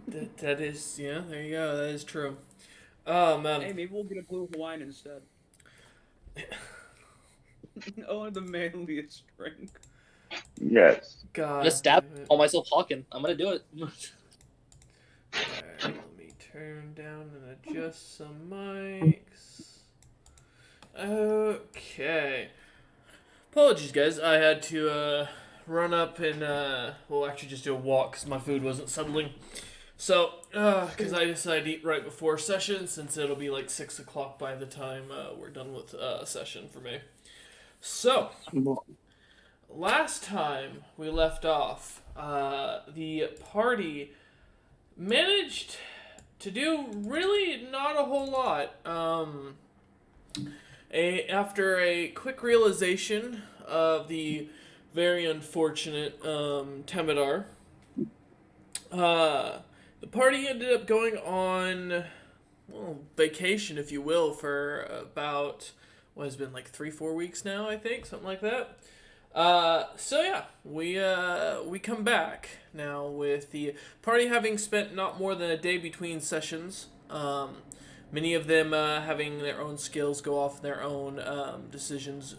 That is, yeah, there you go. That is true. Oh man, Hey, maybe we'll get a blue Hawaiian instead. Oh, the manliest drink. Yes. I'm gonna God stab damn it! call myself Hawken. I'm gonna do it. Alright, let me turn down and adjust some mics. Okay. Apologies, guys. I had to run up and well, actually just do a walk because my food wasn't settling. So, because I decided to eat right before session, since it'll be like 6 o'clock by the time we're done with session for me. So, last time we left off, the party managed to do really not a whole lot. After a quick realization of the very unfortunate Temidar, the party ended up going on, well, vacation, if you will, for about what has been like 3-4 weeks now, I think, something like that. So yeah, we come back now with the party having spent not more than a day between sessions. Many of them having their own skills go off their own decisions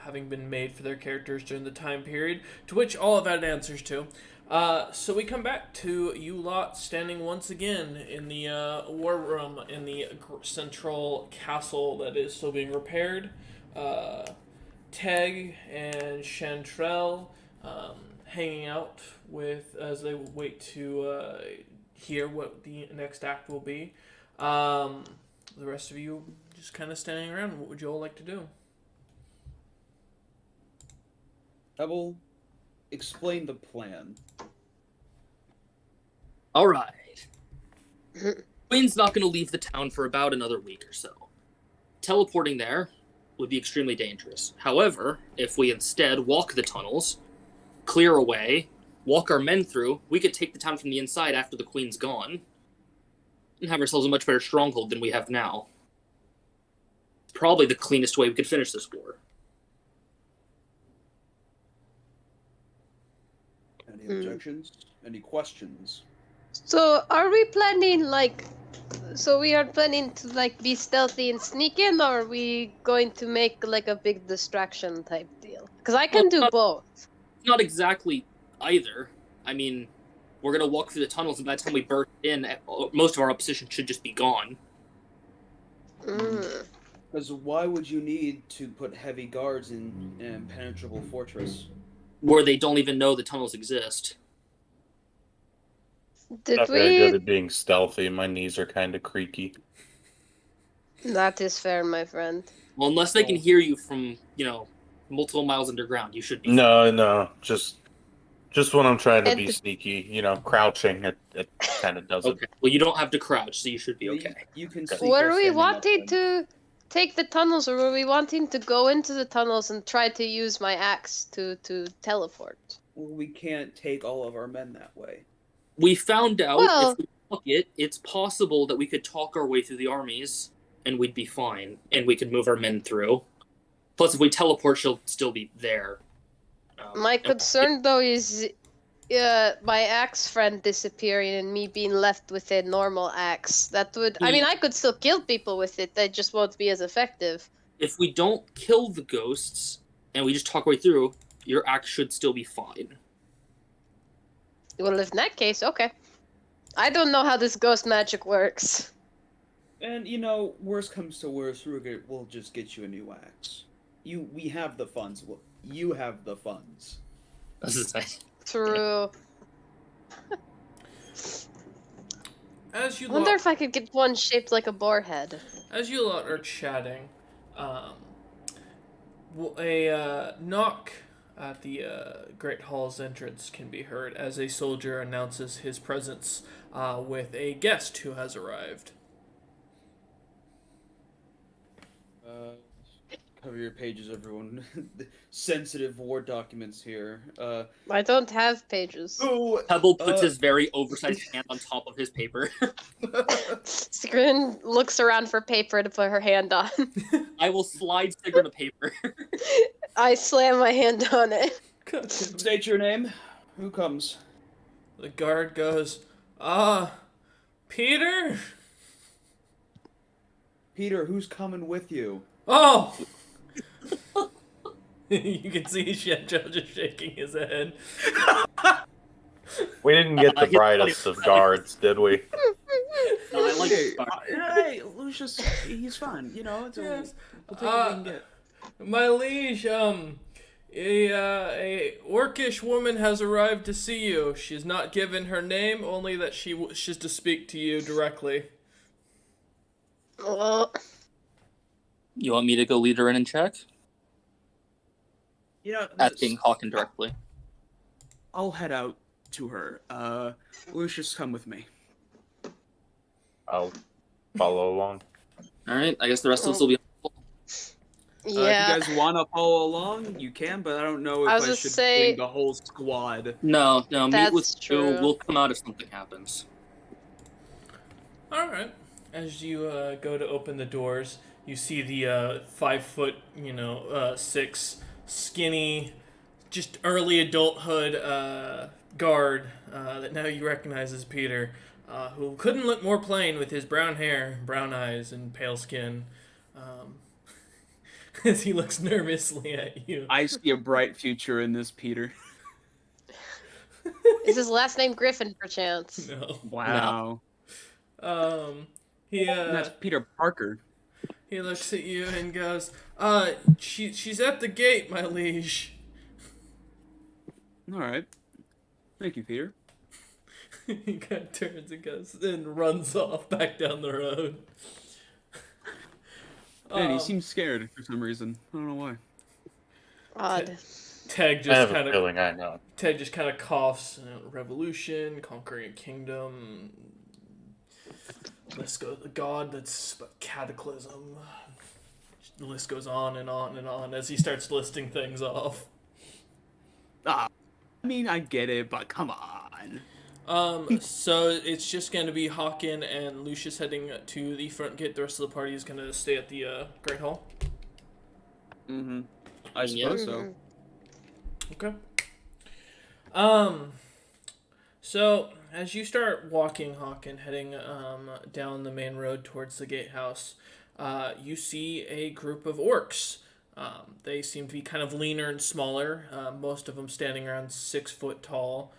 having been made for their characters during the time period, to which all have had answers to. So we come back to you lot standing once again in the war room in the central castle that is still being repaired. Teg and Chantrell hanging out with as they wait to hear what the next act will be. The rest of you just kind of standing around. What would you all like to do? I will explain the plan. All right. Queen's not gonna leave the town for about another week or so. Teleporting there would be extremely dangerous. However, if we instead walk the tunnels, clear away, walk our men through, we could take the town from the inside after the Queen's gone, and have ourselves a much better stronghold than we have now. Probably the cleanest way we could finish this war. Any objections? Any questions? So, are we planning like? So we are planning to like be stealthy and sneak in, or are we going to make like a big distraction type deal? Because I can do both. Not exactly either. I mean, we're gonna walk through the tunnels, and by the time we burst in, most of our opposition should just be gone. Because why would you need to put heavy guards in an impenetrable fortress? Where they don't even know the tunnels exist. Did Not very good we? at being stealthy. My knees are kind of creaky. That is fair, my friend. Well, unless they can hear you from, multiple miles underground, you should be. No, just when I'm trying to And be the- sneaky, crouching, it kind of does it. Okay. Well, you don't have to crouch, so you should be okay. You can see. Were we wanting to take the tunnels, or were we wanting to go into the tunnels and try to use my axe to teleport? Well, we can't take all of our men that way. We found out Well- if we took it, it's possible that we could talk our way through the armies, and we'd be fine, and we could move our men through. Plus, if we teleport, she'll still be there. My concern, though, is my axe friend disappearing and me being left with a normal axe. That would... I mean, I could still kill people with it, they just won't be as effective. If we don't kill the ghosts, and we just talk our way through, your axe should still be fine. Well, in that case, okay. I don't know how this ghost magic works. And worst comes to worst, we'll just get you a new axe. We have the funds. You have the funds. This is nice. True. As you I wonder lot, if I could get one shaped like a boar head. as you lot are chatting, a knock at the Great Hall's entrance can be heard as a soldier announces his presence with a guest who has arrived. Cover your pages, everyone. Sensitive war documents here. I don't have pages. Pebble puts his very oversized hand on top of his paper. Sigrun looks around for paper to put her hand on. I will slide Sigrun a paper. I slam my hand on it. State your name. Who comes? The guard goes, Peter? Peter, who's coming with you? Oh! You can see Shenjo just shaking his head. We didn't get the He's brightest of guards, did we? No, I like Hey, Spark. hey, Lucius, he's fine. You know, it's Yes. we'll take what we can get. My liege, a orcish woman has arrived to see you. She's not given her name, only that she wishes to speak to you directly. You want me to go lead her in and check? You know, Asking Hawken directly. I'll head out to her. Lucius, come with me. I'll follow along. All right. I guess the rest of us will be. Yeah. If you guys want to follow along, you can, but I don't know if I was I gonna should say- bring the whole squad. No, meet That's with true. you. We'll come out if something happens. All right. As you go to open the doors, you see the 5 foot, 6, skinny, just early adulthood guard that now you recognize as Peter, who couldn't look more plain with his brown hair, brown eyes, and pale skin. As he looks nervously at you. I see a bright future in this, Peter. Is his last name Griffin, perchance? No. Wow. He That's Peter Parker. he looks at you and goes, she's at the gate, my liege. All right. Thank you, Peter. He kind of turns and goes and runs off back down the road. Man, he seems scared for some reason. I don't know why. Odd. Teg I just have kind a of feeling I know. Ted just kind of coughs. Revolution, conquering a kingdom. List goes. God, that's cataclysm. The list goes on and on and on as he starts listing things off. I mean, I get it, but come on. So it's just going to be Hawken and Lucius heading to the front gate. The rest of the party is going to stay at the Great Hall. Mm-hmm. I suppose Mm-hmm. so. Okay. So as you start walking, Hawken, heading down the main road towards the gatehouse, you see a group of orcs. They seem to be kind of leaner and smaller. Most of them standing around 6 foot tall.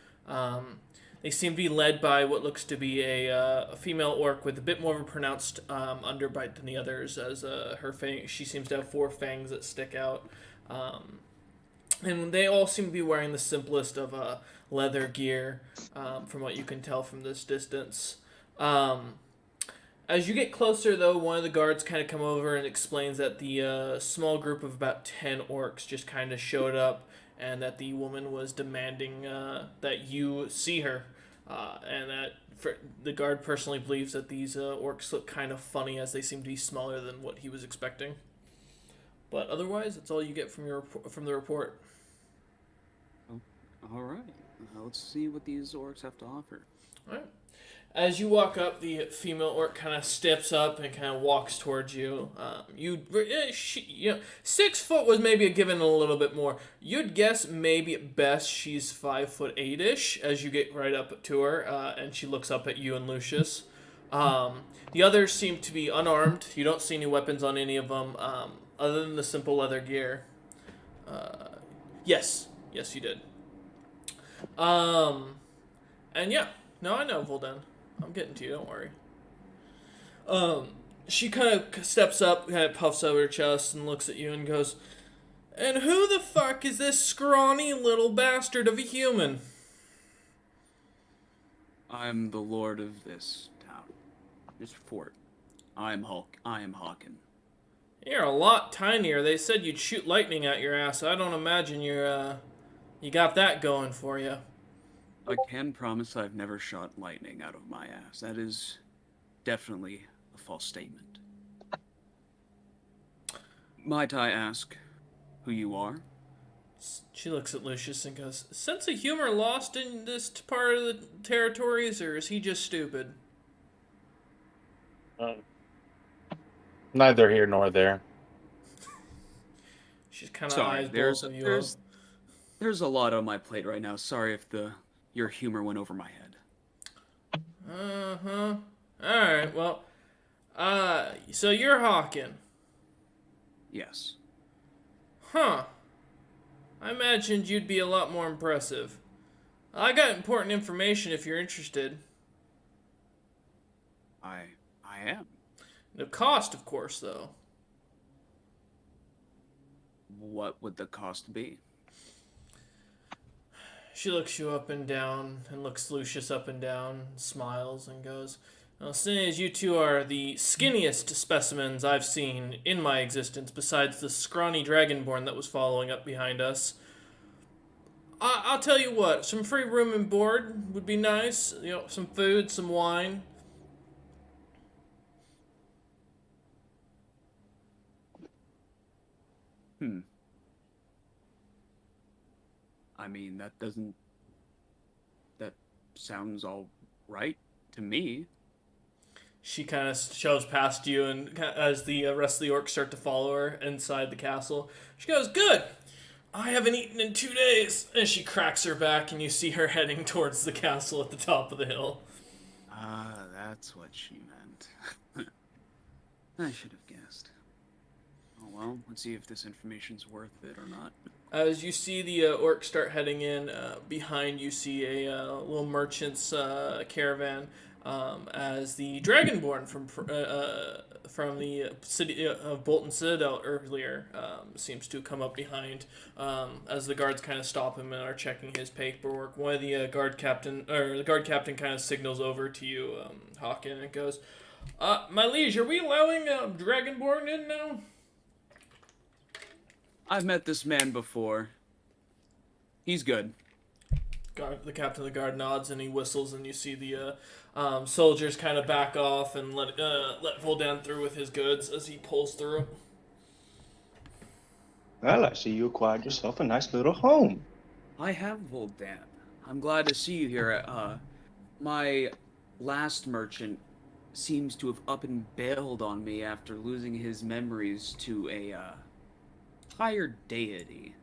They seem to be led by what looks to be a female orc with a bit more of a pronounced underbite than the others, as she seems to have 4 fangs that stick out. And they all seem to be wearing the simplest of leather gear, from what you can tell from this distance. As you get closer, though, one of the guards kind of come over and explains that the small group of about 10 orcs just kind of showed up, and that the woman was demanding that you see her, and that the guard personally believes that these orcs look kind of funny, as they seem to be smaller than what he was expecting. But otherwise, that's all you get from the report. All right. Let's see what these orcs have to offer. All right. As you walk up, the female orc kind of steps up and kind of walks towards you. 6 foot was maybe given a little bit more. You'd guess maybe at best she's 5'8" as you get right up to her, and she looks up at you and Lucius. The others seem to be unarmed. You don't see any weapons on any of them, other than the simple leather gear. Yes, you did. And yeah, no, I know, Volden. I'm getting to you, don't worry. She kind of steps up, kind of puffs over her chest and looks at you and goes, "And who the fuck is this scrawny little bastard of a human?" I'm the lord of this town. This fort. I am Hawken. You're a lot tinier. They said you'd shoot lightning out your ass. I don't imagine you got that going for you. I can promise I've never shot lightning out of my ass. That is definitely a false statement. Might I ask who you are? She looks at Lucius and goes, "Sense of humor lost in this part of the territories, or is he just stupid?" Neither here nor there. She's kind of Sorry, eyes both of you up. there's a lot on my plate right now. Sorry if your humor went over my head. Uh-huh. Alright, well, so you're Hawken. Yes. Huh. I imagined you'd be a lot more impressive. I got important information if you're interested. I am. The cost, of course, though. What would the cost be? She looks you up and down, and looks Lucius up and down, smiles, and goes, well, seeing as you two are the skinniest specimens I've seen in my existence, besides the scrawny dragonborn that was following up behind us, I'll tell you what, some free room and board would be nice. You know, some food, some wine. I mean, that sounds all right to me. She kind of shoves past you, and as the rest of the orcs start to follow her inside the castle, she goes, "Good! I haven't eaten in 2 days!" And she cracks her back, and you see her heading towards the castle at the top of the hill. Ah, that's what she meant. I should have guessed. Oh well, let's see if this information's worth it or not. As you see the orcs start heading in, behind you see a little merchant's caravan. As the Dragonborn from the city of Bolton Citadel earlier seems to come up behind, as the guards kind of stop him and are checking his paperwork. One of the guard captain kind of signals over to you, Hawken, and goes, "My liege, are we allowing Dragonborn in now?" I've met this man before. He's good. The captain of the guard nods and he whistles, and you see the soldiers kind of back off and let Voldan through with his goods as he pulls through. Well, I see you acquired yourself a nice little home. I have, Voldan. I'm glad to see you here. My last merchant seems to have up and bailed on me after losing his memories to a higher deity.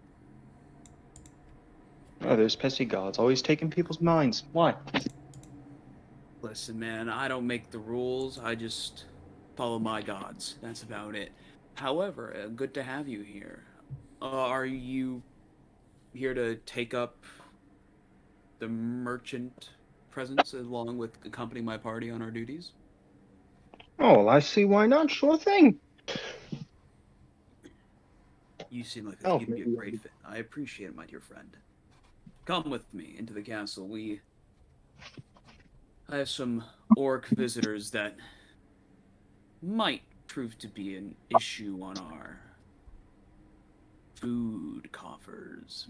Oh, those pesky gods always taking people's minds. Why? Listen, man, I don't make the rules. I just follow my gods. That's about it. However, good to have you here. Are you here to take up the merchant presence along with accompanying my party on our duties? Oh, well, I see why not. Sure thing. You seem like Oh, you'd be a maybe- great fit. I appreciate it, my dear friend. Come with me into the castle. I have some orc visitors that might prove to be an issue on our food coffers.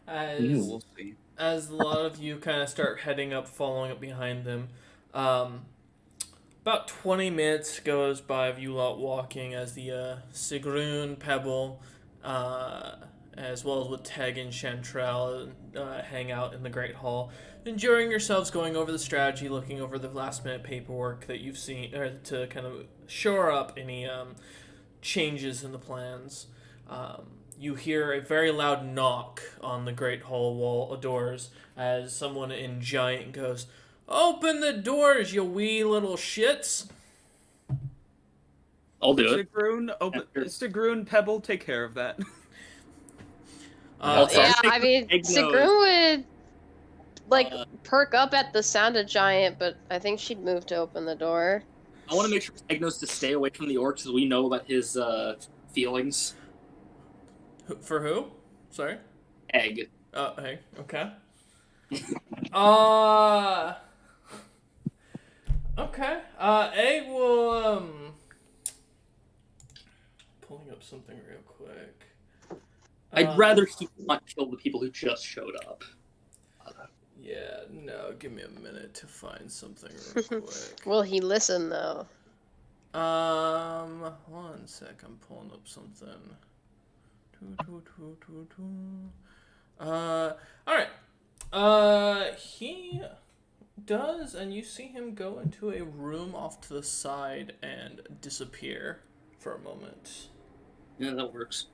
We'll see. As a lot of you kind of start heading up, following up behind them, about 20 minutes goes by of you lot walking as the Sigrun, Pebble, as well as with Teg and Chantrell, hang out in the Great Hall, enjoying yourselves, going over the strategy, looking over the last-minute paperwork that you've seen, to kind of shore up any changes in the plans. You hear a very loud knock on the Great Hall wall doors as someone in Giant goes, "Open the doors, you wee little shits!" I'll do it. Sigrun, Pebble, take care of that. Sorry. Yeah, I mean, Egg nose. Sigrun would Uh, perk up at the sound of Giant, but I think she'd move to open the door. I want to make sure Egg knows to stay away from the orcs as we know about his feelings. For who? Sorry? Egg. Hey, okay. Okay. A will, pulling up something real quick. I'd rather he not kill the people who just showed up. Yeah, no, give me a minute to find something real quick. Will he listen, though? 1 sec, I'm pulling up something. Alright. He does, and you see him go into a room off to the side and disappear for a moment. Yeah, that works.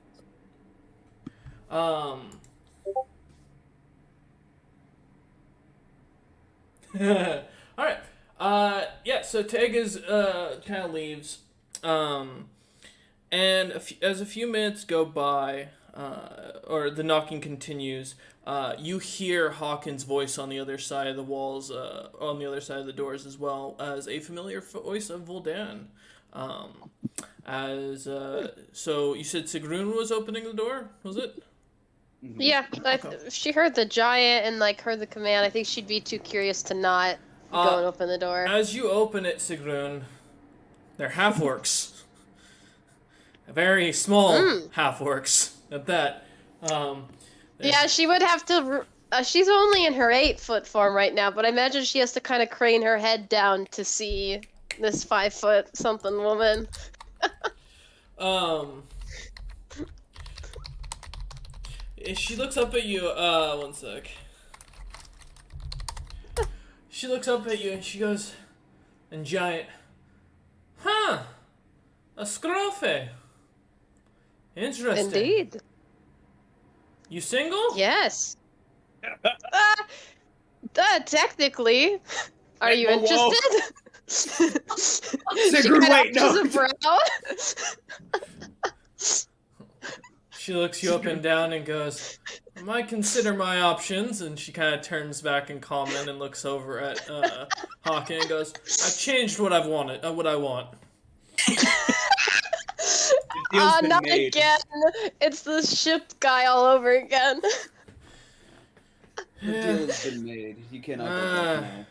All right. Yeah. So Teg is kind of leaves, and as a few minutes go by, or the knocking continues, you hear Hawkins' voice on the other side of the walls, on the other side of the doors, as well as a familiar voice of Voldan. So you said Sigrun was opening the door, was it? Yeah, if she heard the giant and like heard the command, I think she'd be too curious to not go and open the door. As you open it, Sigrun, they're half-orcs. Very small half-orcs at that. Yeah, she would have to. She's only in her 8-foot form right now, but I imagine she has to kind of crane her head down to see this 5-foot something woman. She looks up at you. One sec. She looks up at you and she goes, "And giant, huh? A scrofe. Interesting. Indeed. You single? Yes. Technically. Are you Whoa, whoa. interested? Sigrun, wait, no. A brow. She looks you up and down and goes, "I might consider my options." And she kind of turns back in comment and looks over at Hawken and goes, "I've changed what I want." Not again. It's the ship guy all over again. The deal's been made. You cannot go back now.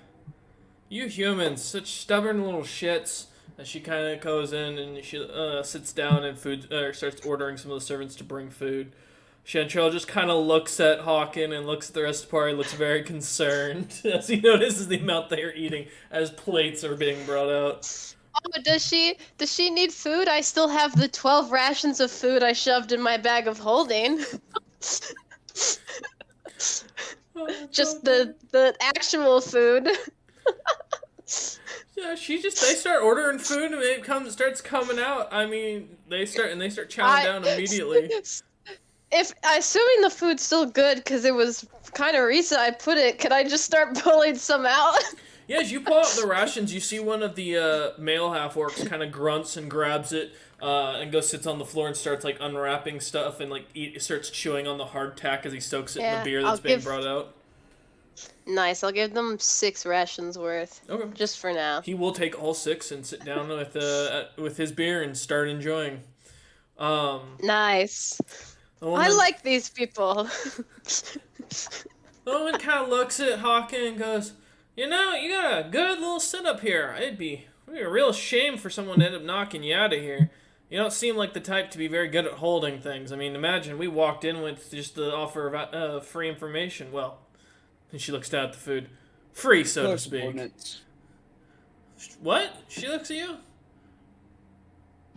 You humans, such stubborn little shits. And she kind of goes in and she sits down and starts ordering some of the servants to bring food. Chantrell just kind of looks at Hawken and looks at the rest of the party, looks very concerned as he notices the amount they are eating as plates are being brought out. Oh, does she need food? I still have the 12 rations of food I shoved in my bag of holding. Just the actual food. Yeah, they start ordering food and it starts coming out. I mean, they start chowing down immediately. Assuming the food's still good because it was kind of recent I put it, could I just start pulling some out? Yeah, as you pull out the rations, you see one of the male half-orcs kind of grunts and grabs it and sits on the floor and starts like unwrapping stuff and like starts chewing on the hardtack as he soaks it in the beer that's being brought out. Nice, I'll give them 6 rations worth. Okay. Just for now. He will take all 6 and sit down with his beer and start enjoying. Nice. I like these people. The woman kind of looks at Hawken and goes, "You know, you got a good little setup here. It'd be a real shame for someone to end up knocking you out of here. You don't seem like the type to be very good at holding things. I mean, imagine we walked in with just the offer of free information. Well," and she looks down at the food. "Free, so to speak." What? She looks at you?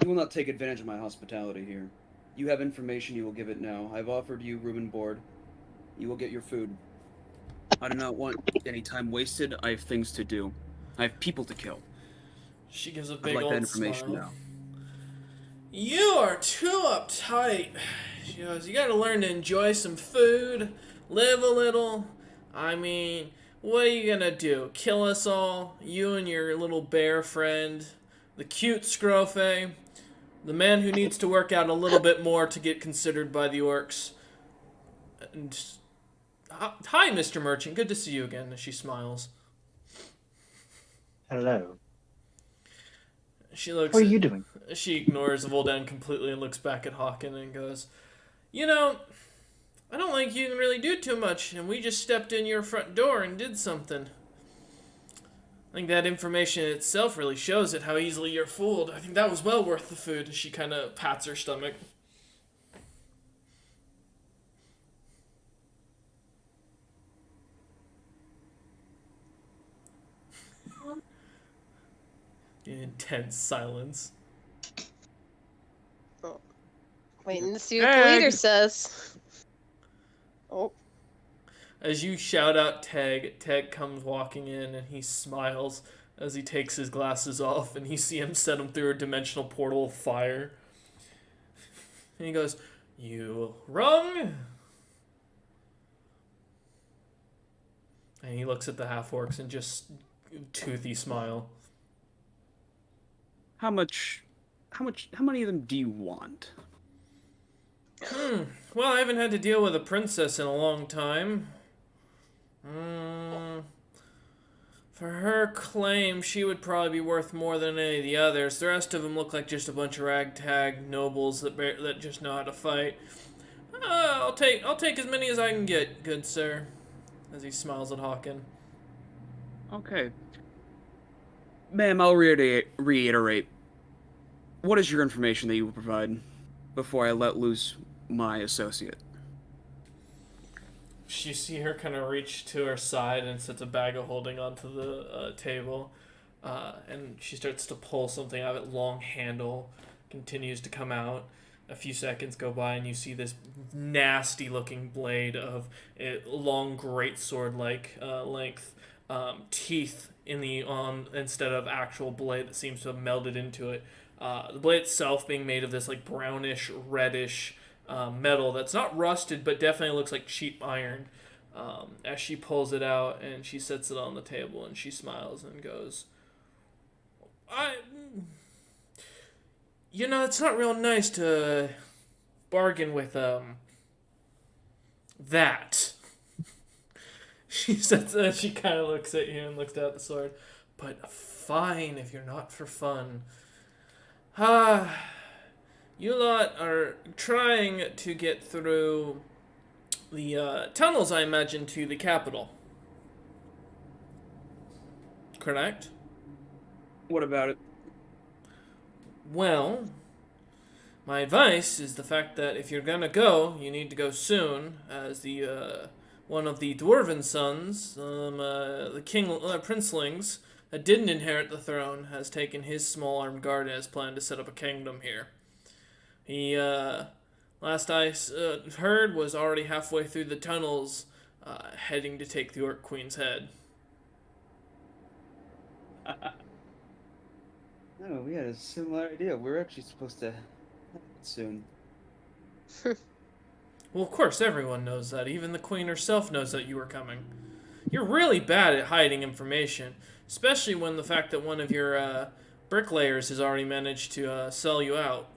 You will not take advantage of my hospitality here. You have information, you will give it now. I've offered you room and board. You will get your food. I do not want any time wasted. I have things to do. I have people to kill. She gives a big I'd like old that information smile. now. "You are too uptight." She goes, "You gotta learn to enjoy some food, live a little. I mean, what are you gonna do? Kill us all? You and your little bear friend? The cute Scrofe? The man who needs to work out a little bit more to get considered by the orcs? And hi, Mr. Merchant. Good to see you again," as she smiles. Hello. She looks. What are you doing? She ignores Voldan completely and looks back at Hawken and goes, "You know, I don't think you can really do too much, and we just stepped in your front door and did something. I think that information itself really shows it, how easily you're fooled. I think that was well worth the food." She kind of pats her stomach. Intense silence. Waiting to see what the leader says. Oh. As you shout out Teg comes walking in and he smiles as he takes his glasses off and you see him set him through a dimensional portal of fire. And he goes, "You rung?" And he looks at the half-orcs and just toothy smile. How many of them do you want? Well, I haven't had to deal with a princess in a long time. For her claim, she would probably be worth more than any of the others. The rest of them look like just a bunch of ragtag nobles that just know how to fight. I'll take as many as I can get, good sir. As he smiles at Hawken. Okay. Ma'am, I'll reiterate. What is your information that you will provide before I let loose my associate? You see her kind of reach to her side and sets a bag of holding onto the table. And she starts to pull something out of it, long handle, continues to come out. A few seconds go by and you see this nasty looking blade of a long greatsword-like length, teeth instead of actual blade that seems to have melded into it. The blade itself being made of this like brownish, reddish metal that's not rusted but definitely looks like cheap iron. As she pulls it out and she sets it on the table and she smiles and goes, it's not real nice to bargain with, that. She says, she kind of looks at you and looks down at the sword. But fine if you're not for fun. You lot are trying to get through the tunnels, I imagine, to the capital. Correct? What about it? Well, my advice is the fact that if you're gonna go, you need to go soon, as the one of the dwarven sons, the king princelings that didn't inherit the throne, has taken his small armed guard and has planned to set up a kingdom here. He, last I heard, was already halfway through the tunnels, heading to take the Orc Queen's head. Oh, we had a similar idea. We're actually supposed to have it soon. Well, of course, everyone knows that. Even the Queen herself knows that you were coming. You're really bad at hiding information, especially when the fact that one of your bricklayers has already managed to sell you out.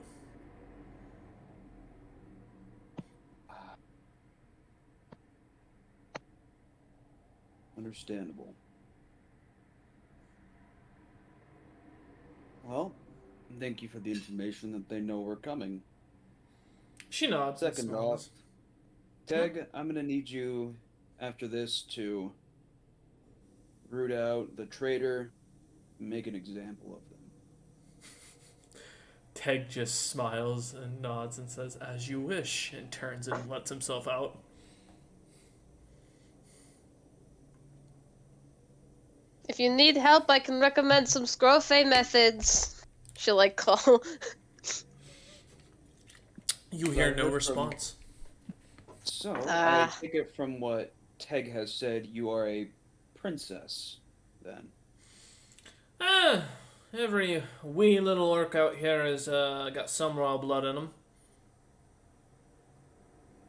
Understandable. Well, thank you for the information that they know we're coming. She nods. and Second smiles. off, Teg, I'm gonna need you after this to root out the traitor, and make an example of them. Teg just smiles and nods and says, "As you wish," and turns and lets himself out. If you need help, I can recommend some Scrofay methods. She'll like call. You hear no response. So, I take it from what Teg has said, you are a princess, then. Every wee little orc out here has got some royal blood in him.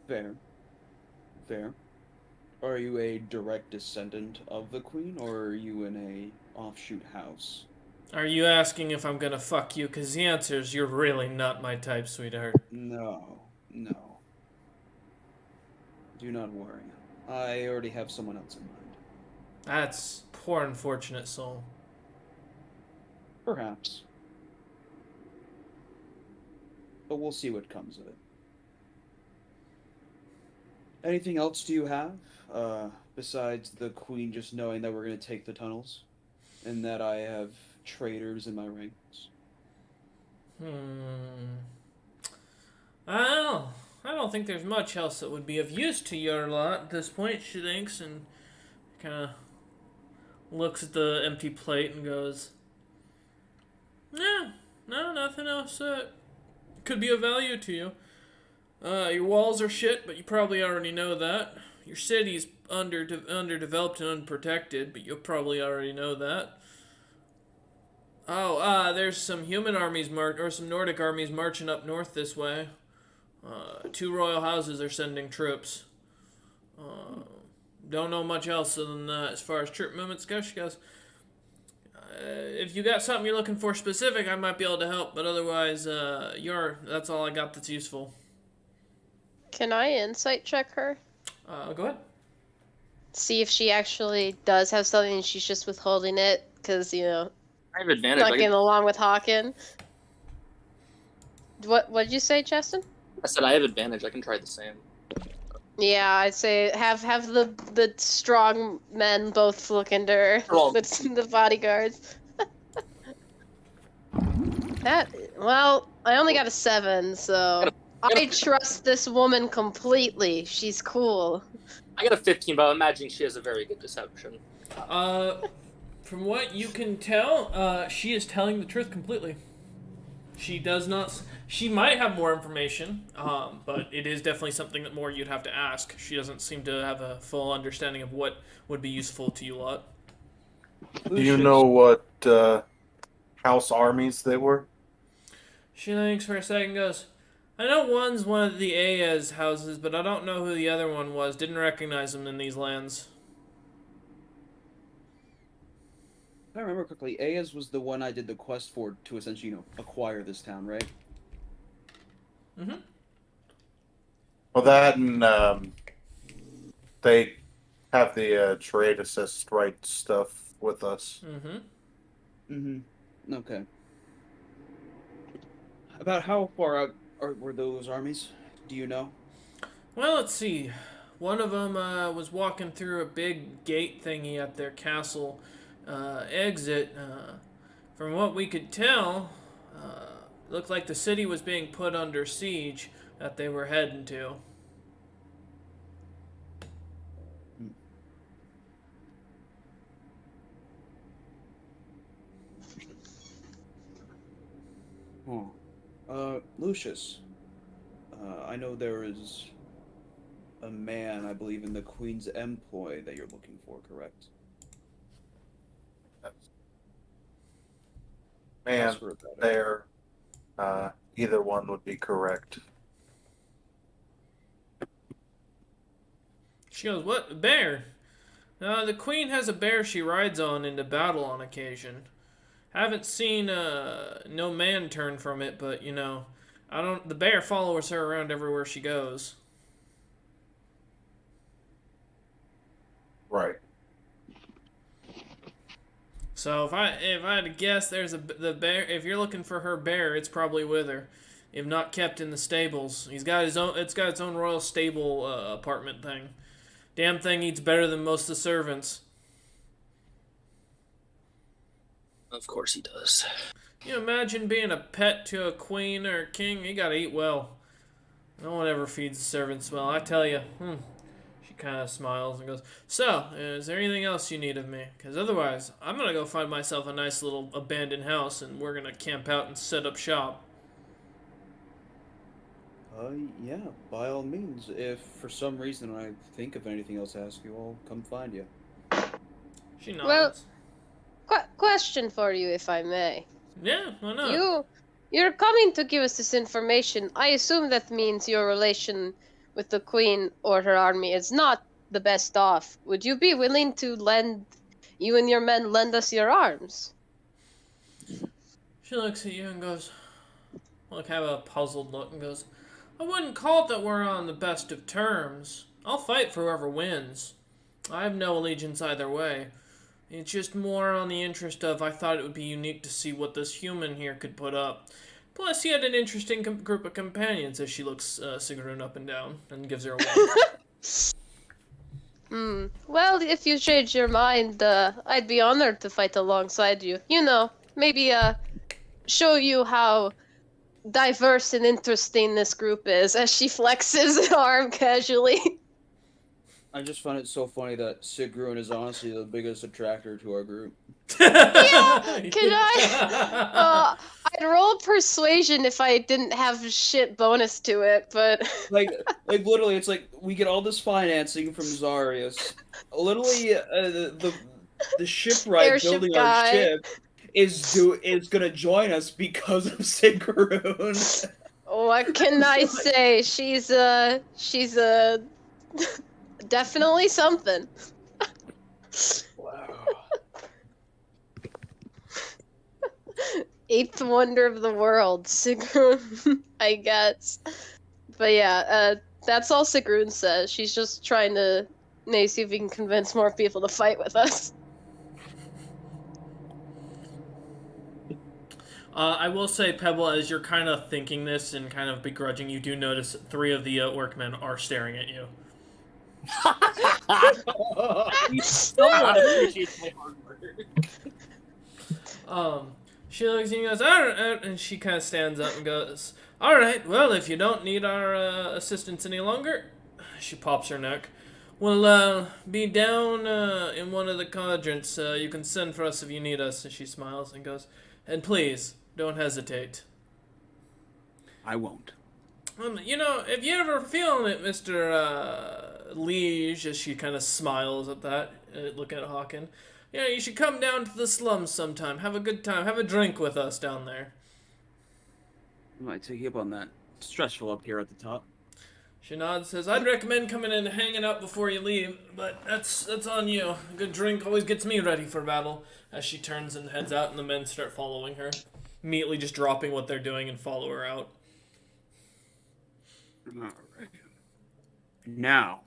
Fair. Fair. Are you a direct descendant of the queen, or are you in a offshoot house? Are you asking if I'm gonna fuck you? Because the answer is you're really not my type, sweetheart. No. No. Do not worry. I already have someone else in mind. That's poor unfortunate soul. Perhaps. But we'll see what comes of it. Anything else do you have? Besides the queen just knowing that we're going to take the tunnels? And that I have traitors in my ranks? Well, I don't think there's much else that would be of use to your lot at this point, she thinks, and kind of looks at the empty plate and goes, "Yeah, no, nothing else that could be of value to you. Your walls are shit, but you probably already know that. Your city's underdeveloped and unprotected, but you'll probably already know that. Oh, there's some human armies or some Nordic armies marching up north this way. 2 royal houses are sending troops. don't know much else than as far as troop movements go. She goes, if you got something you're looking for specific, I might be able to help, but otherwise, that's all I got that's useful. Can I insight check her? Go ahead. See if she actually does have something and she's just withholding it because, you know, I have advantage. not getting along with Hawken. What'd you say, Cheston? I said I have advantage. I can try the same. Yeah, I'd say have the strong men both look into her. Well- the bodyguards. Well, I only got a 7, so I trust this woman completely. She's cool. I got a 15, but I'm imagining she has a very good deception. From what you can tell, she is telling the truth completely. She does not. She might have more information, but it is definitely something that more you'd have to ask. She doesn't seem to have a full understanding of what would be useful to you lot. Do you know what house armies they were? She thinks for a second, goes, I know one's one of the Ayaz houses, but I don't know who the other one was. Didn't recognize them in these lands. If I remember correctly, Ayaz was the one I did the quest for to essentially, acquire this town, right? Mm-hmm. Well, that and they have the trade assist right stuff with us. Mm-hmm. Mm-hmm. Okay. About how far out were those armies? Do you know? Well, let's see. One of them was walking through a big gate thingy at their castle exit. From what we could tell, looked like the city was being put under siege that they were heading to. Lucius. I know there is a man, I believe, in the Queen's employ that you're looking for, correct? Man, Ask her about it. there. Either one would be correct. She goes, what? A bear? The queen has a bear she rides on into battle on occasion. Haven't seen no man turn from it, but the bear follows her around everywhere she goes. Right. So if I had to guess, the bear. If you're looking for her bear, it's probably with her, if not kept in the stables. He's got his own. It's got its own royal stable apartment thing. Damn thing eats better than most of the servants. Of course he does. You imagine being a pet to a queen or a king? You gotta eat well. No one ever feeds the servants well, I tell you. She kind of smiles and goes, so, is there anything else you need of me? Because otherwise, I'm gonna go find myself a nice little abandoned house and we're gonna camp out and set up shop. Yeah, by all means. If for some reason I think of anything else to ask you, I'll come find you. She nods. Well- Question for you, if I may. Yeah, why not? You're coming to give us this information. I assume that means your relation with the queen or her army is not the best off. Would you be willing to you and your men lend us your arms? She looks at you and goes, have a puzzled look and goes, I wouldn't call it that we're on the best of terms. I'll fight for whoever wins. I have no allegiance either way. It's just more on the interest of I thought it would be unique to see what this human here could put up. Plus, he had an interesting group of companions as she looks Sigrun up and down and gives her a wink. Well, if you change your mind, I'd be honored to fight alongside you. Maybe show you how diverse and interesting this group is as she flexes an arm casually. I just find it so funny that Sigrun is honestly the biggest attractor to our group. Yeah, can I? I'd roll persuasion if I didn't have shit bonus to it, but like literally, it's like we get all this financing from Zarius. Literally, the shipwright Airship building guy. our ship is gonna join us because of Sigrun. what can I say? She's a definitely something. Wow. Eighth wonder of the world, Sigrun, I guess. But yeah, that's all Sigrun says. She's just trying to see if we can convince more people to fight with us. I will say, Pebble, as you're kind of thinking this and kind of begrudging, you do notice 3 of the workmen are staring at you. Someone appreciates my hard work. She looks and goes, alright, and she kind of stands up and goes, alright, well, if you don't need our assistance any longer, she pops her neck, we'll be down in one of the quadrants. You can send for us if you need us. And she smiles and goes, and please, don't hesitate. I won't. You know, if you're ever feeling it, Mr. Liege, as she kind of smiles at that, looking at Hawken, you know, you should come down to the slums sometime. Have a good time. Have a drink with us down there. I might take you up on that. It's stressful up here at the top. She nods, says, I'd recommend coming in and hanging out before you leave, but that's on you. A good drink always gets me ready for battle. As she turns and heads out, and the men start following her, immediately just dropping what they're doing and follow her out. Alright. Now,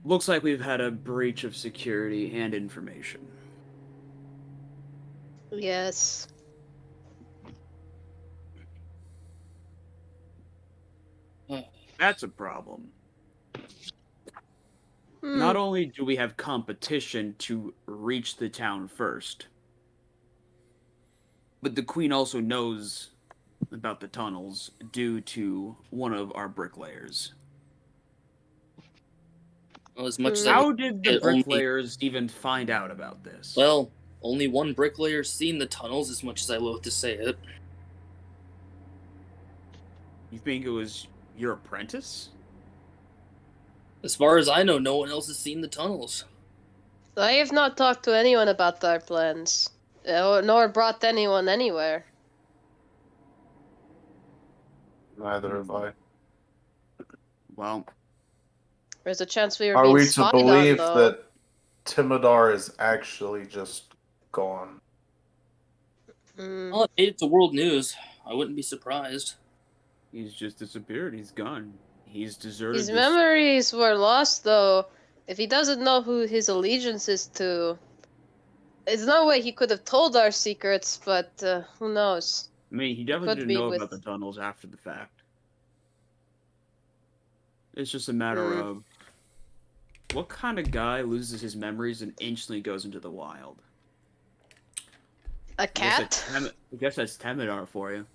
looks like we've had a breach of security and information. Yes. That's a problem. Hmm. Not only do we have competition to reach the town first, but the Queen also knows about the tunnels due to one of our bricklayers. Well, as much as I How did the it only- bricklayers even find out about this? well, only one bricklayer's seen the tunnels, as much as I loathe to say it. You think it was your apprentice? As far as I know, no one else has seen the tunnels. I have not talked to anyone about our plans, nor brought anyone anywhere. Neither have I. Well, There's a chance we were Are being we to spied believe on, though. that Timidar is actually just gone? Mm. Well, it made it to world news. I wouldn't be surprised. he's just disappeared. He's gone. He's deserted. His this- memories were lost, though. If he doesn't know who his allegiance is to, there's no way he could have told our secrets, but who knows? I mean, he definitely could didn't be know with- about the tunnels after the fact. It's just a matter Mm. of what kind of guy loses his memories and instantly goes into the wild. A I guess cat? I guess that's Temidar for you.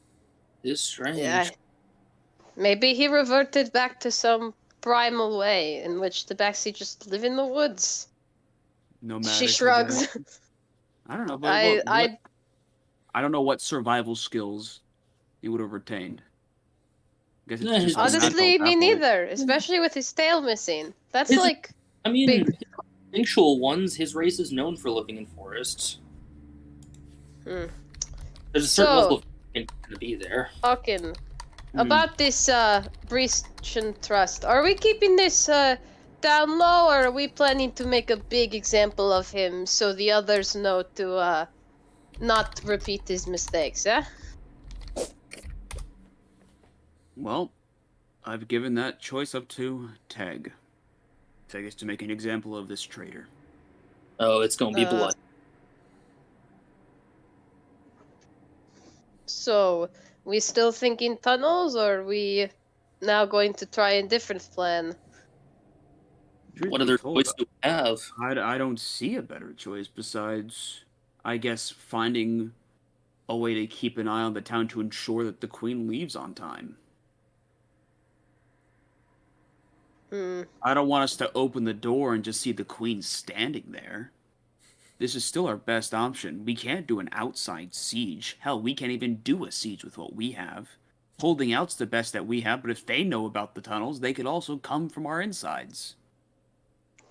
It's strange. Yeah. Maybe he reverted back to some primal way in which the Tabaxi just live in the woods. Nomadic, She I guess. shrugs. I don't know, but I don't know what survival skills he would have retained. I guess it's Yeah, just a Honestly, mental me at that point. neither. Especially with his tail missing. That's His- like I mean, Big- his instinctual ones, his race is known for living in forests. Hmm. There's a certain So- level of going to be there. Hawken. Hmm. About this breach and trust. Are we keeping this down low, or are we planning to make a big example of him so the others know to not repeat his mistakes, eh? Well, I've given that choice up to Teg. Teg is to make an example of this traitor. Oh, it's going to be Uh, blood. So, we still thinking tunnels, or are we now going to try a different plan? Truth What be other told, choice do we have? I don't see a better choice besides, I guess, finding a way to keep an eye on the town to ensure that the queen leaves on time. Hmm. I don't want us to open the door and just see the queen standing there. This is still our best option. We can't do an outside siege. Hell, we can't even do a siege with what we have. Holding out's the best that we have, but if they know about the tunnels, they could also come from our insides.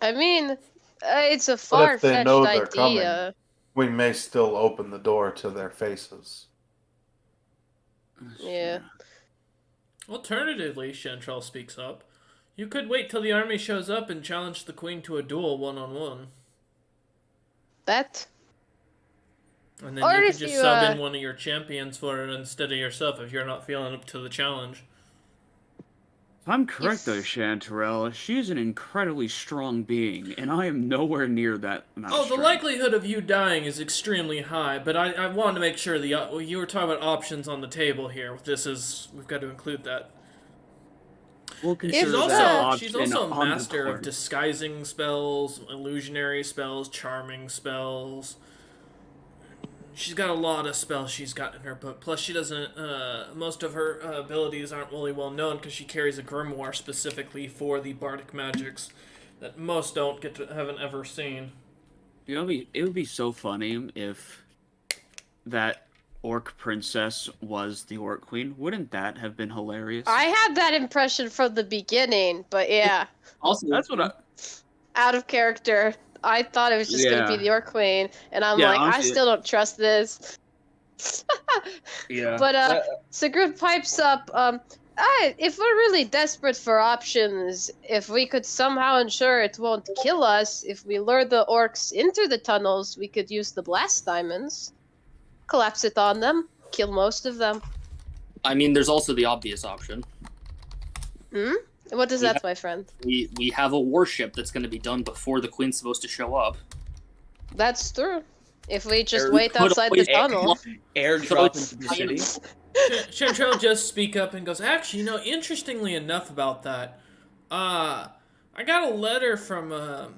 I mean, it's a But if far-fetched they know they're idea. We may still open the door to their faces. Yeah. Alternatively, Chantrell speaks up. You could wait till the army shows up and challenge the queen to a duel one-on-one. That. And then Or you if could just you, sub in one of your champions for it instead of yourself if you're not feeling up to the challenge. If I'm correct, If- though, Chanterelle, she is an incredibly strong being, and I am nowhere near that amount Oh, of the strength. likelihood of you dying is extremely high, but I wanted to make sure you were talking about options on the table here. We've got to include that. We'll consider She's that she's option also a on the master of card. disguising spells, illusionary spells, charming spells. She's got a lot of spells she's got in her book. Plus, she doesn't. Most of her abilities aren't really well known because she carries a grimoire specifically for the bardic magics that most haven't ever seen. You know, it would be so funny if that orc princess was the orc queen. Wouldn't that have been hilarious? I had that impression from the beginning, but yeah, Also, That's what I. out of character. I thought it was just gonna be Yeah. the Orc Queen, and I'm Yeah, like, I honestly- still don't trust this. Yeah. But Sigrid pipes up. If we're really desperate for options, if we could somehow ensure it won't kill us, if we lure the orcs into the tunnels, we could use the blast diamonds, collapse it on them, kill most of them. I mean, there's also the obvious option. What is Yeah. that, my friend? We have a warship that's going to be done before the queen's supposed to show up. That's true. If we just Or wait Put outside the away- tunnel. Airdrop into the city. Chantrell just speak up and goes, actually, interestingly enough about that, I got a letter from a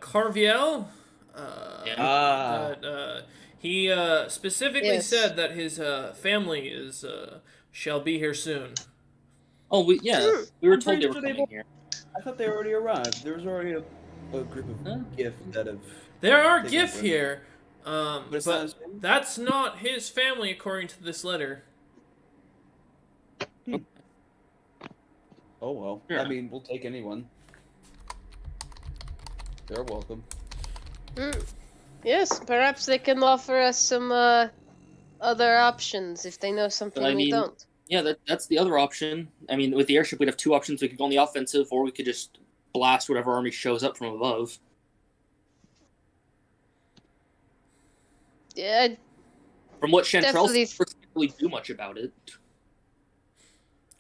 Carviel. He specifically Yes. said that his family shall be here soon. Oh, we were I'm told pretty they were sure they coming will- here. I thought they already arrived. There was already a group Huh? of GIF that have. There are Take GIF it, here, But it's not but his family? that's not his family according to this letter. Oh well. Yeah. I mean, we'll take anyone. They're welcome. Yes, perhaps they can offer us some other options if they know something I we mean- don't. Yeah, that's the other option. I mean, with the airship, we'd have two options. We could go on the offensive, or we could just blast whatever army shows up from above. Yeah, From what Chantrell Definitely. said, we can't really do much about it.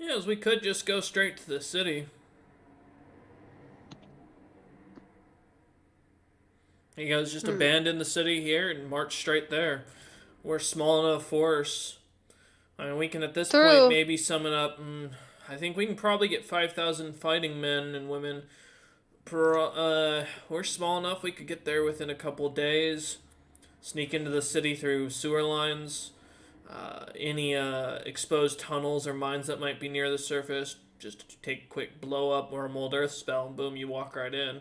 Yes, we could just go straight to the city. You guys just abandon the city here and march straight there. We're a small enough force. I mean, we can at this True. point maybe summon up. I think we can probably get 5,000 fighting men and women. We're small enough we could get there within a couple days. Sneak into the city through sewer lines. Any exposed tunnels or mines that might be near the surface. Just take a quick blow up or a mold earth spell, and boom, you walk right in.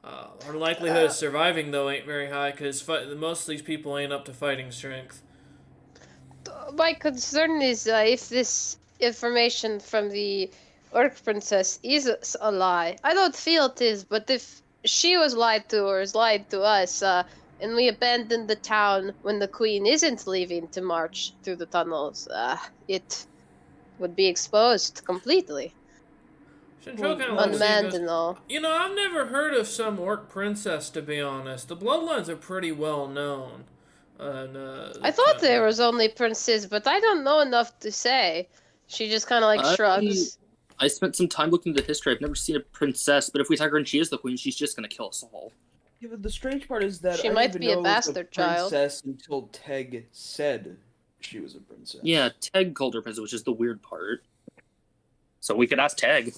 Our likelihood of surviving, though, ain't very high, because most of these people ain't up to fighting strength. my concern is if this information from the Orc Princess is a lie. I don't feel it is, but if she was lied to or is lied to us, and we abandon the town when the Queen isn't leaving to march through the tunnels, it would be exposed completely. Chantrell kind of looks at you and Unmanned goes, and all. I've never heard of some orc princess, to be honest. The bloodlines are pretty well known. And, I thought there was only princes, but I don't know enough to say. She just kind of like shrugs. I spent some time looking into the history. I've never seen a princess, but if we attack her and she is the queen, she's just going to kill us all. Yeah, but the strange part is that She I might didn't be a even know it was bastard child. princess until Teg said she was a princess. Yeah, Teg called her princess, which is the weird part. So we could ask Teg.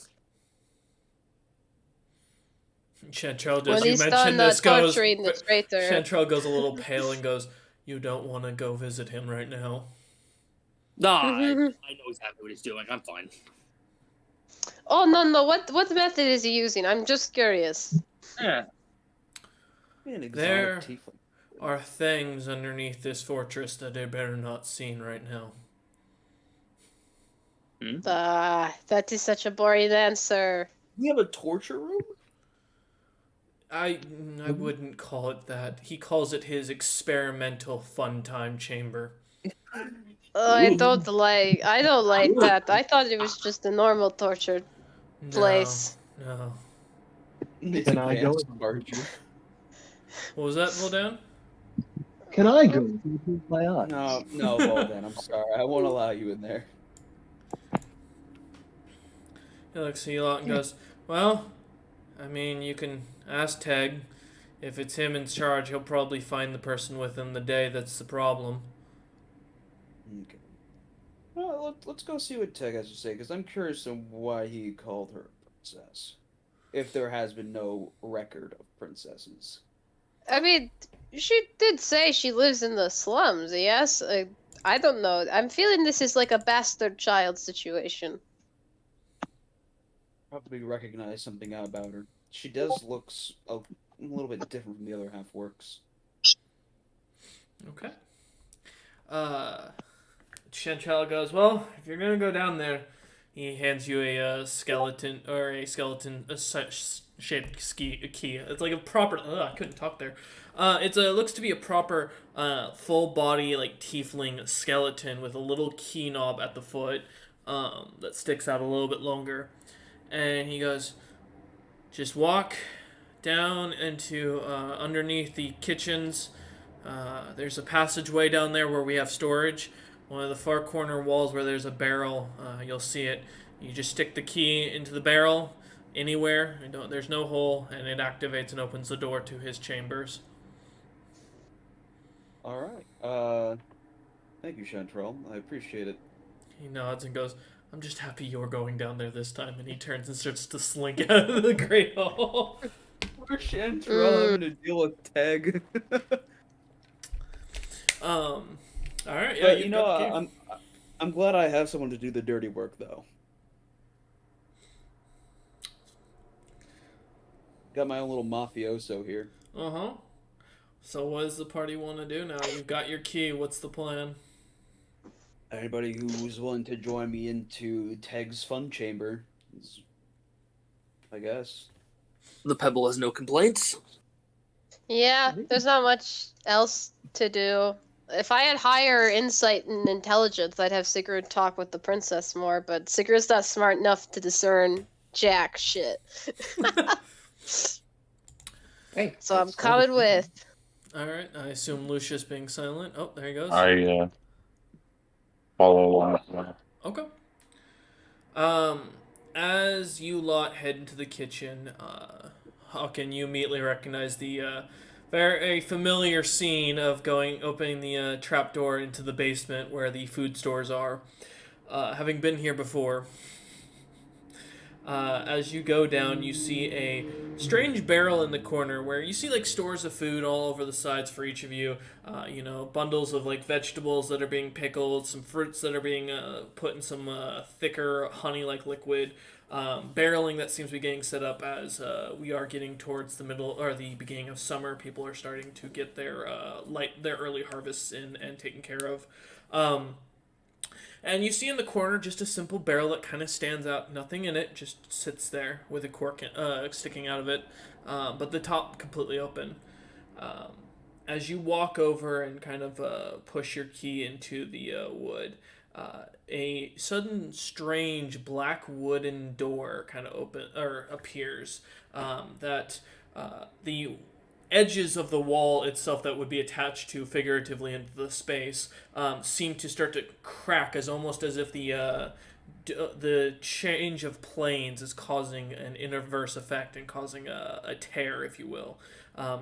Chantrell, When as you he's mention done this, goes. torturing the traitor. Chantrell goes a little pale and goes, "You don't want to go visit him right now." Nah, I know exactly what he's doing. I'm fine. Oh no! What method is he using? I'm just curious. Yeah. An exotic There tiefling. are things underneath this fortress that they better not seen right now. That is such a boring answer. We have a torture room? I wouldn't call it that. He calls it his experimental fun time chamber. I don't like that. I thought it was just a normal torture place. No. It's Can I go? advanced archery. What was that, Voldan? Can I go? My eyes. No, Voldan, I'm sorry. I won't allow you in there. He looks at you lot and goes, well, I mean, you can ask Teg. If it's him in charge, he'll probably find the person within the day that's the problem. Okay. Well, let's go see what Teg has to say, because I'm curious on why he called her a princess. If there has been no record of princesses. I mean, she did say she lives in the slums, yes? I don't know. I'm feeling this is like a bastard child situation. Probably recognize something out about her. She does look a little bit different from the other half works. Okay. Chanchal goes, well, if you're gonna go down there, he hands you a skeleton shaped key. It's like a proper. I couldn't talk there. Looks to be a proper full body like tiefling skeleton with a little key knob at the foot that sticks out a little bit longer. And he goes, just walk down into underneath the kitchens. There's a passageway down there where we have storage. One of the far corner walls where there's a barrel, you'll see it. You just stick the key into the barrel anywhere. There's no hole, and it activates and opens the door to his chambers. All right. Thank you, Chantrell. I appreciate it. He nods and goes, I'm just happy you're going down there this time. And he turns and starts to slink out of the Great Hall. Poor Chantrell having to deal with Teg. All right, yeah. But you know, I'm glad I have someone to do the dirty work, though. Got my own little mafioso here. Uh-huh. So what does the party want to do now? You've got your key. What's the plan? Anybody who's willing to join me into Teg's fun chamber, I guess. The Pebble has no complaints. Yeah, there's not much else to do. If I had higher insight and intelligence, I'd have Sigurd talk with the princess more, but Sigurd's not smart enough to discern jack shit. Hey. So I'm coming with. All right. I assume Lucius being silent. Oh, there he goes. I follow along as well. Okay. As you lot head into the kitchen, Hawken, you immediately recognize the very familiar scene of opening the trapdoor into the basement where the food stores are. Having been here before, as you go down, you see a strange barrel in the corner where you see like stores of food all over the sides for each of you. Bundles of like vegetables that are being pickled, some fruits that are being put in some thicker honey-like liquid. Barreling that seems to be getting set up as we are getting towards the middle or the beginning of summer. People are starting to get their early harvests in and taken care of. And you see in the corner just a simple barrel that kind of stands out. Nothing in it, just sits there with a cork sticking out of it, but the top completely open. As you walk over and kind of push your key into the wood, a sudden strange black wooden door kind of appears that the edges of the wall itself that would be attached to figuratively into the space seem to start to crack almost as if the change of planes is causing an inverse effect and causing a tear, if you will,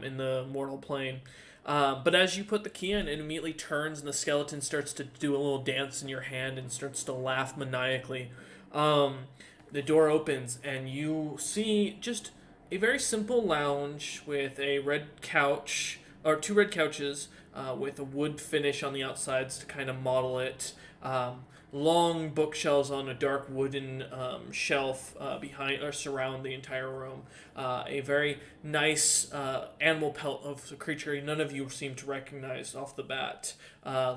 in the mortal plane. But as you put the key in, it immediately turns and the skeleton starts to do a little dance in your hand and starts to laugh maniacally. The door opens and you see just a very simple lounge with a red couch, or two red couches, with a wood finish on the outsides to kind of model it. Long bookshelves on a dark wooden shelf behind or surround the entire room. A very nice animal pelt of a creature none of you seem to recognize off the bat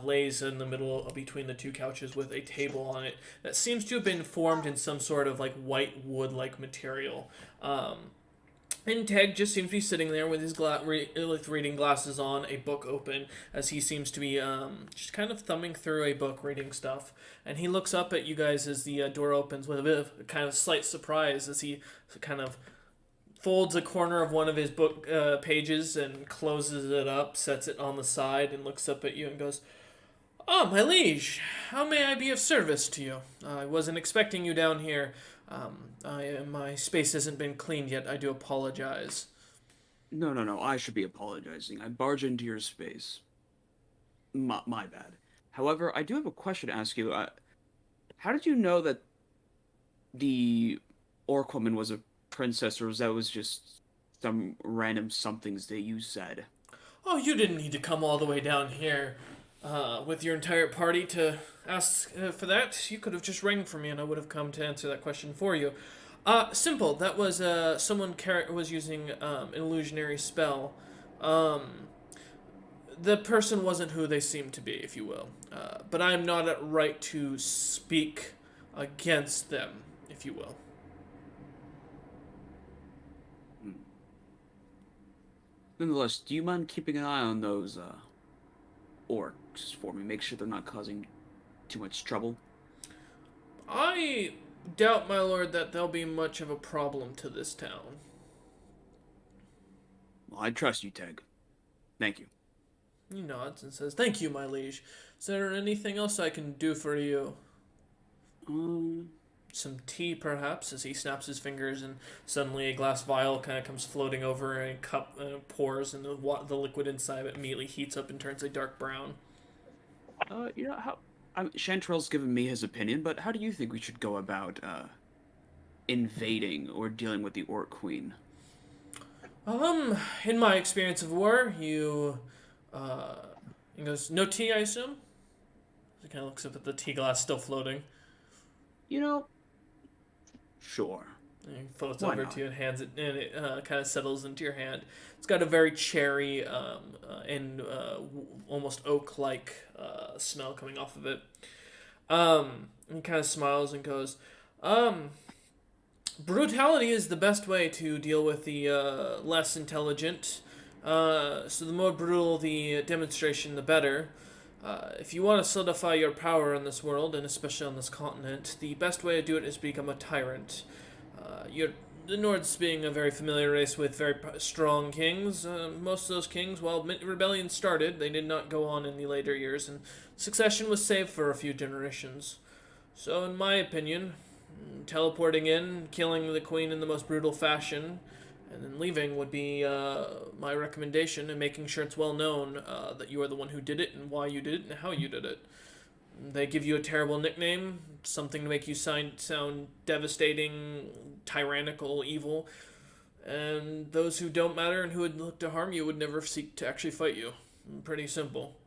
lays in the middle between the two couches with a table on it that seems to have been formed in some sort of like white wood-like material. And Teg just seems to be sitting there with his reading glasses on, a book open, as he seems to be just kind of thumbing through a book, reading stuff. And he looks up at you guys as the door opens with a bit of kind of slight surprise as he kind of folds a corner of one of his book pages and closes it up, sets it on the side, and looks up at you and goes, "Oh, my liege, how may I be of service to you? I wasn't expecting you down here. My space hasn't been cleaned yet. I do apologize." No. I should be apologizing. I barged into your space. My bad. However, I do have a question to ask you. How did you know that the orc woman was a princess, or was that just some random somethings that you said? Oh, you didn't need to come all the way down here with your entire party to ask for that. You could have just rang for me and I would have come to answer that question for you. Simple. That was someone was using an illusionary spell. The person wasn't who they seemed to be, if you will. But I am not at right to speak against them, if you will. Nonetheless, do you mind keeping an eye on those orcs for me? Make sure they're not causing too much trouble. I doubt, my lord, that they'll be much of a problem to this town. Well, I trust you, Teg. Thank you. He nods and says, "Thank you, my liege. Is there anything else I can do for you?" Some tea, perhaps, as he snaps his fingers and suddenly a glass vial kind of comes floating over a cup and pours, and the liquid inside of it immediately heats up and turns a dark brown. Chantrell's given me his opinion, but how do you think we should go about invading or dealing with the Orc Queen? In my experience of war, he goes, "No tea, I assume?" He kind of looks up at the tea glass still floating. Sure. And he floats Why over not? to you and hands it, and it kind of settles into your hand. It's got a very cherry and almost oak-like smell coming off of it. And he kind of smiles and goes, "Brutality is the best way to deal with the less intelligent. So the more brutal the demonstration, the better. If you want to solidify your power in this world, and especially on this continent, the best way to do it is become a tyrant. The Nords being a very familiar race with very strong kings, most of those kings, while rebellion started, they did not go on in the later years, and succession was saved for a few generations. So, in my opinion, teleporting in, killing the queen in the most brutal fashion, and then leaving would be my recommendation, and making sure it's well known that you are the one who did it, and why you did it, and how you did it. They give you a terrible nickname, something to make you sound devastating, tyrannical, evil, and those who don't matter and who would look to harm you would never seek to actually fight you. Pretty simple.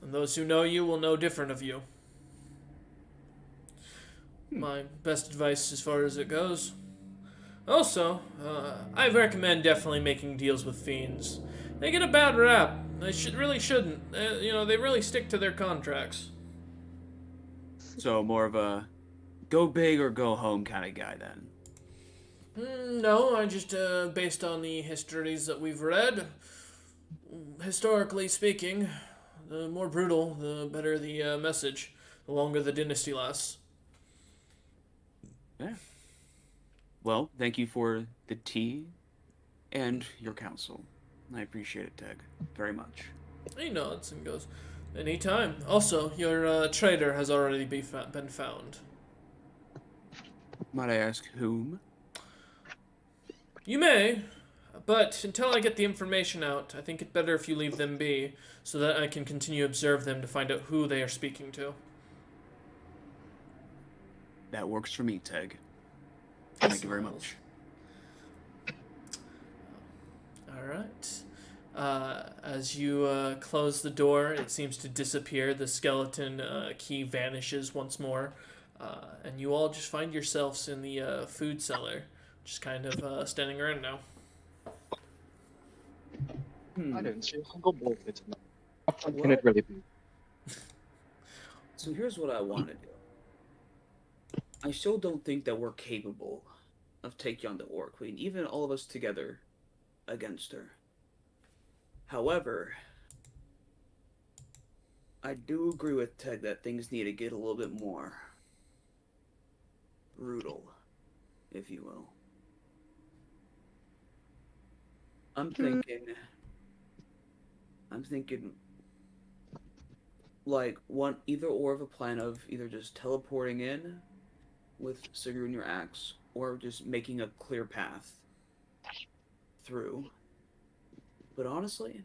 And those who know you will know different of you. My best advice as far as it goes. Also, I recommend definitely making deals with fiends. They get a bad rap. They really shouldn't. They really stick to their contracts. So more of a go big or go home kind of guy then. No, I just, based on the histories that we've read, historically speaking, the more brutal, the better the message, the longer the dynasty lasts. Yeah. Well, thank you for the tea and your counsel. I appreciate it, Teg, very much. He nods and goes, "Anytime. Also, your traitor has already been found." Might I ask whom? You may, but until I get the information out, I think it better if you leave them be, so that I can continue to observe them to find out who they are speaking to. That works for me, Teg. Thank you very much. Alright. As you close the door, it seems to disappear. The skeleton key vanishes once more. And you all just find yourselves in the food cellar. Just kind of standing around now. I don't see a single benefit in that. How fun can it really be? So here's what I want to do. I still don't think that we're capable of taking on the Orc Queen, even all of us together against her. However, I do agree with Ted that things need to get a little bit more brutal, if you will. I'm thinking like either or of a plan of either just teleporting in with Sigurd and your axe, or just making a clear path through. But honestly,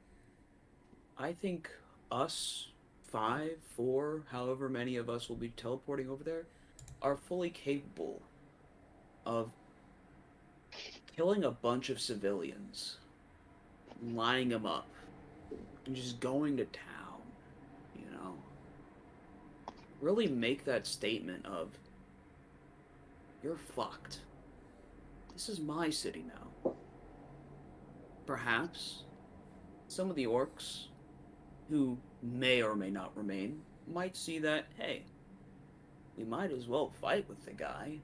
I think us 5, 4, however many of us will be teleporting over there, are fully capable of killing a bunch of civilians, lining them up, and just going to town, you know? Really make that statement of, you're fucked. This is my city now. Perhaps some of the orcs, who may or may not remain, might see that, hey, we might as well fight with the guy.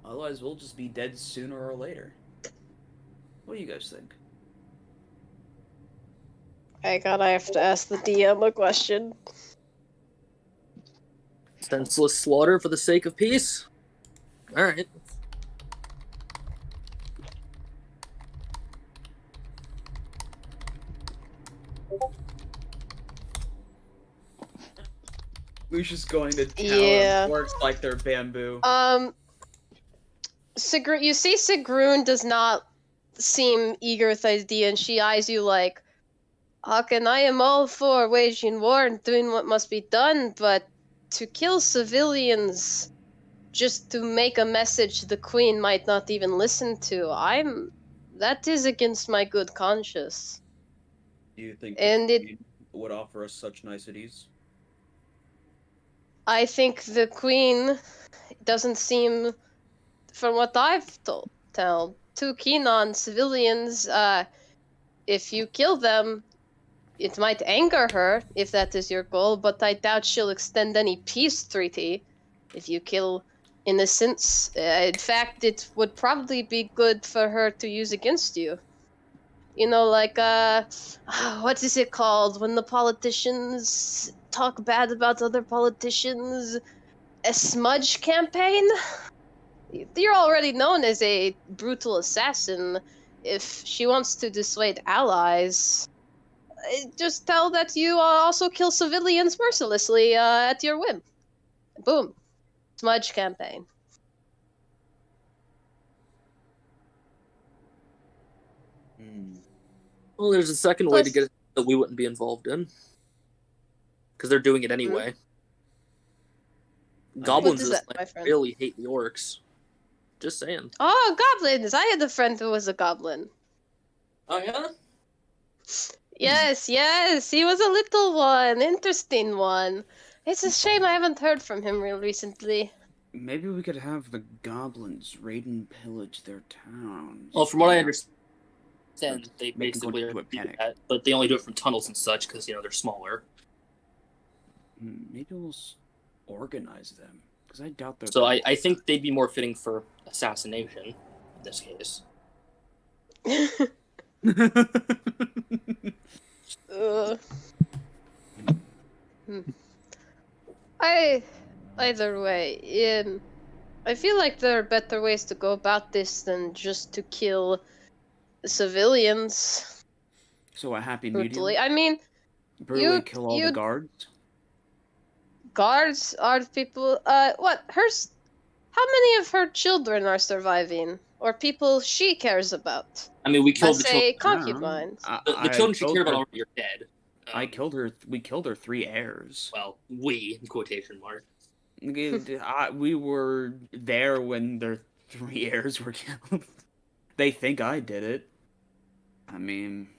Otherwise, we'll just be dead sooner or later. What do you guys think? I have to ask the DM a question. Senseless slaughter for the sake of peace? Alright. Lucius going to town. Yeah. Works like they're bamboo. You see Sigrun does not seem eager with the idea, and she eyes you like, Hakan, I am all for waging war and doing what must be done, but to kill civilians just to make a message the Queen might not even listen to, that is against my good conscience. Do you think And the it- Queen would offer us such niceties? I think the Queen doesn't seem, from what I've told, too keen on civilians. If you kill them, it might anger her, if that is your goal, but I doubt she'll extend any peace treaty if you kill innocents. In fact, it would probably be good for her to use against you. You know, like, what is it called when the politicians talk bad about other politicians? A smudge campaign? You're already known as a brutal assassin. If she wants to dissuade allies, just tell that you also kill civilians mercilessly at your whim. Boom. Smudge campaign. Well, there's a second way to Plus- get it that we wouldn't be involved in. Because they're doing it anyway. Goblins What is in this that, my land friend? really hate the orcs. Just saying. Oh, goblins! I had a friend who was a goblin. Oh, yeah? Yes, he was a little one. Interesting one. It's a shame I haven't heard from him real recently. Maybe we could have the goblins raid and pillage their towns. Well, from what I understand, they Make them go basically into are a panic. that, but they only do it from tunnels and such because, they're smaller. Maybe we'll organize them. Because I doubt they're... So I think they'd be more fitting for assassination in this case. Either way, I feel like there are better ways to go about this than just to kill civilians So a happy brutally. medium? I mean, Brutally you- kill all the you- guards? guards are people. How many of her children are surviving, or people she cares about? I mean, we killed Let's the say children. concubines. The children she killed cared about her- already are dead. I killed her. We killed her 3 heirs. Well, we, in quotation marks. We were there when their 3 heirs were killed. They think I did it. I mean,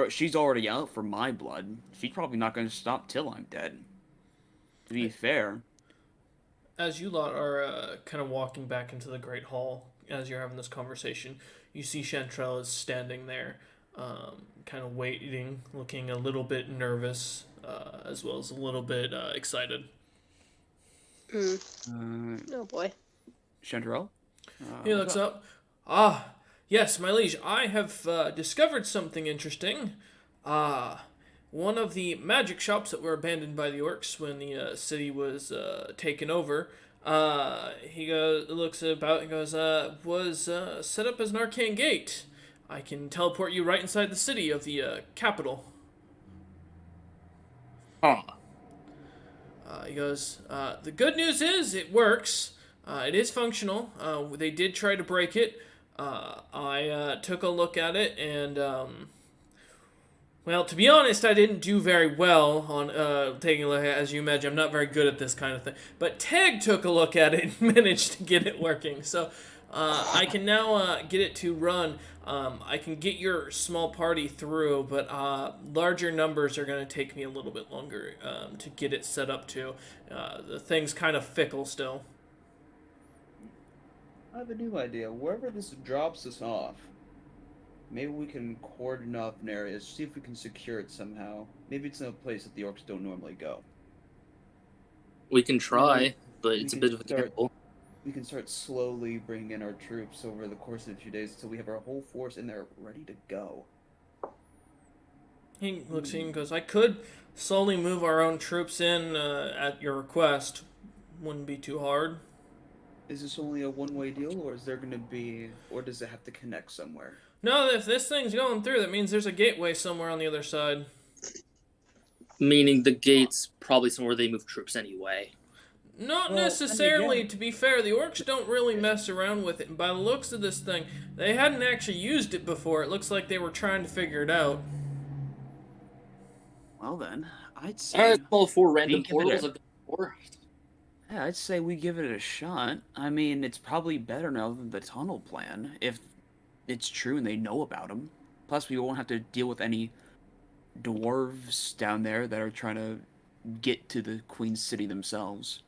she's already out for my blood. She's probably not going to stop till I'm dead. To be fair. As you lot are kind of walking back into the Great Hall, as you're having this conversation, you see Chantrell is standing there, kind of waiting, looking a little bit nervous, as well as a little bit excited. Oh boy. Chanterelle? He looks up. Ah, yes, my liege. I have discovered something interesting. One of the magic shops that were abandoned by the orcs when the city was taken over. He looks about and goes, was set up as an arcane gate. I can teleport you right inside the city of the capital. Huh. He goes, the good news is it works. It is functional. They did try to break it. I took a look at it, and, well, to be honest, I didn't do very well on taking a look at it. As you imagine, I'm not very good at this kind of thing. But Teg took a look at it and managed to get it working. So I can now get it to run. I can get your small party through, but larger numbers are going to take me a little bit longer to get it set up to. The thing's kind of fickle still. I have a new idea. Wherever this drops us off, maybe we can cordon off an area, see if we can secure it somehow. Maybe it's in a place that the orcs don't normally go. We can try, but it's a bit of a gamble. We can start slowly bringing in our troops over the course of a few days until we have our whole force in there ready to go. He looks at you and goes, I could slowly move our own troops in at your request. Wouldn't be too hard. Is this only a one-way deal, or is there going to be, or does it have to connect somewhere? No, if this thing's going through, that means there's a gateway somewhere on the other side. Meaning the gate's probably somewhere they move troops anyway. Not Well, necessarily, and again- to be fair. The orcs don't really mess around with it. And by the looks of this thing, they hadn't actually used it before. It looks like they were trying to figure it out. Well then, I'd say Alright, all 4 random give it portals a- I've done before. yeah, I'd say we give it a shot. I mean, it's probably better now than the tunnel plan, if it's true and they know about them. Plus, we won't have to deal with any dwarves down there that are trying to get to the Queen City themselves.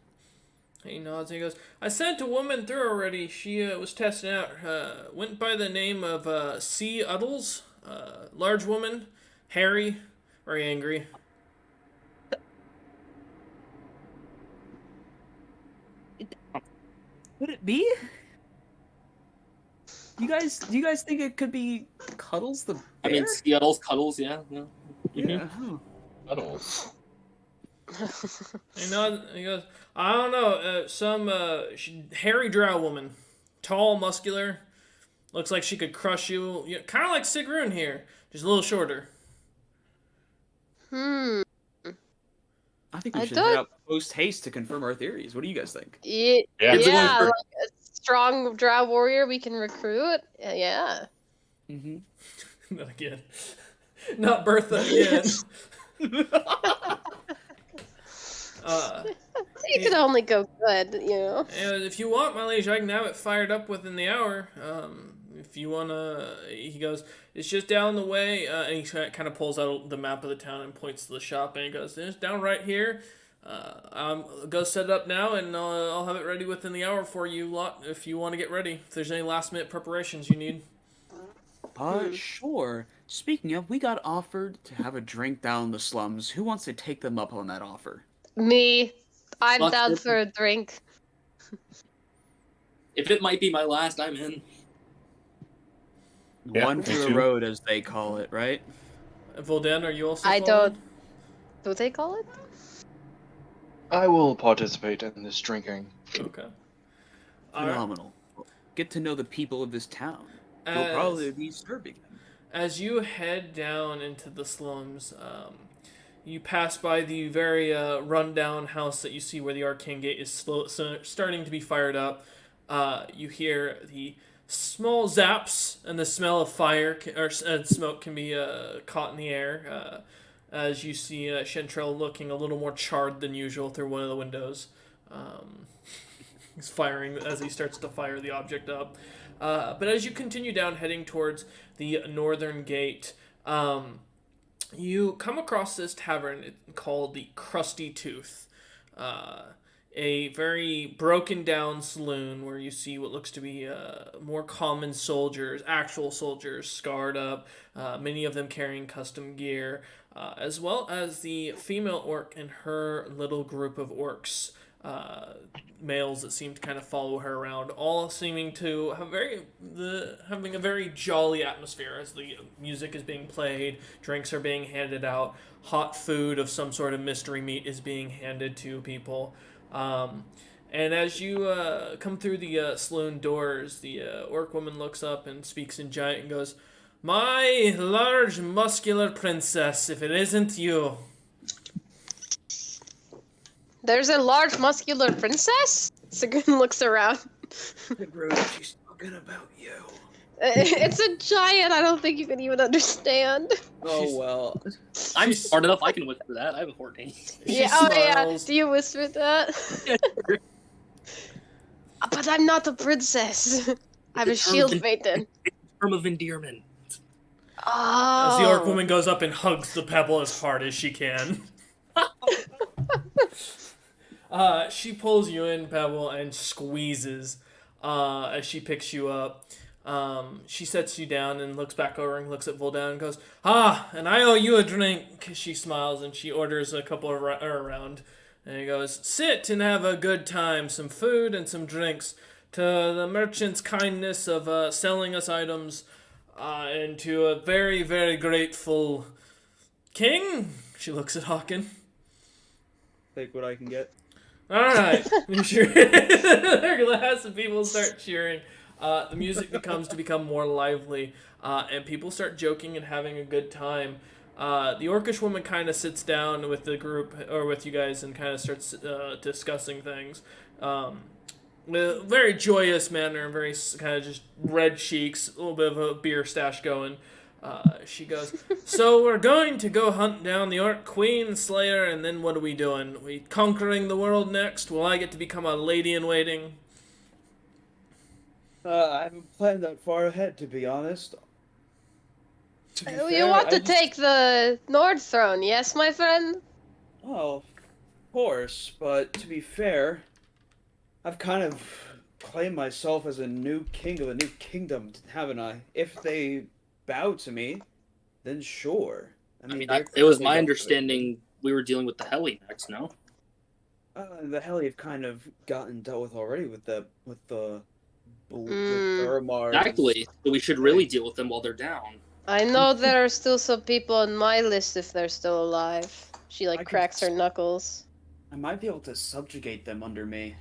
He nods and he goes, I sent a woman through already. She was testing out. Went by the name of C. Uddles. Large woman. Hairy. Very angry. Could it be? Do you guys think it could be Cuddles the bear? I mean, Seattle's Cuddles, yeah. yeah. Puddles. He nods and he goes, I don't know. Some hairy drow woman. Tall, muscular. Looks like she could crush you. Kind of like Sigrun here. Just a little shorter. Hmm. I think we I should thought- head out post haste to confirm our theories. What do you guys think? Yeah, Yeah. yeah, like a strong drow warrior we can recruit. Yeah. Mm-hmm. Not again. Not Bertha again. It could only go good, you know. And if you want, my liege, I can have it fired up within the hour. If you wanna, he goes, it's just down the way, and he kind of pulls out the map of the town and points to the shop, and he goes, it's down right here. Go set it up now, and I'll have it ready within the hour for you lot, if you want to get ready. If there's any last minute preparations you need. Sure. Speaking of, we got offered to have a drink down in the slums. Who wants to take them up on that offer? Me. I'm Fuck down it. for a drink. If it might be my last, I'm in. Yeah, One me for the too. road, as they call it, right? Volden, are you also I following? don't. Do they call it? I will participate in this drinking. Okay. Alright. Phenomenal. Get to know the people of this town. You'll As- probably be serving them. As you head down into the slums, you pass by the very rundown house that you see where the arcane gate is starting to be fired up. You hear the small zaps, and the smell of fire or smoke can be caught in the air. As you see Chantrell looking a little more charred than usual through one of the windows. He's firing as he starts to fire the object up. But as you continue down, heading towards the northern gate, you come across this tavern called the Crusty Tooth. A very broken down saloon where you see what looks to be more common soldiers, actual soldiers, scarred up, many of them carrying custom gear, as well as the female orc and her little group of orcs. males that seem to kind of follow her around, all seeming to have having a very jolly atmosphere as the music is being played, drinks are being handed out, hot food of some sort of mystery meat is being handed to people. And as you come through the saloon doors, the orc woman looks up and speaks in giant and goes, "My large muscular princess, if it isn't you." There's a large muscular princess? Sagun looks around. She's talking about you. It's a giant. I don't think you can even understand. Oh well. I'm smart enough. I can whisper that. I have a 14. Yeah. Oh yeah. Do you whisper that? But I'm not a princess. I'm a shield maiden. Term of endearment. Oh. As the orc woman goes up and hugs the pebble as hard as she can. She pulls you in, Pebble, and squeezes as she picks you up. She sets you down and looks back over and looks at Voldan and goes, "Ah, and I owe you a drink." She smiles and she orders a couple around. And he goes, "Sit and have a good time, some food and some drinks. To the merchant's kindness of selling us items, and to a very, very grateful king." She looks at Hawken. Take what I can get. All right, their glass and people start cheering. The music become more lively, and people start joking and having a good time. The orcish woman kind of sits down with the group or with you guys and kind of starts discussing things. With a very joyous manner and very kind of just red cheeks, a little bit of a beer stash going. She goes, "So we're going to go hunt down the Orc Queen Slayer, and then what are we doing? We conquering the world next? Will I get to become a lady in waiting?" I haven't planned that far ahead, to be honest. To be You fair, want to I just- take the Nord throne, yes, my friend? Oh, of course, but to be fair, I've kind of claimed myself as a new king of a new kingdom, haven't I? If they bow to me, then sure. I mean, they're it was currently my up to it. understanding we were dealing with the Heli next, no? The hell you've kind of gotten dealt with already with the Mm. Urmar. Exactly. So we should really deal with them while they're down. I know there are still some people on my list if they're still alive. She I like could cracks her s- knuckles. I might be able to subjugate them under me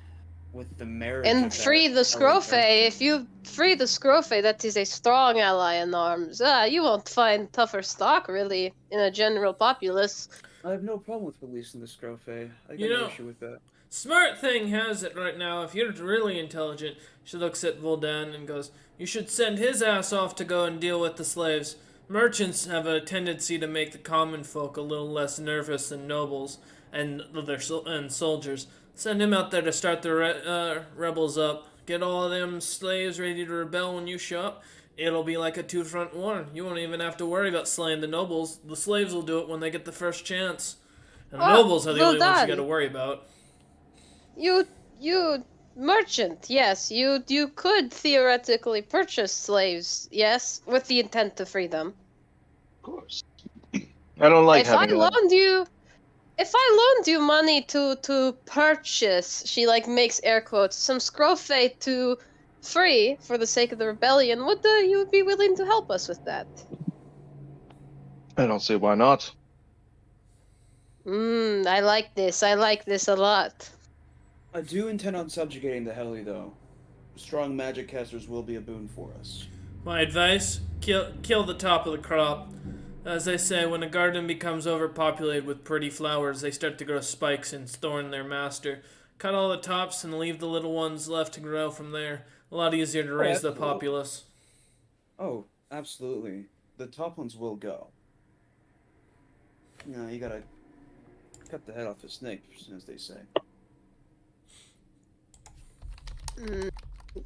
with the marriage. And of that free the Heli Scrofe. person. If you free the Scrofe, that is a strong ally in arms. You won't find tougher stock, really, in a general populace. I have no problem with releasing the Scrofe. I got You no know- issue with that. Smart Thing has it right now. If you're really intelligent, she looks at Voldan and goes, "You should send his ass off to go and deal with the slaves. Merchants have a tendency to make the common folk a little less nervous than nobles and soldiers. Send him out there to start the rebels up. Get all of them slaves ready to rebel when you show up. It'll be like a two-front war. You won't even have to worry about slaying the nobles. The slaves will do it when they get the first chance. And the Oh, nobles are the only ones Voldan. you gotta worry about." You merchant, yes, you could theoretically purchase slaves, yes, with the intent to free them. Of course. I don't like if I having loaned you money to purchase, she like makes air quotes, some Scrofe to free for the sake of the rebellion, would you be willing to help us with that? I don't see why not. I like this a lot. I do intend on subjugating the Heli, though. Strong magic casters will be a boon for us. My advice, kill the top of the crop. As they say, when a garden becomes overpopulated with pretty flowers, they start to grow spikes and thorn their master. Cut all the tops and leave the little ones left to grow from there. A lot easier to raise the absolutely. populace. Oh, absolutely. The top ones will go. You know, you gotta cut the head off the snake, as they say.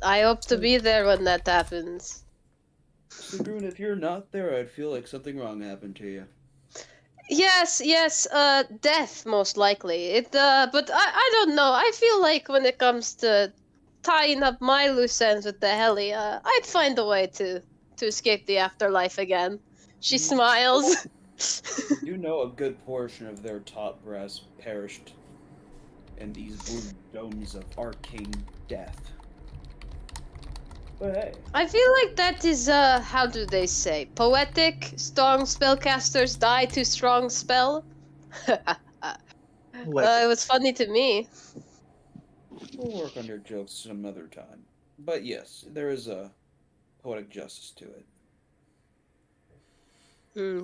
I hope to be there when that happens. Sabrina, if you're not there, I'd feel like something wrong happened to you. Yes, death most likely. But I don't know. I feel like when it comes to tying up my loose ends with the heli, I'd find a way to escape the afterlife again. She smiles. You know a good portion of their top brass perished in these blue domes of arcane death. But hey, I feel like that is, how do they say? Poetic? Strong spellcasters die to strong spell? It was funny to me. we'll work on your jokes some other time. But yes, there is a poetic justice to it.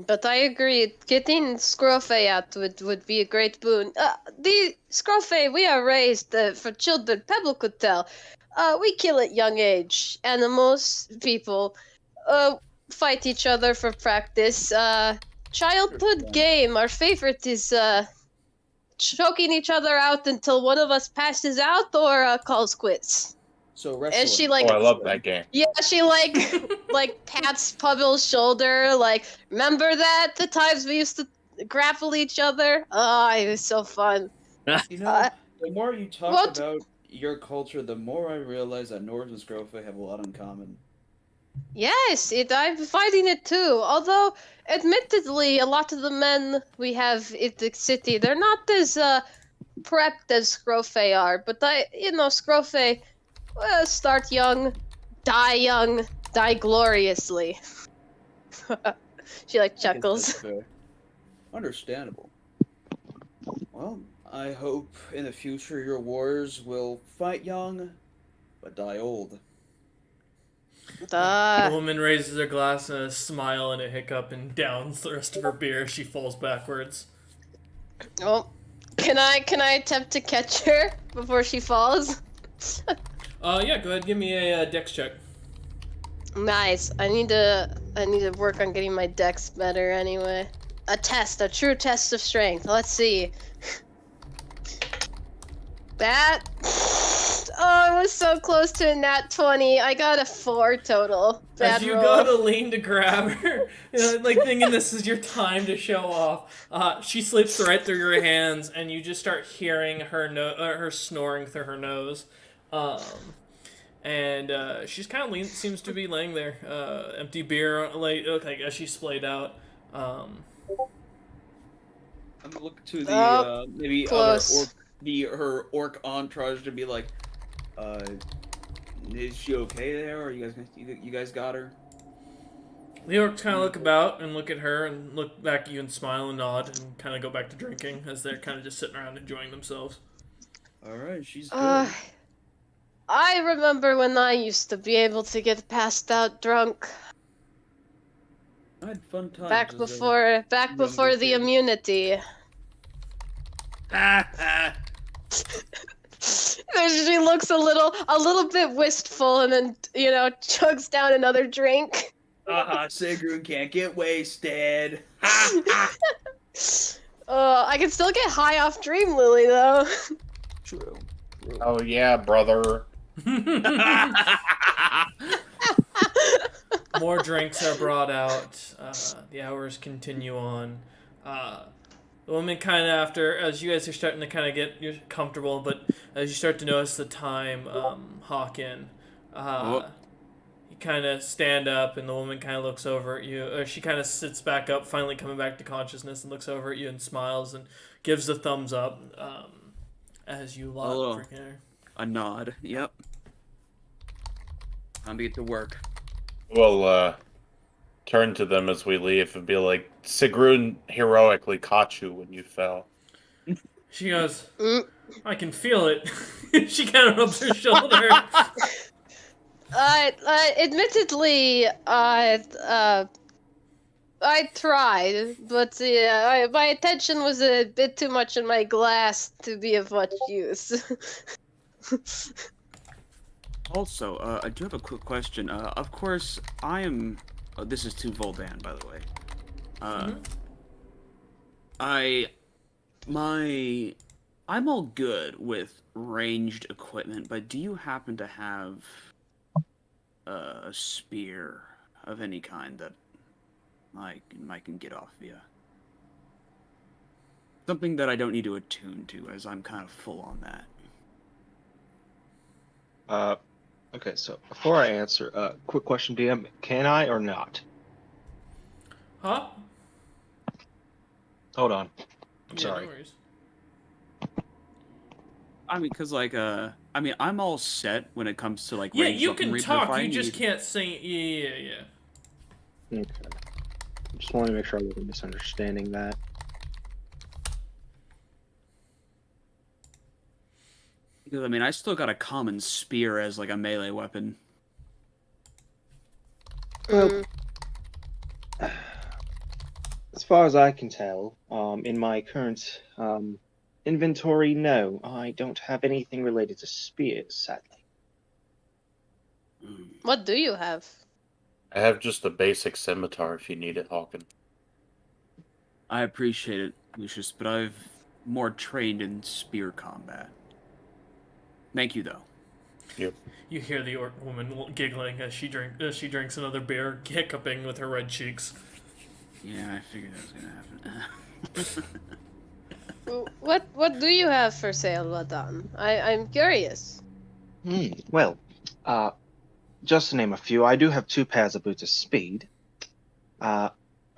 But I agree, getting Scrofey out would be a great boon. The Scrofey we are raised for children, Pebble could tell. We kill at young age. Animals, people, fight each other for practice. Childhood game, our favorite is choking each other out until one of us passes out or calls quits. So wrestling. And she, like- Oh, I love that game. Yeah, she like pats Pubble's shoulder, like, remember that? The times we used to grapple each other? Oh, it was so fun. You know, the more you talk what? about your culture, the more I realize that Nords and Scrofa have a lot in common. Yes, I'm finding it too. Although, admittedly, a lot of the men we have in the city, they're not as prepped as Scrofey are. But Scrofey, start young, die gloriously. She I guess chuckles. that's fair. Understandable. Well, I hope in the future your warriors will fight young, but die old. The woman raises her glass and a smile and a hiccup and downs the rest of her beer as she falls backwards. Oh, can I attempt to catch her before she falls? Yeah, go ahead, give me a dex check. Nice. I need to work on getting my dex better anyway. A true test of strength. Let's see. That. Oh, it was so close to a nat 20. I got a 4 total. Bad As you roll. go to lean to grab her, like thinking this is your time to show off, she slips right through your hands, and you just start hearing her snoring through her nose. And she's kind of seems to be laying there, empty beer, like as she's splayed out. I'm gonna look to the maybe close. her orc entourage to be like, is she okay there? Or you guys got her? The orcs kind of look about and look at her and look back at you and smile and nod and kind of go back to drinking as they're kind of just sitting around enjoying themselves. All right, she's good. I remember when I used to be able to get passed out drunk. I had fun times. Back as a before the kid. immunity. She looks a little bit wistful and then, chugs down another drink. Sigrun can't get wasted. I can still get high off Dream Lily though. True. Oh yeah, brother. More drinks are brought out. The hours continue on. The woman kind of as you guys are starting to kind of get comfortable, but as you start to notice the time, Hawken, you kind of stand up and the woman kind of looks over at you. Or she kind of sits back up, finally coming back to consciousness, and looks over at you and smiles and gives a thumbs up as you lot freaking her. A nod. Yep. Time to get to work. We'll turn to them as we leave and be like, Sigrun heroically caught you when you fell. She goes, I can feel it. She kind of rubs her shoulder. Admittedly, I tried, but my attention was a bit too much in my glass to be of much use. Also, I do have a quick question. Of course, I am... Oh, this is to Voldan, by the way. I'm all good with ranged equipment, but do you happen to have a spear of any kind that I can get off via? Something that I don't need to attune to, as I'm kind of full on that. Okay, so before I answer, quick question, DM. Can I or not? Huh? Hold on. I'm Yeah, sorry. no worries. I mean, cause like, I'm all set when it comes to like. Yeah, ranged you weapon can reaper talk. You fighting. just can't sing. Yeah. Okay. Just want to make sure I wasn't misunderstanding that. Because I mean, I still got a common spear as like a melee weapon. Well, as far as I can tell, in my current inventory, no, I don't have anything related to spears, sadly. What do you have? I have just a basic scimitar if you need it, Hawken. I appreciate it, Lucius, but I've more trained in spear combat. Thank you, though. You hear the orc woman giggling as she drinks another beer, hiccuping with her red cheeks. Yeah, I figured that was gonna happen. What do you have for sale, Vadan? I'm curious. Well, just to name a few, I do have 2 pairs of boots of speed. I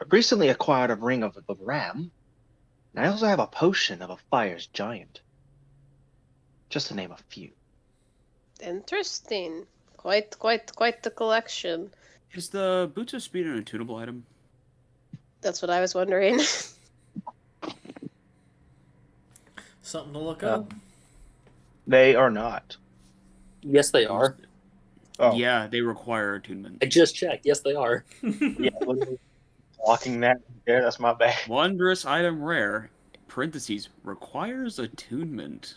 recently acquired a ring of the ram, and I also have a potion of a fire's giant. Just to name a few. Interesting. Quite the collection. Is the boots of speed an attunable item? That's what I was wondering. Something to look up. They are not. Yes, they are. Oh, Yeah, they require attunement. I just checked. Yes, they are. yeah. Blocking that there, that's my bad. Wondrous item rare, parentheses, requires attunement.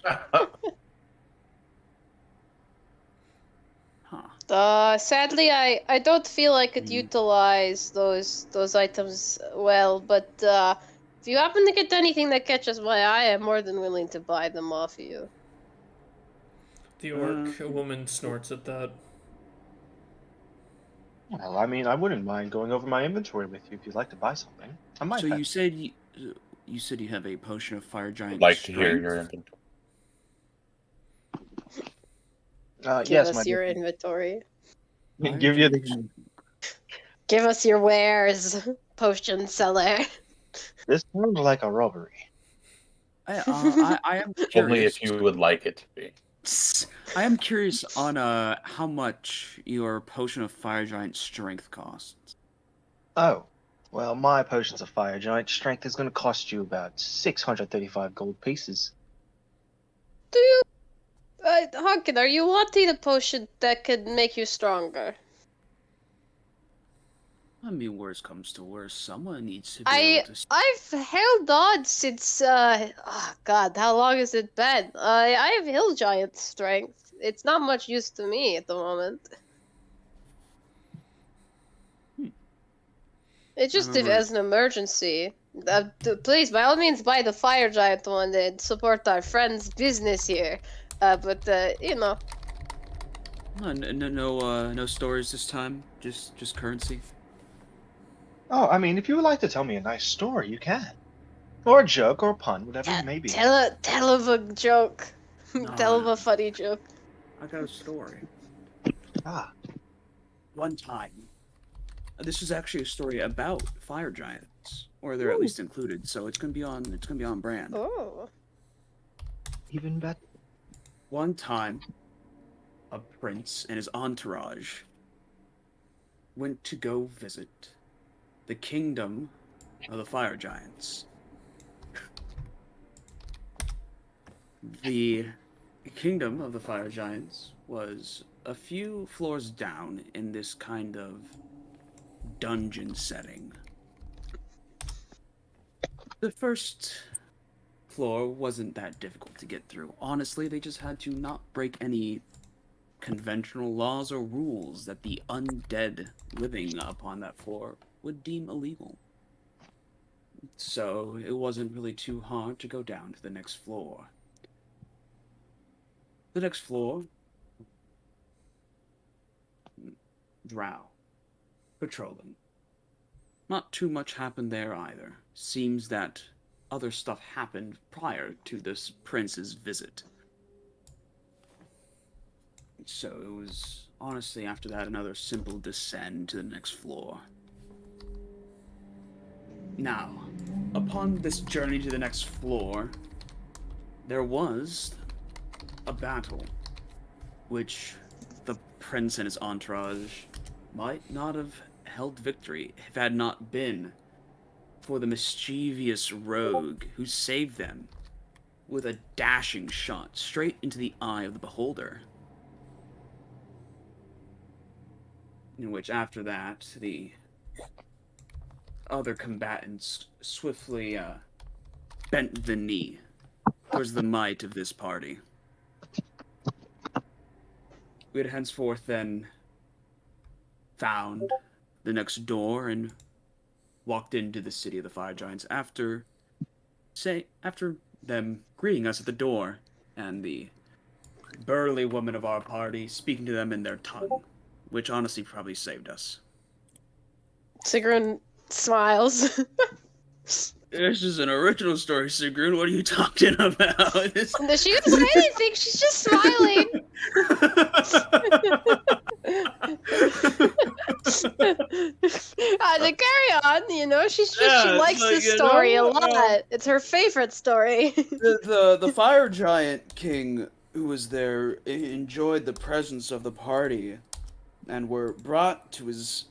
Huh. Sadly, I don't feel I could utilize those items well, but if you happen to get anything that catches my eye, I'm more than willing to buy them off you. The orc woman snorts at that. Well, I mean, I wouldn't mind going over my inventory with you if you'd like to buy something. I might. So have- you said you have a potion of fire giant. I'd like to hear strength? your inventory. Give yes, us my your dear. inventory. Give you the. Give us your wares, potion seller. This sounds like a robbery. I am curious. Only if you would like it to be. I am curious on how much your potion of fire giant strength costs. Oh, well, my potions of fire giant strength is going to cost you about 635 gold pieces. Do you, Honkin, are you wanting a potion that could make you stronger? I mean, worst comes to worst, someone needs to be able to. I've held on since oh god, how long has it been? I have hill giant strength. It's not much use to me at the moment. It's just if as an emergency. Please, by all means, buy the fire giant one and support our friend's business here. But you know. No stories this time. Just currency. Oh, I mean, if you would like to tell me a nice story, you can. Or a joke, or a pun, whatever it may be. Tell him a joke. Tell him a funny joke. I got a story. Ah. One time. This is actually a story about fire giants, or they're at least included. So it's gonna be on brand. Oh. Even better. One time, a prince and his entourage went to go visit the kingdom of the fire giants. The kingdom of the fire giants was a few floors down in this kind of dungeon setting. The first floor wasn't that difficult to get through. Honestly, they just had to not break any conventional laws or rules that the undead living upon that floor would deem illegal. So it wasn't really too hard to go down to the next floor. The next floor, drow, patrolling. Not too much happened there either. Seems that other stuff happened prior to this prince's visit. So it was, honestly, after that, another simple descend to the next floor. Now, upon this journey to the next floor, there was a battle which the prince and his entourage might not have held victory if it had not been for the mischievous rogue who saved them with a dashing shot straight into the eye of the beholder. In which, after that, the other combatants swiftly bent the knee towards the might of this party. We had henceforth then found the next door and walked into the city of the Fire Giants after them greeting us at the door, and the burly woman of our party speaking to them in their tongue, which honestly probably saved us. Sigrun smiles. This is an original story, Sigrun. What are you talking about? She didn't say anything. She's just smiling. To carry on, you know, she likes this story a lot. It's her favorite story. The Fire Giant King who was there enjoyed the presence of the party and were brought to his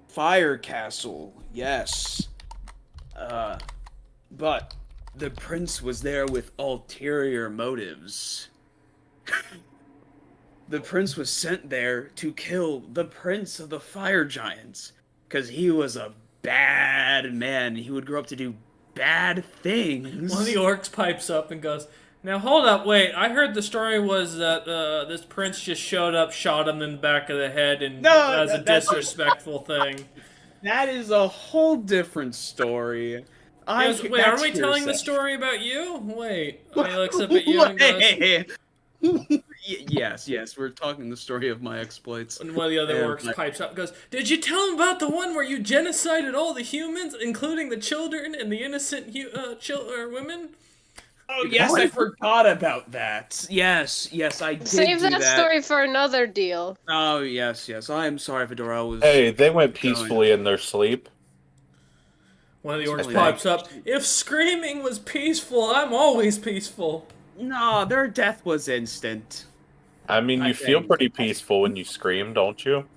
fire castle. Yes. But the prince was there with ulterior motives. The prince was sent there to kill the prince of the Fire Giants, because he was a bad man. He would grow up to do bad things. One of the orcs pipes up and goes, "Now hold up, wait. I heard the story was that this prince just showed up, shot him in the back of the head, and as a disrespectful thing." That is a whole different story. Wait, are we telling the story about you? Wait. He looks up at you and goes... Yes, we're talking the story of my exploits. And one of the other orcs pipes up and goes, "Did you tell him about the one where you genocided all the humans, including the children and the innocent women?" Oh, yes, I forgot about that. Yes, I did. Save that story for another deal. Oh, yes. I am sorry, Fedora. Hey, they went peacefully in their sleep. One of the orcs pipes up, "If screaming was peaceful, I'm always peaceful." No, their death was instant. I mean, you feel pretty peaceful when you scream, don't you?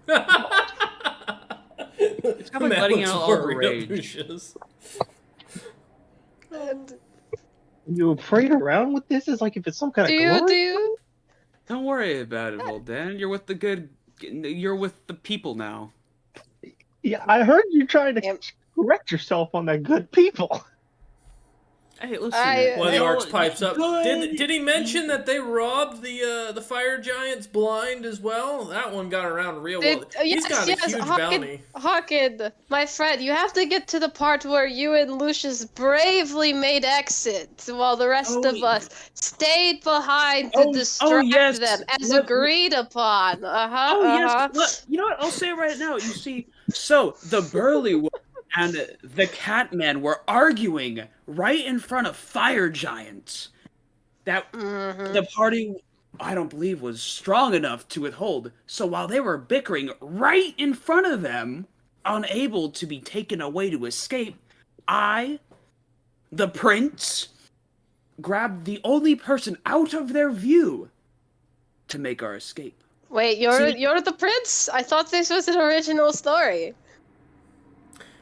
It's kind of like letting out all the rage. You parade around with this as like if it's some kind of glory? Don't worry about it, old Dan. You're with the people now. Yeah, I heard you trying to correct yourself on that good people. Hey, listen. One of the orcs pipes up. Did he mention that they robbed the Fire Giants blind as well? That one got around real well. He's got a huge bounty. Hawken, my friend, you have to get to the part where you and Lucius bravely made exit while the rest of us stayed behind to distract them as agreed upon. Yes. You know what? I'll say it right now. You see, so the burly one and the Catman were arguing right in front of Fire Giants. That the party, I don't believe, was strong enough to withhold. So while they were bickering right in front of them, unable to be taken away to escape, I, the prince, grabbed the only person out of their view to make our escape. Wait, you're the prince? I thought this was an original story.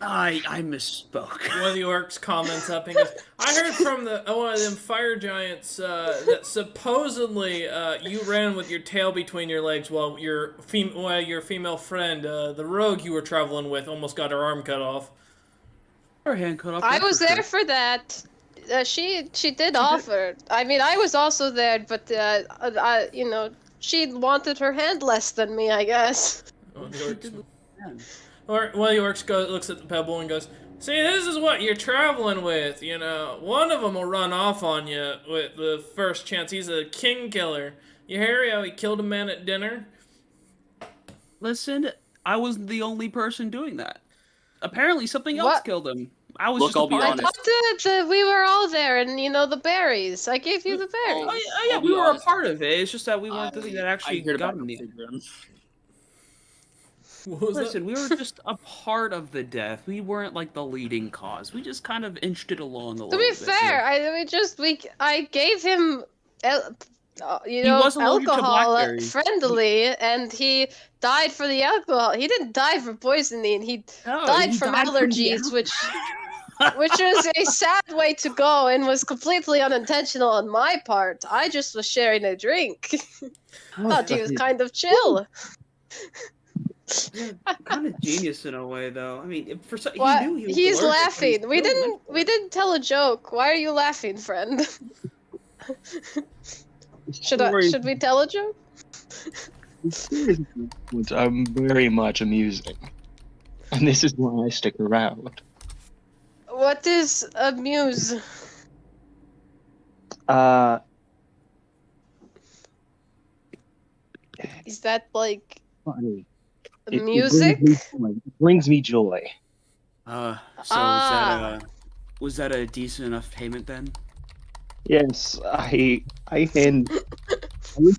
I misspoke. One of the orcs comments up and goes, "I heard from one of them Fire Giants that supposedly you ran with your tail between your legs while your female friend, the rogue you were traveling with, almost got her arm cut off." Her hand cut off. I was there for that. She did offer. I mean, I was also there, but she wanted her hand less than me, I guess. Or one of the orcs looks at the pebble and goes, "See, this is what you're traveling with, you know. One of them will run off on you with the first chance. He's a king killer. You hear how he killed a man at dinner?" Listen, I wasn't the only person doing that. Apparently something else killed him. I was just a part of it. I thought that we were all there, and the berries. I gave you the berries. Oh yeah, we were a part of it. It's just that we weren't the thing that actually got him. Listen, we were just a part of the death. We weren't like the leading cause. We just kind of inched it along a little bit. To be fair, I gave him you He know, was allergic to alcohol blackberries. friendly, and he died for the alcohol. He didn't die from poisoning. He No, died he from died from the allergies, which was a sad way to go and was completely unintentional on my part. I just was sharing a drink. Thought he was kind of chill. Yeah, kind of genius in a way, though. I mean, he What? knew he was He's allergic, but he laughing. We still didn't. went for We it. didn't tell a joke. Why are you laughing, friend? Should we tell a joke? Which I'm very much amusing, and this is why I stick around. What is a muse? Is that like Funny. music? It brings me joy. So was that a decent enough payment then? Yes, I reach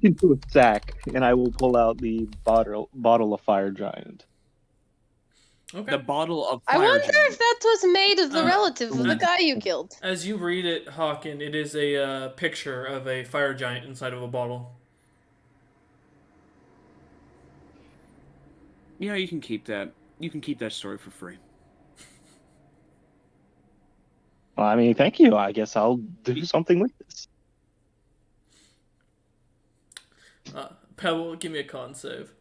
into a sack and I will pull out the bottle of Fire Giant. Okay. The bottle of I fire wonder giant. if that was made of the relative of the guy you killed. As you read it, Hawken, it is a picture of a fire giant inside of a bottle. Yeah, you can keep that. You can keep that story for free. Well, I mean, thank you. I guess I'll do something with this. Pebble, give me a con save.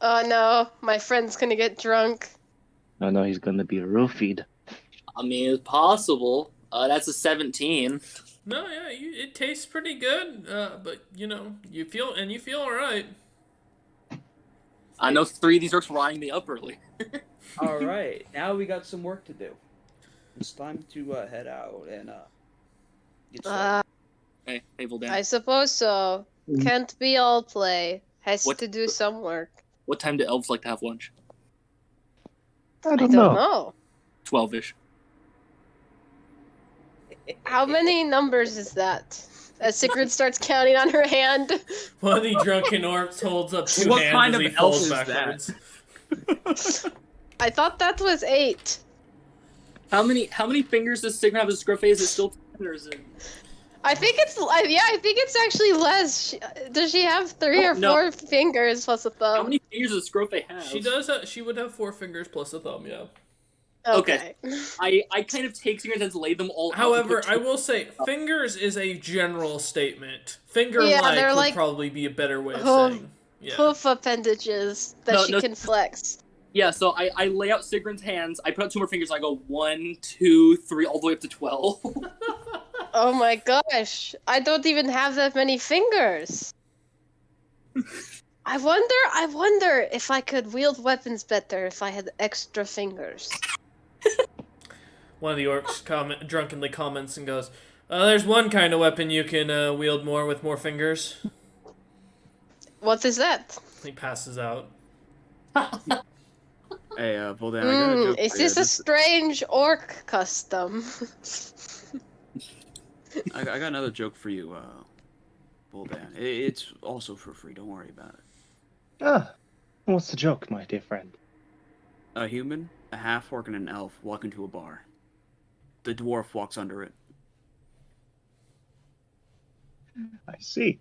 Oh no, my friend's gonna get drunk. I know he's gonna be roofied. I mean, it's possible. That's a 17. No, yeah, it tastes pretty good. But you feel all right. I know 3 of these orcs were eyeing me up early. All right, now we got some work to do. It's time to head out and get started. Hey, Vuldan. I suppose so. Can't be all play. Has What- to do some work. What time do elves like to have lunch? I I don't know. 12-ish. How many numbers is that? As Sigrid starts counting on her hand. One of the drunken orcs holds up 2 What hands kind as he of elf falls is that? backwards. I thought that was 8. How many fingers does Sigrid have as Scruffy? Is it still 10 or is it? I think it's actually less. Does she have 3 Oh, or 4 fingers plus a thumb? How many fingers does Scruffy have? She does. She would have 4 fingers plus a thumb. Yeah. Okay. I kind of take fingers and lay them all out. However, and I put will say fingers is a general statement. Finger Yeah, they're would like probably be a better way of hoof- saying. Yeah. Hoof appendages that No, she can flex. Yeah, so I lay out Sigrid's hands. I put out 2 more fingers. I go 1, 2, 3, all the way up to 12. Oh my gosh. I don't even have that many fingers. I wonder if I could wield weapons better if I had extra fingers. One of the orcs drunkenly comments and goes, "There's one kind of weapon you can wield more with more fingers." What is that? He passes out. Hey, Vuldan, I got a joke Is for this you. a strange orc custom? I got another joke for you, Vuldan. It's also for free. Don't worry about it. Ah, what's the joke, my dear friend? A human, a half-orc, and an elf walk into a bar. The dwarf walks under it. I see.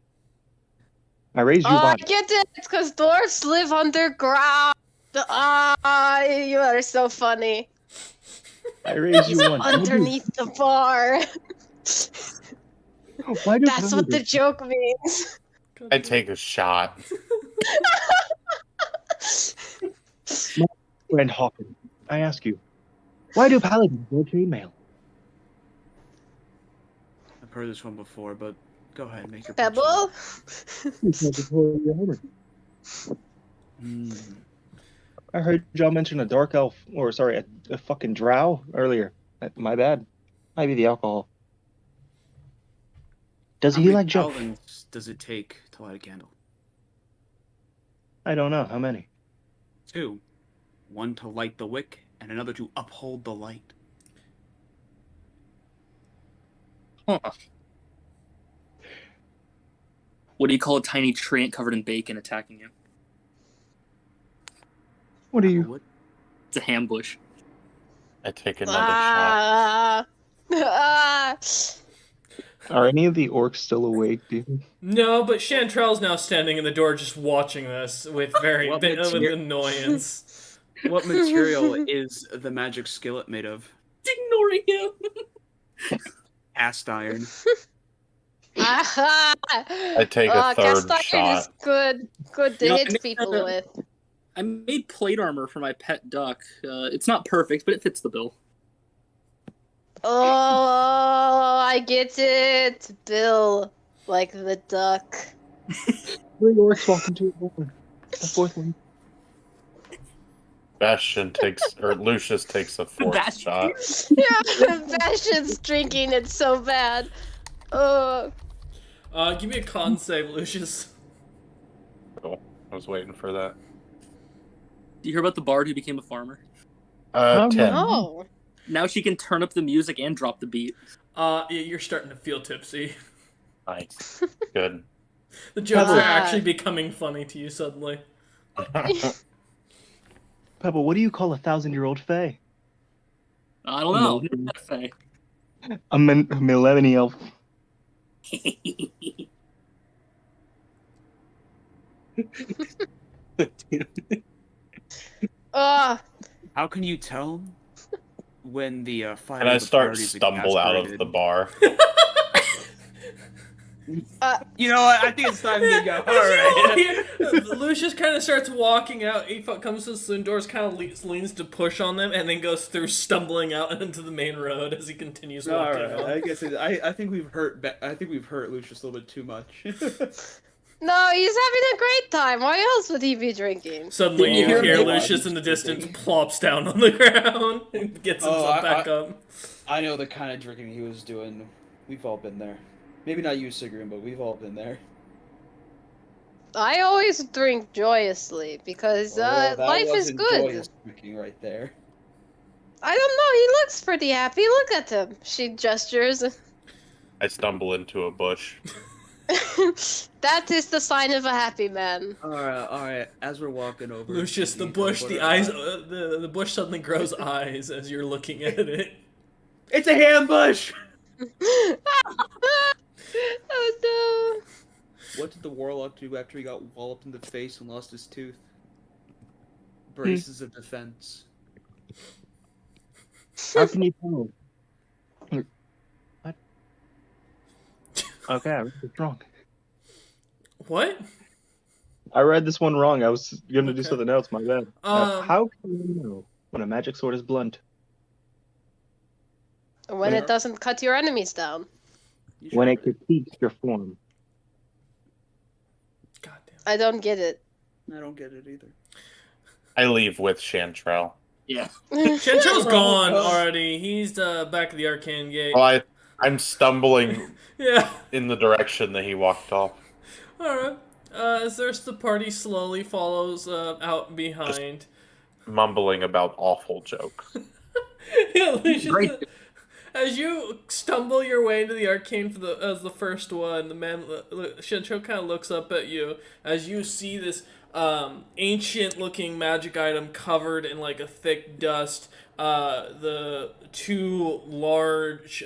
I raised you Oh, I body. get it! It's because dwarfs live underground! Ah, you are so funny. I raised you one. Underneath the bar. Why do That's what the paladins- joke means. I take a shot. Friend Hawkins, I ask you, why do paladins wear chainmail? I've heard this one before, but go ahead, make your Pebble? Because of who you are. pitch. I heard John mention a dark elf, or sorry, a fucking drow earlier. My bad. Might be the alcohol. Does How he many like jump? paladins does it take to light a candle? I don't know. How many? 2. 1 to light the wick, and another to uphold the light. Huh. What do you call a tiny tree ant covered in bacon attacking you? What do you? What? It's a ham bush. I take another shot. Ah. Are any of the orcs still awake, do you think? No, but Chantrell's now standing in the door just watching this with very What with material- annoyance. What material is the magic skillet made of? Ignoring him. Cast iron. I take a third cast iron shot. is good to No, I hit made people a- with. I made plate armor for my pet duck. It's not perfect, but it fits the bill. Oh, I get it, Bill, like the duck. Three orcs walk into a door. A fourth one. Lucius takes a fourth Bastion. shot. Yeah, Bastion's drinking it so bad. Oh, Give me a con save, Lucius. Cool. I was waiting for that. Do you hear about the bard who became a farmer? Oh, 10. no. Now she can turn up the music and drop the beat. Yeah, you're starting to feel tipsy. Nice. Good. The jokes are Ah. actually becoming funny to you suddenly. Pebble, what do you call a 1,000-year-old fae? I don't know. No. Never met a fae. A millennial elf. Oh, How can you tell when the fire? And I of the start party's stumble out of exasperated? the bar. You know what? I think it's time to go. All right. Lucius kind of starts walking out. He comes to the saloon doors, kind of leans to push on them, and then goes through, stumbling out into the main road as he continues All walking. right. on. I guess I think we've hurt. I think we've hurt Lucius a little bit too much. no, he's having a great time. Why else would he be drinking? Suddenly, Didn't you you hear hear me? Lucius in the distance plops down on the ground and gets himself I- back up. I know the kind of drinking he was doing. We've all been there. Maybe not you, Sigrun, but we've all been there. I always drink joyously because That life is wasn't good. joyous drinking right there. I don't know. He looks pretty happy. Look at him. She gestures. I stumble into a bush. That is the sign of a happy man. All right. As we're walking over, Lucius, the you bush, go the to- eyes, the bush suddenly grows eyes as you're looking at it. It's a ambush. Oh What did the warlock do after he got walloped in the face and lost his tooth? Braces of defense. How can you tell? What? Okay, I read this wrong. What? I read this one wrong. I was gonna do Okay. something else. My bad. Um, How can you know when a magic sword is blunt? no! When Yeah. it doesn't cut your enemies down. You When should- it critiques your form. God damn. I don't get it. I don't get it either. I leave with Chantrell. Yeah. Chantrell's gone Oh. already. He's back at the arcane gate. Well, I'm stumbling Yeah. in the direction that he walked off. Alright. As the rest of the party slowly follows out behind. Mumbling about awful jokes. Yeah, Lucius, Great. as you stumble your way into the arcane as the first one, the man Chantrell kind of looks up at you as you see this ancient-looking magic item covered in like a thick dust. The two large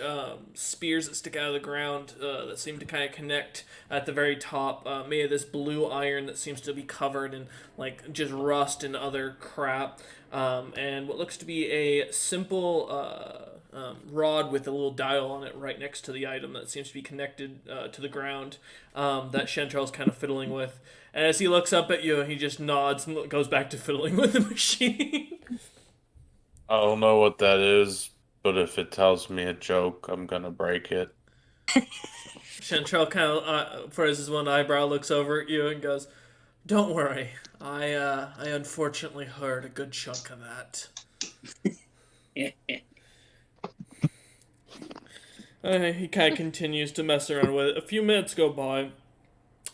spears that stick out of the ground that seem to kind of connect at the very top, made of this blue iron that seems to be covered in like just rust and other crap, and what looks to be a simple rod with a little dial on it right next to the item that seems to be connected to the ground, that Chantrell's kind of fiddling with. And as he looks up at you, he just nods and goes back to fiddling with the machine. I don't know what that is, but if it tells me a joke, I'm gonna break it. Chantrell kind of raises one eyebrow, looks over at you, and goes, "Don't worry, I unfortunately heard a good chunk of that." He kind of continues to mess around with it. A few minutes go by.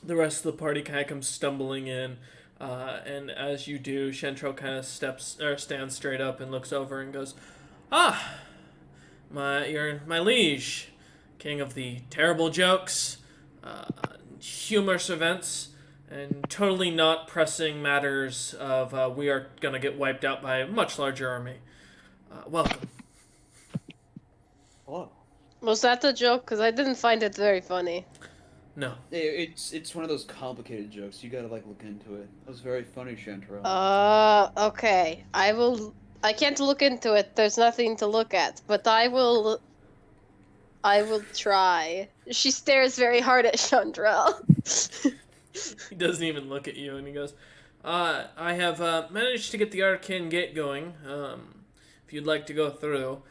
The rest of the party kind of comes stumbling in, and as you do, Chantrell kind of stands straight up and looks over and goes, "Ah, you're my liege, king of the terrible jokes, humorous events, and totally not pressing matters of we are gonna get wiped out by a much larger army. Welcome." Hello. Was that a joke? Because I didn't find it very funny. No. It's one of those complicated jokes. You gotta like look into it. It was very funny, Chanterelle. Okay. I can't look into it. There's nothing to look at. But I will try. She stares very hard at Chandrell. He doesn't even look at you, and he goes, I have managed to get the Arcane Gate going. If you'd like to go through.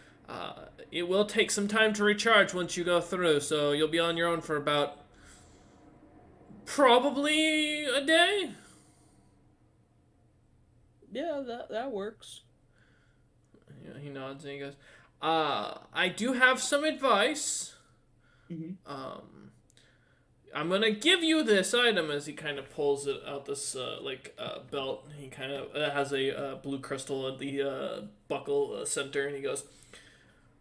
It will take some time to recharge once you go through, so you'll be on your own for about probably a day. Yeah, that works. Yeah, he nods and he goes, I do have some advice. Mm-hmm. I'm gonna give you this item as he kind of pulls it out this belt. He kind of has a blue crystal at the buckle center, and he goes,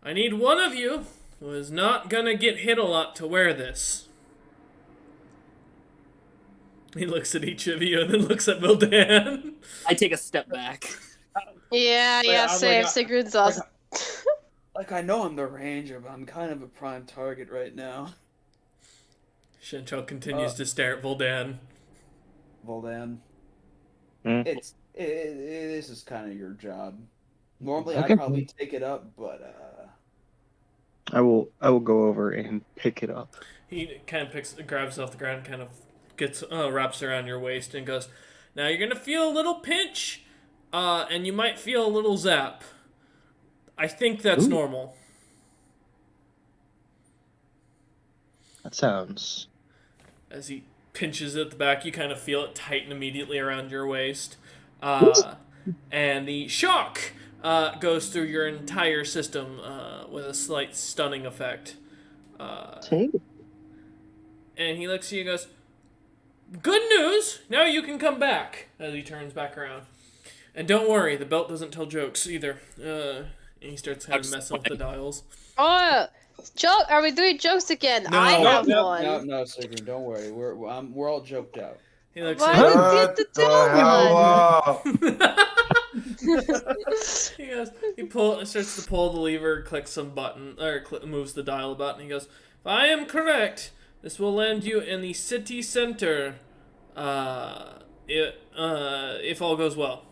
I need one of you who is not gonna get hit a lot to wear this. He looks at each of you and then looks at Vildan. I take a step back. Yeah, I'm same. like, Sigurd's awesome. Like I know I'm the ranger, but I'm kind of a prime target right now. Chantel continues to stare at Vildan. Voldan, Hmm? this is kind of your job. Normally Okay. I'd probably take it up, but I will go over and pick it up. He kind of grabs it off the ground, kind of gets wraps around your waist, and goes, "Now you're gonna feel a little pinch, and you might feel a little zap. I think that's Ooh. normal." That sounds. As he pinches it at the back, you kind of feel it tighten immediately around your waist, and the shock goes through your entire system with a slight stunning effect. And he looks at you and goes, "Good news! Now you can come back." As he turns back around, and don't worry, the belt doesn't tell jokes either. And he starts kind of messing with the dials. Oh, joke! Are we doing jokes again? No. I have no, one. no, Sigrid, don't worry. We're all joked out. He looks Why at you. would you have to tell He goes. Starts to pull the lever, clicks some button, or moves the dial button. He goes, "If I am correct, this will land you in the city center. If all goes well."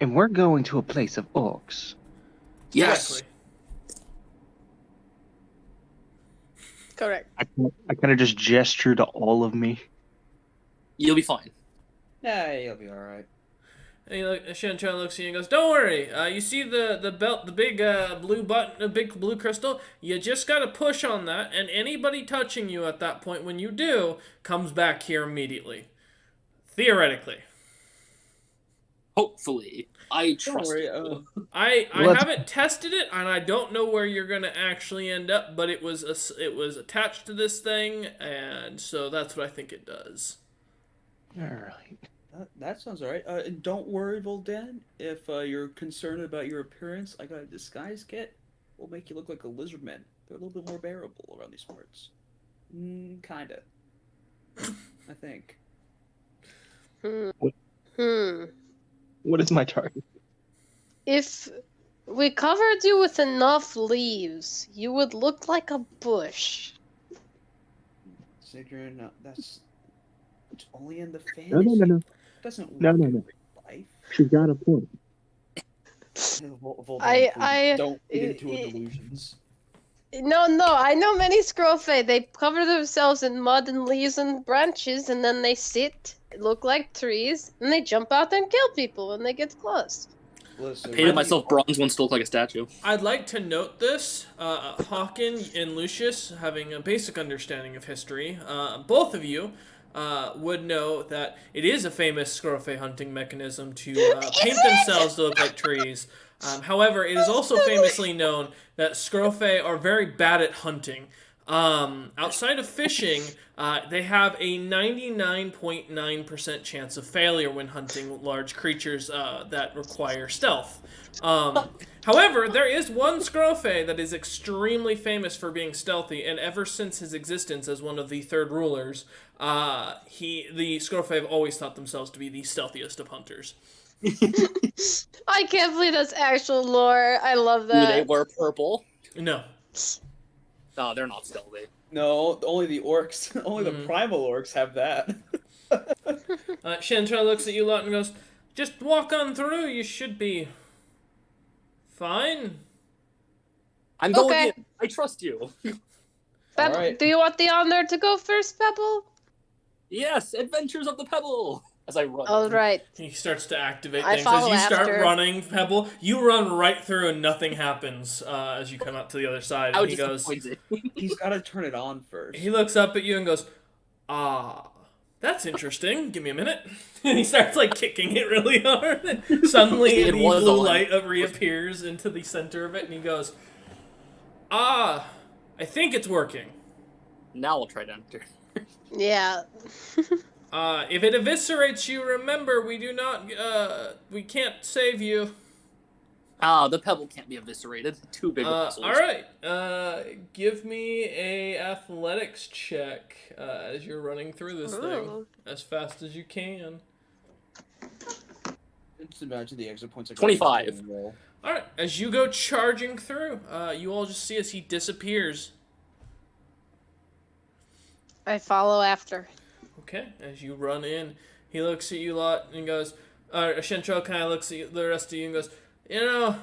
And we're going to a place of orcs. Yes. Exactly. Correct. I kind of just gesture to all of me. You'll be fine. Yeah, you'll be all right. And Shantan looks at you and goes, "Don't worry. You see the belt, the big blue button, the big blue crystal. You just gotta push on that, and anybody touching you at that point, when you do, comes back here immediately. Theoretically, Hopefully. I Don't trust worry. you. I Well, haven't tested it, and I don't know where you're gonna actually end up. But it was attached to this thing, and so that's what I think it does." All right. That sounds alright. And don't worry, Voldan. If you're concerned about your appearance, I got a disguise kit. We'll make you look like a lizard man. They're a little bit more bearable around these parts. Kinda. I think. What is my target? If we covered you with enough leaves, you would look like a bush. Sigrid, no, that's it's only in the fantasy. No. It doesn't work No. in real life. She got a point. Voldan, I- please don't get into delusions. No, I know many Scrofey. They cover themselves in mud and leaves and branches, and then they sit, look like trees, and they jump out and kill people when they get close. Listen, Painted myself bronze once to look like a statue. I'd like to note this. Hawken and Lucius, having a basic understanding of history, both of you would know that it is a famous Scrofey hunting mechanism to paint themselves to look like trees. However, it is also famously known that Scrofey are very bad at hunting. Outside of fishing, they have a 99.9% chance of failure when hunting large creatures that require stealth. However, there is one Scrofey that is extremely famous for being stealthy, and ever since his existence as one of the third rulers, the Scrofey have always thought themselves to be the stealthiest of hunters. I can't believe that's actual lore. I love Do they that. wear purple? No. No, they're not stealthy. No, only the orcs, only the primal orcs have that. Chantrell looks at you lot and goes, "Just walk on through. You should be fine." I'm going Okay. in. I trust you. Pebble, Alright. do you want the honor to go first, Pebble? Yes, Adventures of the Pebble. As I run. All right. He starts to activate I things. As follow you start after. running, Pebble, you run right through and nothing happens as you come out to the other side. I And was he goes, disappointed. He's got to turn it on first. he looks up at you and goes, "Ah, that's interesting. Give me a minute." And he starts like kicking it really hard. And suddenly, It the was blue on. light reappears into the center of it, and he goes, "Ah, I think it's working. Now I'll try to enter. Yeah. If it eviscerates you, remember we do not. We can't save you." The Pebble can't be eviscerated. Too big of muscles. All right. Give me a athletics check as you're running through this thing Ooh. as fast as you can. Just imagine the exit points. 25. All right. As you go charging through, you all just see as he disappears. I follow after. Okay. As you run in, he looks at you lot and goes. Shentrell kind of looks at the rest of you and goes, "You know,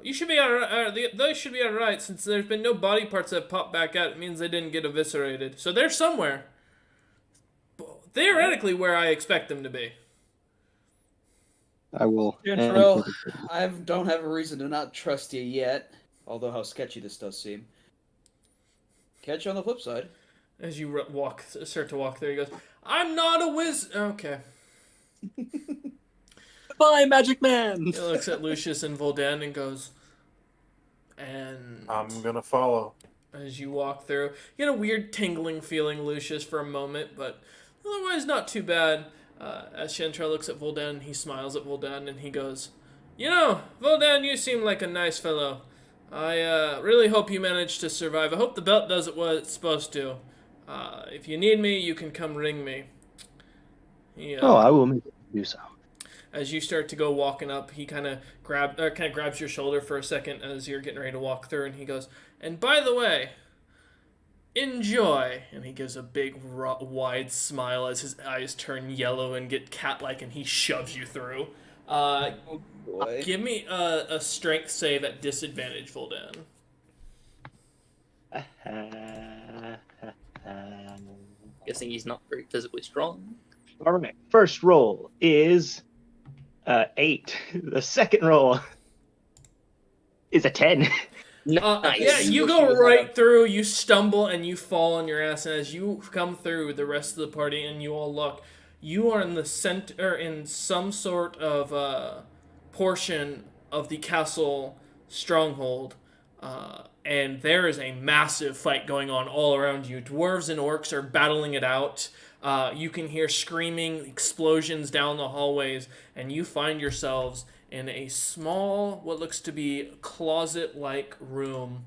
you should be alright. They should be alright since there's been no body parts that pop back out. It means they didn't get eviscerated. So they're somewhere. Theoretically, where I expect them to be." I will. Chantrell, I don't have a reason to not trust you yet, although how sketchy this does seem. Catch you on the flip side. As you start to walk there, he goes, "I'm not a wizard." Okay. Goodbye, Magic Man. He looks at Lucius and Voldan and goes, "And I'm gonna follow. as you walk through, you get a weird tingling feeling, Lucius, for a moment, but otherwise not too bad." As Chantrell looks at Voldan, he smiles at Voldan and he goes, "You know, Voldan, you seem like a nice fellow. I really hope you manage to survive. I hope the belt does what it's supposed to. If you need me, you can come ring me." Oh, I will make it do so. As you start to go walking up, he kind of grabs your shoulder for a second as you're getting ready to walk through, and he goes, "And by the way, enjoy." And he gives a big, wide smile as his eyes turn yellow and get cat-like, and he shoves you through. Boy. Give me a strength save at disadvantage, Voldan. Guessing he's not very physically strong. All right. First roll is 8. The second roll is a 10. Nice. Yeah, you go right through, you stumble, and you fall on your ass, and as you come through the rest of the party and you all look, you are in the center, in some sort of portion of the castle stronghold, and there is a massive fight going on all around you. Dwarves and orcs are battling it out. You can hear screaming, explosions down the hallways, and you find yourselves in a small, what looks to be closet-like room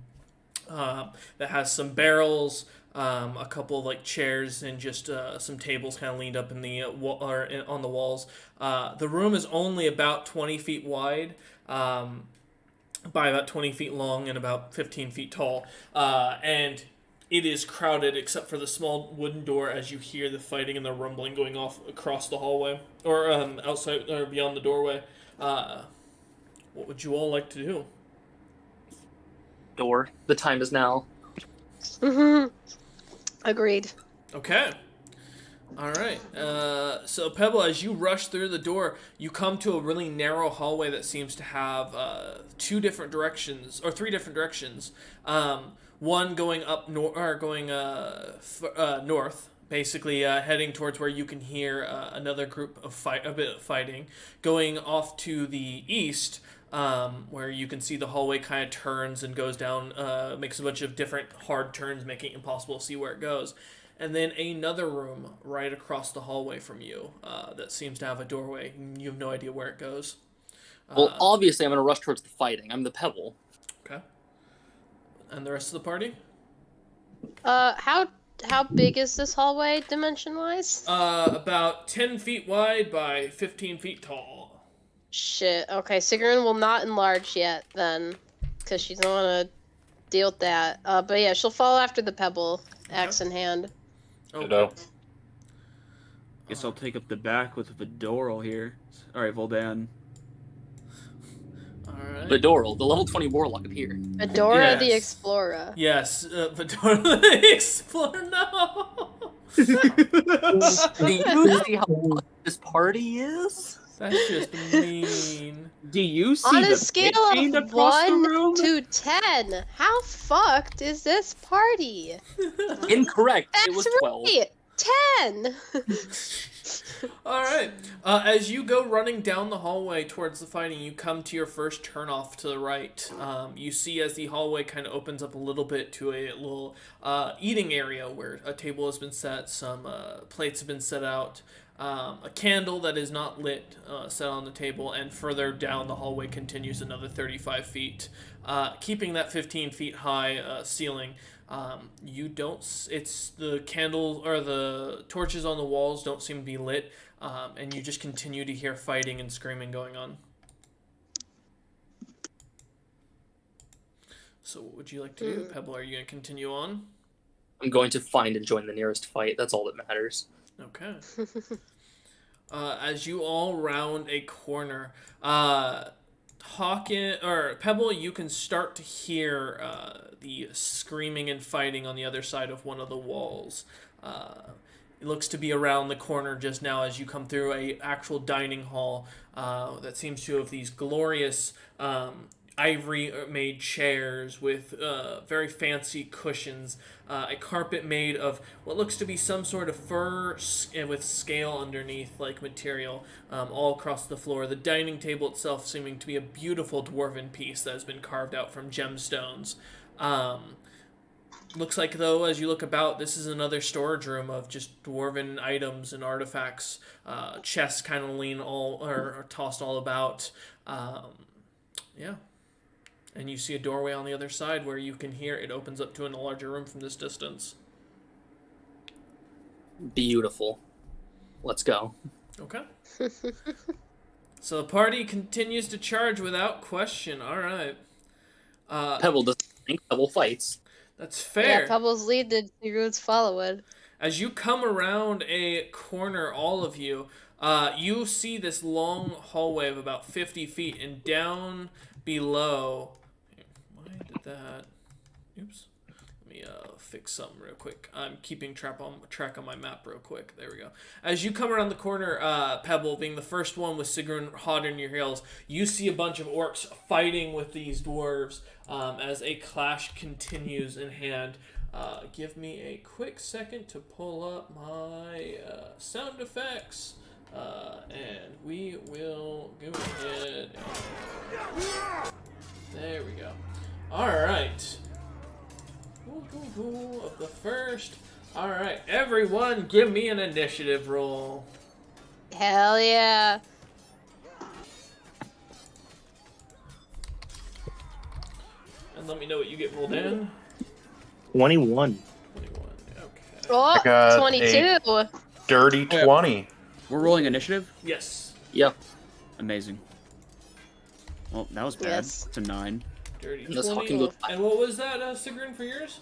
that has some barrels, a couple of like chairs, and just some tables kind of leaned up in the on the walls. The room is only about 20 feet wide, by about 20 feet long and about 15 feet tall, and it is crowded except for the small wooden door as you hear the fighting and the rumbling going off across the hallway or outside or beyond the doorway. What would you all like to do? Door. The time is now. Agreed. Okay. All right. So Pebble, as you rush through the door, you come to a really narrow hallway that seems to have three different directions. One going up north, basically heading towards where you can hear another group of fighting. Going off to the east, where you can see the hallway kind of turns and goes down, makes a bunch of different hard turns, making it impossible to see where it goes. And then another room right across the hallway from you that seems to have a doorway. You have no idea where it goes. Well, obviously, I'm going to rush towards the fighting. I'm the Pebble. Okay. And the rest of the party? How big is this hallway dimension-wise? About 10 feet wide by 15 feet tall. Shit. Okay, Sigrun will not enlarge yet then, because she doesn't want to deal with that. But yeah, she'll follow after the pebble, axe in hand. Ditto. Guess I'll take up the back with Vidoral here. All right, Voldan. All right. Vidoral, the level 20 warlock of here. Adora the Yes. Explorer. Yes, Vidora the Explorer. No. Do you see how fucked this party is? That's just mean. Do you see On the a scale pit fiend of across the 1 room? to 10, how fucked is this party? Incorrect. That's It was 12. right! 10! All right. As you go running down the hallway towards the fighting, you come to your first turnoff to the right. You see as the hallway kind of opens up a little bit to a little eating area where a table has been set, some plates have been set out, a candle that is not lit set on the table, and further down the hallway continues another 35 feet, keeping that 15 feet high ceiling. You don't. It's the candles or the torches on the walls don't seem to be lit, and you just continue to hear fighting and screaming going on. So, what would you like to do, Pebble? Are you going to continue on? I'm going to find and join the nearest fight. That's all that matters. Okay. As you all round a corner, Hawkins or Pebble, you can start to hear the screaming and fighting on the other side of one of the walls. It looks to be around the corner just now as you come through a actual dining hall that seems to have these glorious ivory-made chairs with very fancy cushions, a carpet made of what looks to be some sort of fur with scale underneath, like material, all across the floor. The dining table itself seeming to be a beautiful dwarven piece that has been carved out from gemstones. Looks like, though, as you look about, this is another storage room of just dwarven items and artifacts. Chests kind of lean all or tossed all about. Yeah. And you see a doorway on the other side where you can hear it opens up to a larger room from this distance. Beautiful. Let's go. Okay. So the party continues to charge without question. All right. Pebble doesn't think Pebble fights. That's fair. Yeah, Pebble's leading, Sigrun's following. As you come around a corner, all of you, you see this long hallway of about 50 feet, and down below... Why did that... Oops. Let me fix something real quick. I'm keeping track on my map real quick. There we go. As you come around the corner, Pebble, being the first one with Sigrun hot in your heels, you see a bunch of orcs fighting with these dwarves as a clash continues in hand. Give me a quick second to pull up my sound effects, and we will go ahead. There we go. All right. Of the first. All right, everyone, give me an initiative roll. Hell yeah. And let me know what you get rolled in. 21. 21. Okay. Oh, I got 22. Dirty 20. We're rolling initiative? Yes. Yep. Amazing. Well, that was bad. Yes. It's a 9. Dirty Let's 20. fucking go. And what was that, Sigrun, for yours?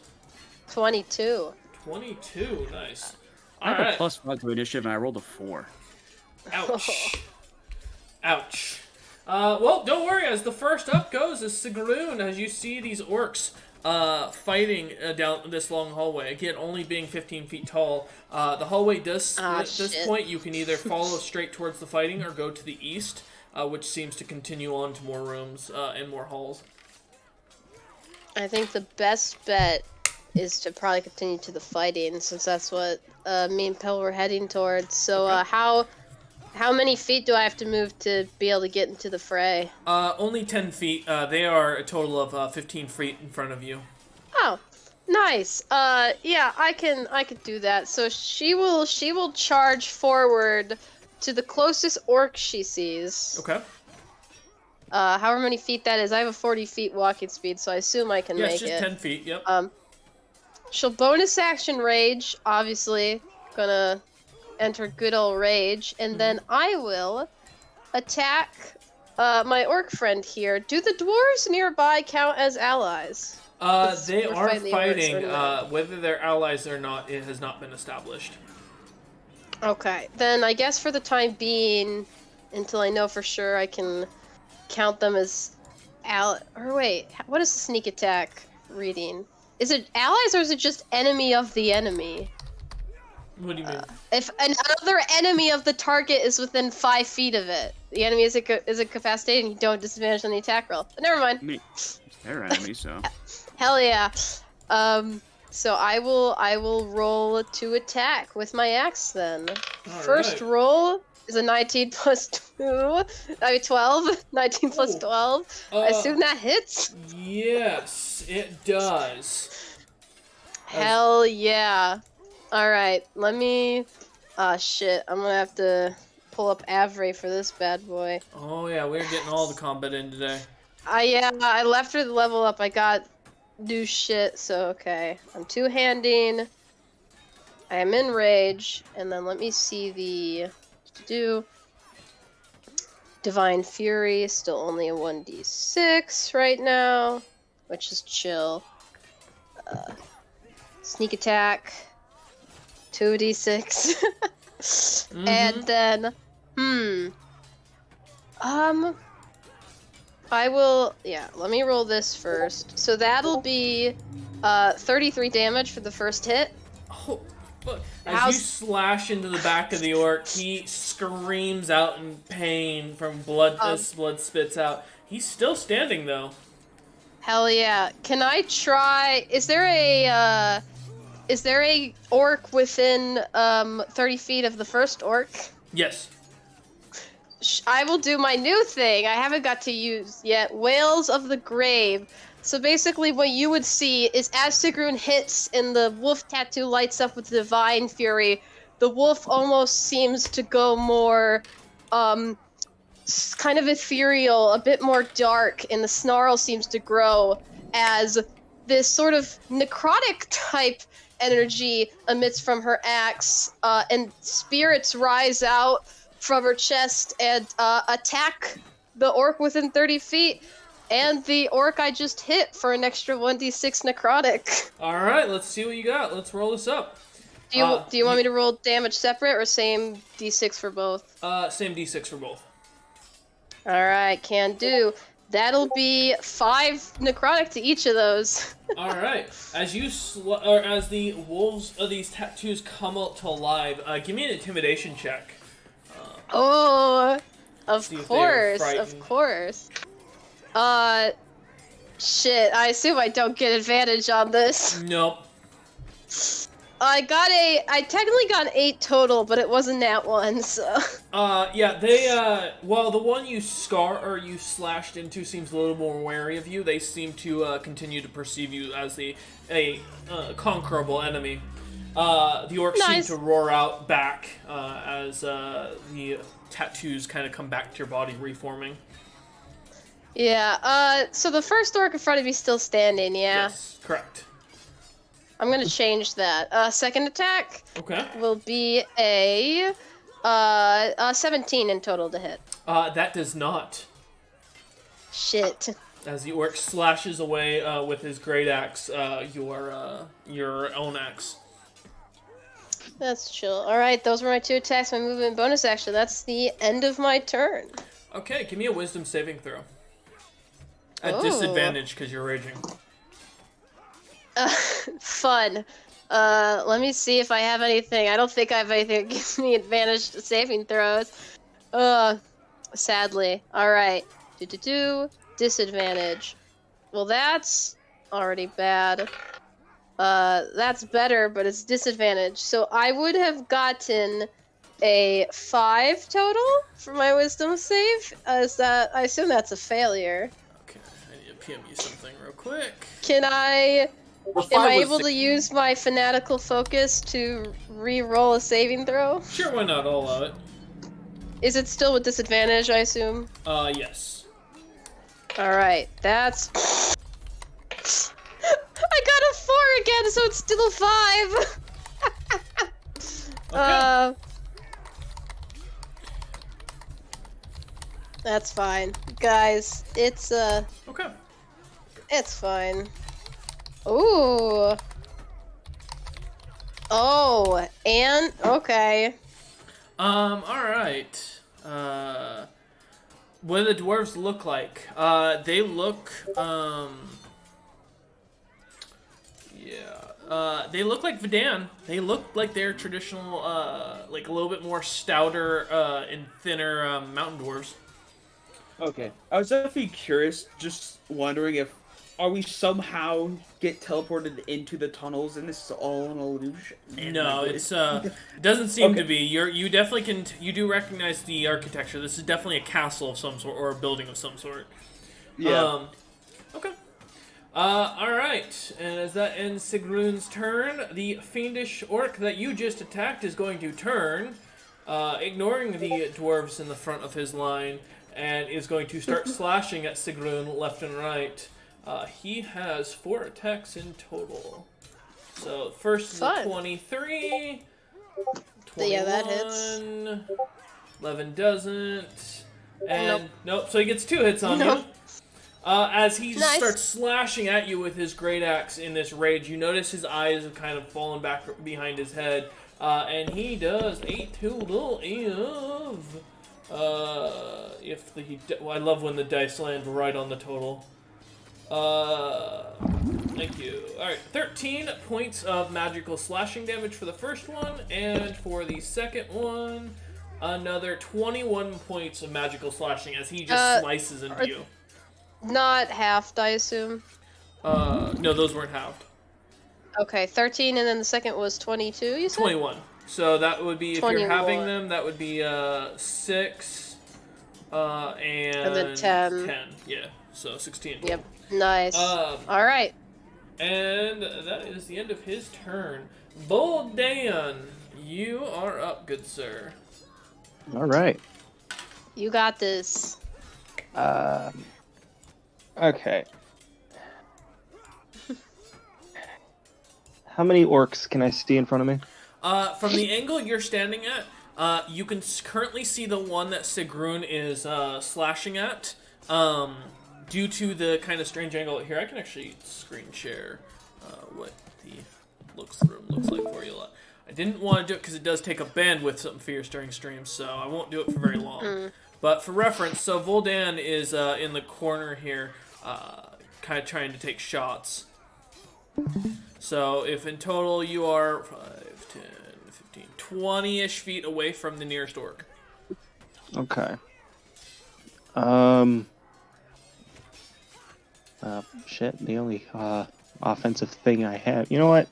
22. 22. Nice. I All have right. a +5 to initiative, and I rolled a 4. Ouch. Ouch. Well, don't worry. As the first up goes is Sigrun, as you see these orcs fighting down this long hallway. Again, only being 15 feet tall. The hallway does split at this shit. point. You can either follow straight towards the fighting or go to the east, which seems to continue on to more rooms and more halls. I think the best bet is to probably continue to the fighting, since that's what me and Pell were heading towards. So Okay. how many feet do I have to move to be able to get into the fray? Only 10 feet. They are a total of 15 feet in front of you. Oh, nice. Yeah, I can do that. So she will charge forward to the closest orc she sees. Okay. However many feet that is. I have a 40 feet walking speed, so I assume I can Yeah, make it's just it. 10 feet. Yep. She'll bonus action rage, obviously. Gonna enter good old rage, and then I will attack my orc friend here, do the dwarves nearby count as allies? They we're are fighting the orcs fighting. or not. Whether they're allies or not, it has not been established. Okay, then I guess for the time being, until I know for sure, I can count them as or wait, what is the sneak attack reading? Is it allies or is it just enemy of the enemy? What do you mean? If another enemy of the target is within 5 feet of it, the enemy is incapacitated and you don't disadvantage on the attack roll. But never mind. Me. It's their enemy, so. Hell yeah. So I will roll to attack with my axe then. First Alright. roll is a 19 plus 2. 12. 19 plus Ooh. 12. I assume that hits? Yes, it does. Hell yeah. Alright, let me... shit. I'm gonna have to pull up Avray for this bad boy. Oh yeah, we're getting all the combat in today. Yeah, I left her the level up. I got new shit, so okay. I'm two-handing. I am in rage, and then let me see the Divine Fury, still only a 1d6 right now, which is chill. Sneak attack, 2d6. And then, I will, let me roll this first. So that'll be 33 damage for the first hit. Oh, fuck. As you slash into the back of the orc, he screams out in pain from blood as blood spits out. He's still standing though. Hell yeah. Can I try, is there a orc within 30 feet of the first orc? Yes. I will do my new thing I haven't got to use yet, Whales of the Grave. So basically what you would see is as Sigrun hits and the wolf tattoo lights up with Divine Fury, the wolf almost seems to go more, kind of ethereal, a bit more dark, and the snarl seems to grow as this sort of necrotic type energy emits from her axe, and spirits rise out from her chest and attack the orc within 30 feet. And the orc I just hit for an extra 1d6 necrotic. Alright, let's see what you got. Let's roll this up. Do you want me to roll damage separate or same d6 for both? Same d6 for both. Alright, can do. That'll be 5 necrotic to each of those. Alright, as you as the wolves of these tattoos come out to life, give me an intimidation check. Oh, of See if they are course, of frightened. course. Shit, I assume I don't get advantage on this. Nope. I technically got 8 total, but it wasn't that one, so. Yeah, they, well, the one you you slashed into seems a little more wary of you. They seem to, continue to perceive you as a conquerable enemy. The orcs Nice. seem to roar out back, as, the tattoos kind of come back to your body, reforming. Yeah, so the first orc in front of you still standing, yeah? Yes, correct. I'm gonna change that. Second attack Okay. will be a 17 in total to hit. That does not. Shit. As the orc slashes away, with his great axe, your own axe. That's chill. Alright, those were my 2 attacks, my movement and bonus action. That's the end of my turn. Okay, give me a wisdom saving throw. At Oh. disadvantage, because you're raging. Fun. Let me see if I have anything. I don't think I have anything that gives me advantage to saving throws. Sadly. Alright. Disadvantage. Well, that's already bad. That's better, but it's disadvantage. So I would have gotten a 5 total for my wisdom save. I assume that's a failure. Okay, I need to PM you something real quick. Am I was able six. to use my fanatical focus to re-roll a saving throw? Sure, why not? I'll allow it. Is it still with disadvantage, I assume? Yes. Alright, that's... I got a 4 again, so it's still a 5! Okay. That's fine. Guys, it's Okay. it's fine. Ooh. Oh, and okay. All right. What do the dwarves look like? They look, they look like Vidan. They look like their traditional, like a little bit more stouter and thinner mountain dwarves. Okay. I was definitely curious, just wondering if are we somehow get teleported into the tunnels and this is all an illusion? No, it's it doesn't seem Okay. to be. You definitely can. You do recognize the architecture. This is definitely a castle of some sort or a building of some sort. Yeah. Okay. All right. And as that ends Sigrun's turn, the fiendish orc that you just attacked is going to turn, ignoring the dwarves in the front of his line, and is going to start slashing at Sigrun left and right. He has 4 attacks in total. So first is a Fun. 23. 21, Yeah, that hits. 11 doesn't. And Nope. nope, so he gets 2 hits on Nope. you. As he Nice. starts slashing at you with his great axe in this rage, you notice his eyes have kind of fallen back behind his head. And he does a total of... I love when the dice land right on the total. Thank you. Alright, 13 points of magical slashing damage for the first one, and for the second one, another 21 points of magical slashing as he just slices into you. Not halved, I assume. No, those weren't halved. Okay, 13, and then the second was 22, you said? 21. So that would be, if you're having 21. them, that would be 6, and then 10. Yeah, so 16. Yep, nice. Um, Alright. And that is the end of his turn. Boldan, you are up, good sir. All right. You got this. Okay. How many orcs can I see in front of me? From the angle you're standing at, you can currently see the one that Sigrun is slashing at. Due to the kind of strange angle here, I can actually screen share what the room looks like for you. I didn't want to do it because it does take up bandwidth something fierce during streams, so I won't do it for very long. But for reference, so Voldan is in the corner here, kind of trying to take shots. So if in total you are 5, 10, 15, 20-ish feet away from the nearest orc. Okay. Shit, the only offensive thing I have. You know what?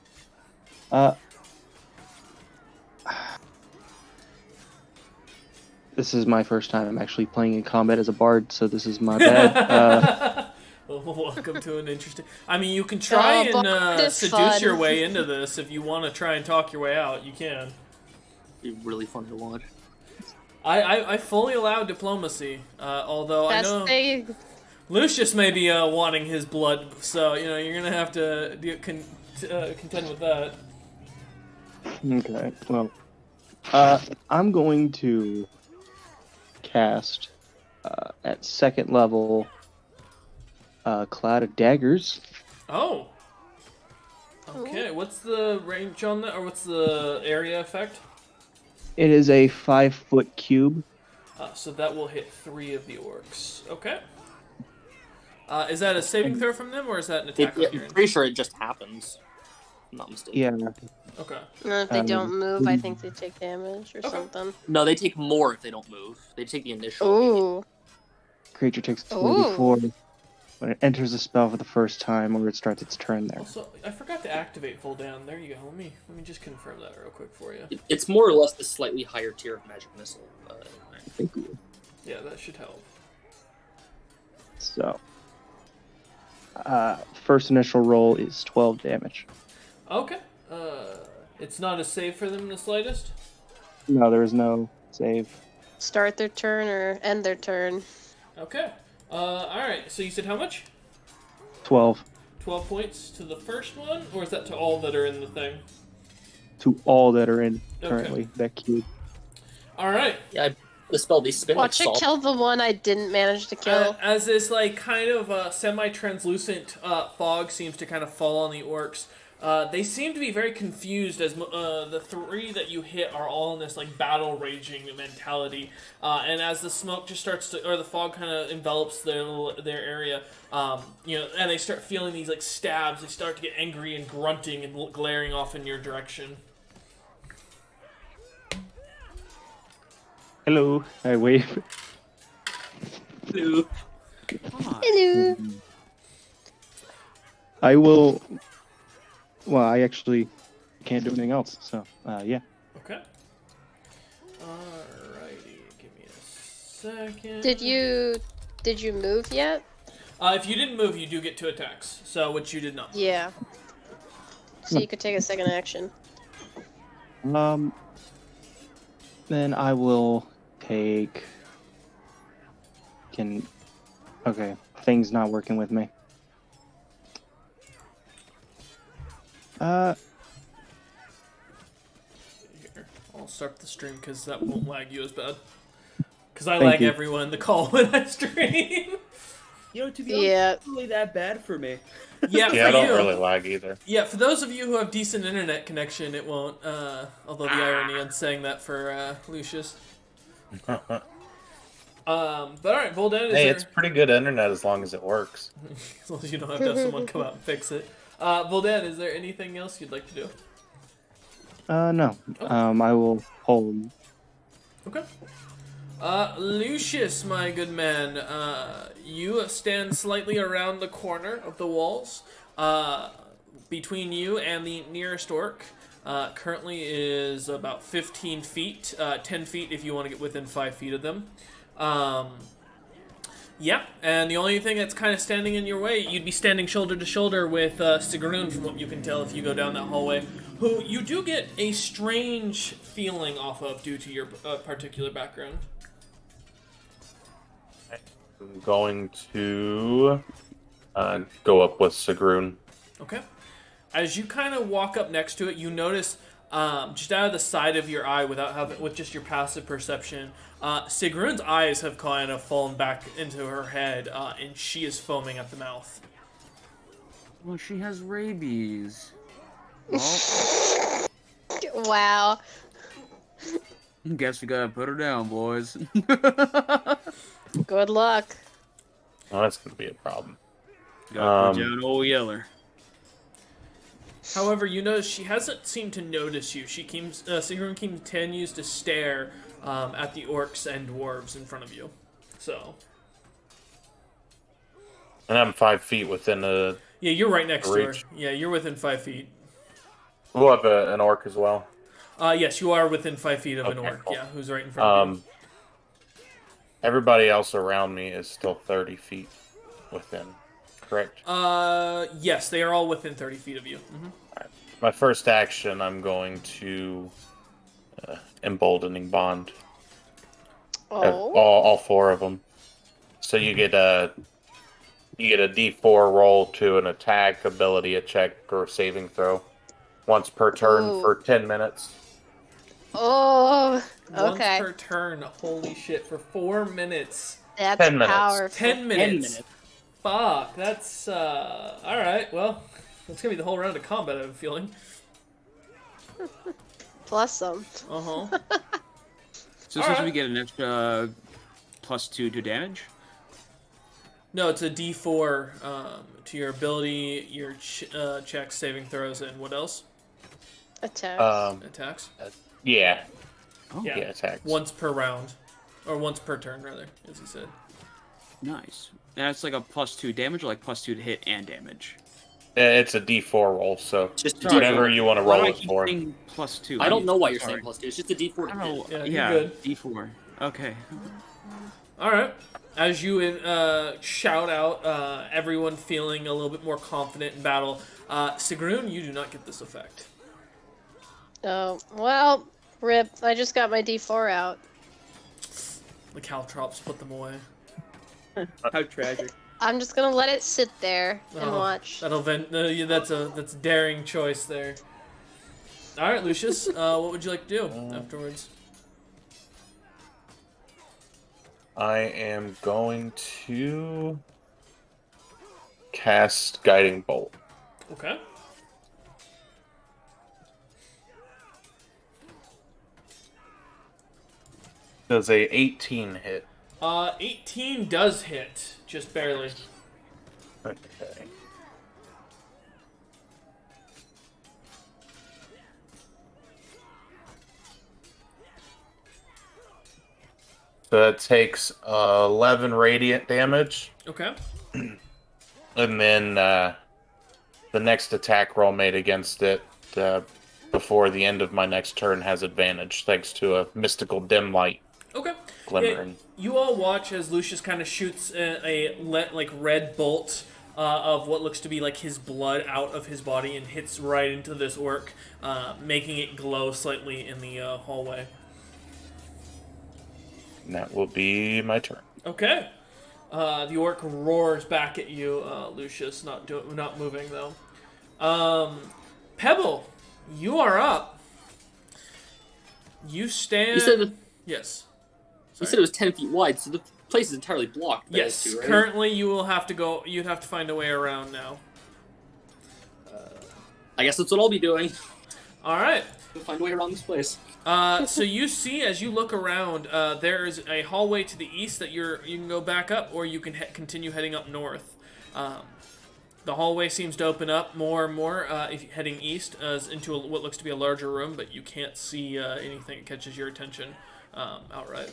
This is my first time I'm actually playing in combat as a bard, so this is my bad. Welcome to an interesting... I mean, you can try Bard and is seduce fun. your way into this. If you want to try and talk your way out, you can. It'd be really fun to watch. I fully allow diplomacy, although That's I know the Lucius may be wanting his blood, so you know you're gonna have to contend with that. Okay, well, I'm going to cast at second level Cloud of Daggers. Oh. Okay, what's the range on that, or what's the area effect? It is a 5-foot cube. So that will hit 3 of the orcs. Okay. Is that a saving throw from them, or is that an attack on your I'm end? pretty sure it just happens. I'm not mistaken. Yeah. Okay. if they don't move, I think they take damage or something. No, they take more if they don't move. They take the initial. Ooh. Creature takes Ooh. 2d4 when it enters the spell for the first time or it starts its turn there. Also, I forgot to activate full down. There you go. Let me just confirm that real quick for you. It's more or less the slightly higher tier of magic missile. Thank you. Yeah, that should help. So, first initial roll is 12 damage. Okay. It's not a save for them in the slightest. No, there is no save. Start their turn or end their turn. Okay. All right. So you said how much? 12 12 points to the first one, or is that to all that are in the thing? to all that are in Okay. currently that cube. All right. Yeah, The spell, they spin like Watch it salt. kill the one I didn't manage to kill. As this like kind of semi-translucent fog seems to kind of fall on the orcs, they seem to be very confused as the three that you hit are all in this like battle raging mentality, and as the smoke just starts to, or the fog kind of envelops their area, and they start feeling these like stabs. They start to get angry and grunting and glaring off in your direction. Hello, I wave. Hello. Hi. Hello. I will. Well, I actually can't do anything else, so yeah. Okay. Alrighty, give me a second. Did you move yet? If you didn't move, you do get 2 attacks. So, which you did not. Yeah. So you could take a second action. Then I will take. Okay, thing's not working with me. Here, I'll start the stream because that won't lag you as bad. Because I Thank lag you. everyone in the call when I stream. You know, to be honest, Yeah. it's not really that bad for me. Yeah, Yeah, I for don't you. really lag either. Yeah, for those of you who have decent internet connection, it won't. Although the irony in saying that for Lucius. But alright, Volden, is Hey, there... it's pretty good internet as long as it works. as long as you don't have to have someone come out and fix it. Volden, is there anything else you'd like to do? No. I will hold. Okay. Lucius, my good man, you stand slightly around the corner of the walls. Between you and the nearest orc, currently is about 15 feet, 10 feet if you want to get within 5 feet of them. Yeah, and the only thing that's kind of standing in your way, you'd be standing shoulder to shoulder with Sigrun, from what you can tell if you go down that hallway, who you do get a strange feeling off of due to your particular background. I'm going to go up with Sigrun. Okay. As you kind of walk up next to it, you notice just out of the side of your eye, with just your passive perception, Sigrun's eyes have kind of fallen back into her head, and she is foaming at the mouth. Well, she has rabies. Well, Wow. guess we gotta put her down, boys. Good luck. Oh, that's going to be a problem. Gotta put down old Yeller. However, you notice she hasn't seemed to notice you. Sigrun continues to stare at the orcs and dwarves in front of you. So, And I'm 5 feet within a... yeah, you're right next to her. Reach. Yeah, you're within 5 feet. We'll have an orc as well. Yes, you are within 5 feet of an Okay, orc. cool. Yeah, who's right in front of you. Everybody else around me is still 30 feet within, correct? Yes, they are all within 30 feet of you. Mm-hmm. My first action, I'm going to emboldening bond. Oh. All 4 of them. So you get a D4 roll to an attack, ability, a check, or a saving throw, once per turn Ooh. for 10 minutes. Oh. Once Okay. per turn. Holy shit! For 4 minutes. That's 10 minutes. powerful. 10 minutes. minutes. Fuck. That's all right. Well, that's gonna be the whole round of combat. I have a feeling. Plus some. Uh huh. So All since right. we get an extra +2 to damage. No, it's a D4 to your ability, your checks, saving throws, and what else? Attack. Attacks. Yeah, Oh, Yeah. yeah, attacks. Once per round, or once per turn, rather, as he said. nice. And that's like a +2 damage, or like +2 to hit and damage. It's a D4 roll, so Just a whatever D4. you want to Why roll do I it keep for. saying +2? I don't know why you're Sorry. saying +2. It's just a D4 I to don't hit. know. Yeah, Yeah, you're good. D4. Okay. All right. As you shout out, everyone feeling a little bit more confident in battle. Sigrun, you do not get this effect. Oh. Well, rip. I just got my D4 out. The caltrops put them away. How tragic. I'm just gonna let it sit there and Oh, watch. Yeah, that's a daring choice there. All right, Lucius. What would you like to do afterwards? I am going to cast Guiding Bolt. Okay. Does a 18 hit? 18 does hit, just barely. Okay. So that takes 11 radiant damage, Okay. and then the next attack roll made against it before the end of my next turn has advantage, thanks to a mystical dim light Okay. glimmering. You all watch as Lucius kind of shoots a red bolt of what looks to be like his blood out of his body and hits right into this orc, making it glow slightly in the hallway. And that will be my turn. Okay. The orc roars back at you, Lucius, not moving though. Pebble, you are up. You stand. You said Yes. you said it was 10 feet wide, so the place is entirely blocked. by Yes. those two, right? Currently, you will have to go. You'd have to find a way around now. I guess that's what I'll be doing. All right. We'll find a way around this place. So you see, as you look around, there is a hallway to the east that you can go back up, or you can continue heading up north. The hallway seems to open up more and more if you're heading east into what looks to be a larger room, but you can't see anything that catches your attention outright.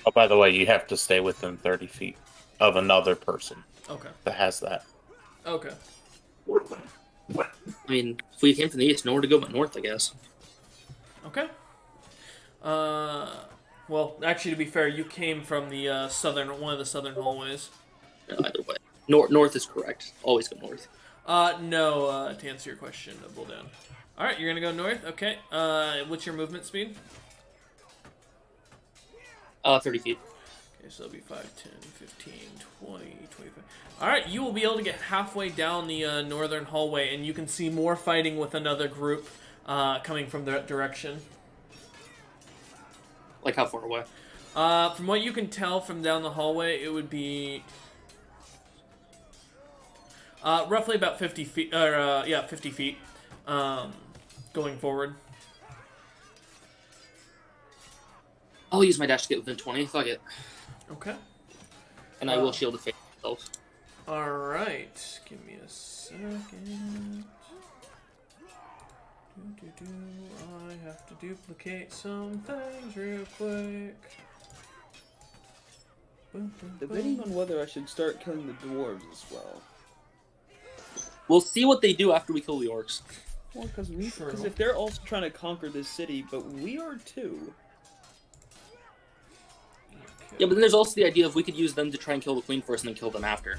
Oh, by the way, you have to stay within 30 feet of another person Okay. that has that. Okay. I mean, if we came from the east, nowhere to go but north, I guess. Okay. Well, actually, to be fair, you came from the one of the southern hallways. Either way. North is correct. Always go north. No, to answer your question, Buldan. Alright, you're gonna go north? Okay. What's your movement speed? 30 feet. Okay, so that'll be 5, 10, 15, 20, 25. Alright, you will be able to get halfway down the northern hallway, and you can see more fighting with another group coming from that direction. Like how far away? From what you can tell from down the hallway, it would be roughly about 50 feet, 50 feet, going forward. I'll use my dash to get within 20. Fuck it. Okay. And I will shield the face myself. Alright, give me a second. I have to duplicate some things real quick. Boom, boom, Debating boom. on whether I should start killing the dwarves as well. We'll see what they do after we kill the orcs. Well, because True. if they're also trying to conquer this city, but we are too. Yeah, but then there's also the idea of we could use them to try and kill the queen first and then kill them after.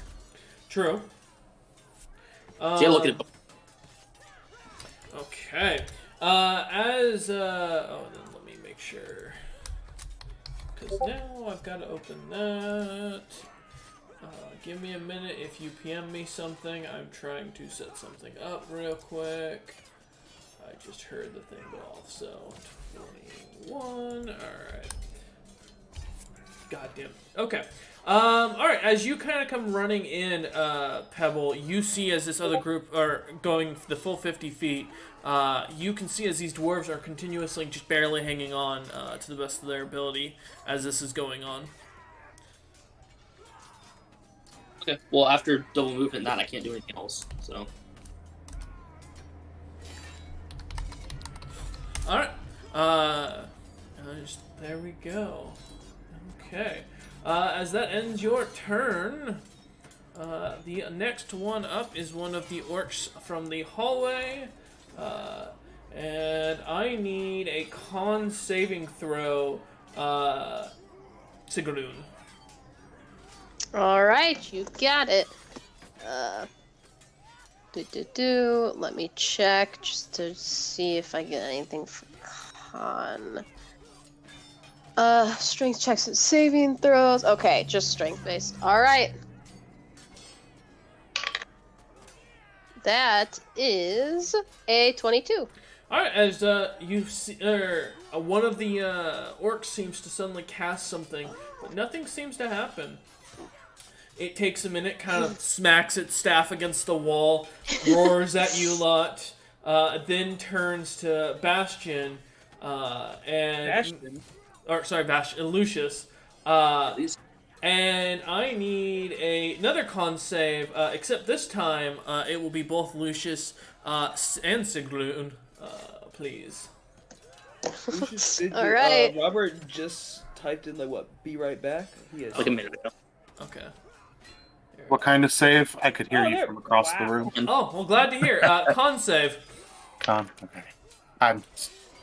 True. So yeah, look at it. Okay. Then let me make sure. Because now I've got to open that. Give me a minute if you PM me something. I'm trying to set something up real quick. I just heard the thing go off, so 21. Alright. Goddamn. Okay. Alright, as you kind of come running in, Pebble, you see as this other group are going the full 50 feet, you can see as these dwarves are continuously just barely hanging on to the best of their ability as this is going on. Okay. Well, after double movement and that, I can't do anything else. So. Alright. There we go. Okay. As that ends your turn, the next one up is one of the orcs from the hallway. And I need a con saving throw, Sigrun. Alright, you got it. Let me check just to see if I get anything for con. Strength checks and saving throws. Okay, just strength based. Alright. That is a 22. All right, as you see, one of the orcs seems to suddenly cast something, but nothing seems to happen. It takes a minute, kind of smacks its staff against the wall, roars at you lot, then turns to Bastion, Bastion? Lucius. And I need another con save, except this time it will be both Lucius and Sigrun, please. All right. Robert just typed in, like, what, be right back? He is. Like a minute ago. Okay. What kind of save? I could hear Oh, you there- from across the wow. room. Oh, well, glad to hear. Con save. Okay. I'm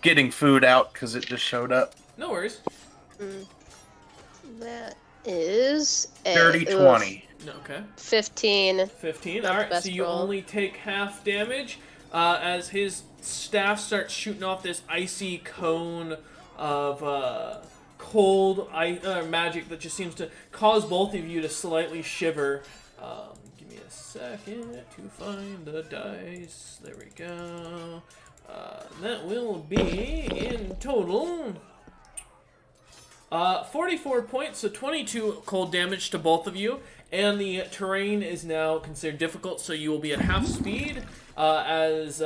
getting food out because it just showed up. No worries. That is a Dirty 20. No, okay. 15. 15. Not the Alright, best so you roll. only take half damage as his staff starts shooting off this icy cone of cold magic that just seems to cause both of you to slightly shiver. Give me a second to find the dice. There we go. That will be in total 44 points, so 22 cold damage to both of you. And the terrain is now considered difficult, so you will be at half speed as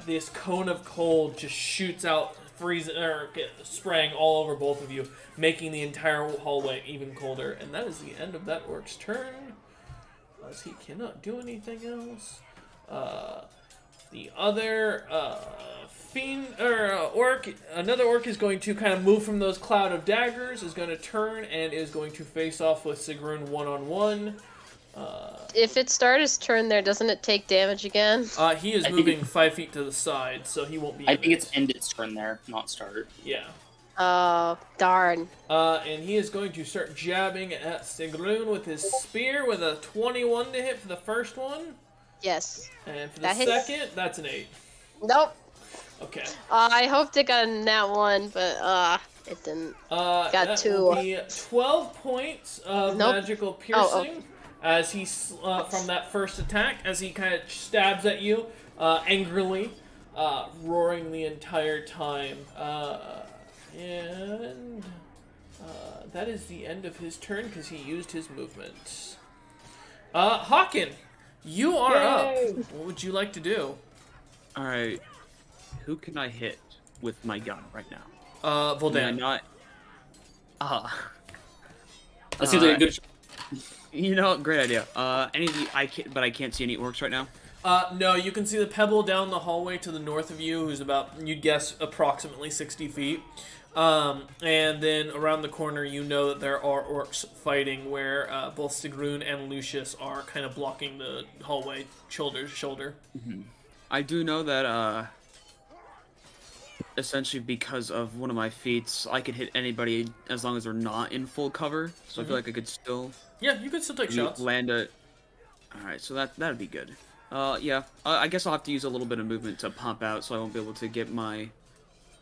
this cone of cold just shoots out, freezing or spraying all over both of you, making the entire hallway even colder. And that is the end of that orc's turn, as he cannot do anything else. The other orc, another orc is going to kind of move from those cloud of daggers, is going to turn and is going to face off with Sigrun one-on-one. If it started his turn there, doesn't it take damage again? He is I think moving 5 feet to the side, so he won't be. I in think it. it's ended turn there, not started. Yeah. Oh, darn. And he is going to start jabbing at Sigrun with his spear with a 21 to hit for the first one. Yes. And for the That hits. second, that's an 8. Nope. Okay. I hoped it got in that one, but it didn't. That two. will be 12 points of Nope. magical Oh, piercing as he from that first attack, as he kind of stabs at you angrily, roaring the entire time. And that is the end of his turn because he used his movement. Hawken, you are up. What would you like to do? Alright. Who can I hit with my gun right now? Can I Voldan. not? That seems like a good. You know, great idea. Any of the but I can't see any orcs right now. No, you can see the pebble down the hallway to the north of you, who's about, you'd guess, approximately 60 feet. And then around the corner, you know that there are orcs fighting, where both Sigrun and Lucius are kind of blocking the hallway shoulder to shoulder. I do know that essentially because of one of my feats, I could hit anybody as long as they're not in full cover. So I feel like I could still Yeah, you can still take shots. land a. All right, so that'd be good. Yeah, I guess I'll have to use a little bit of movement to pump out, so I won't be able to get my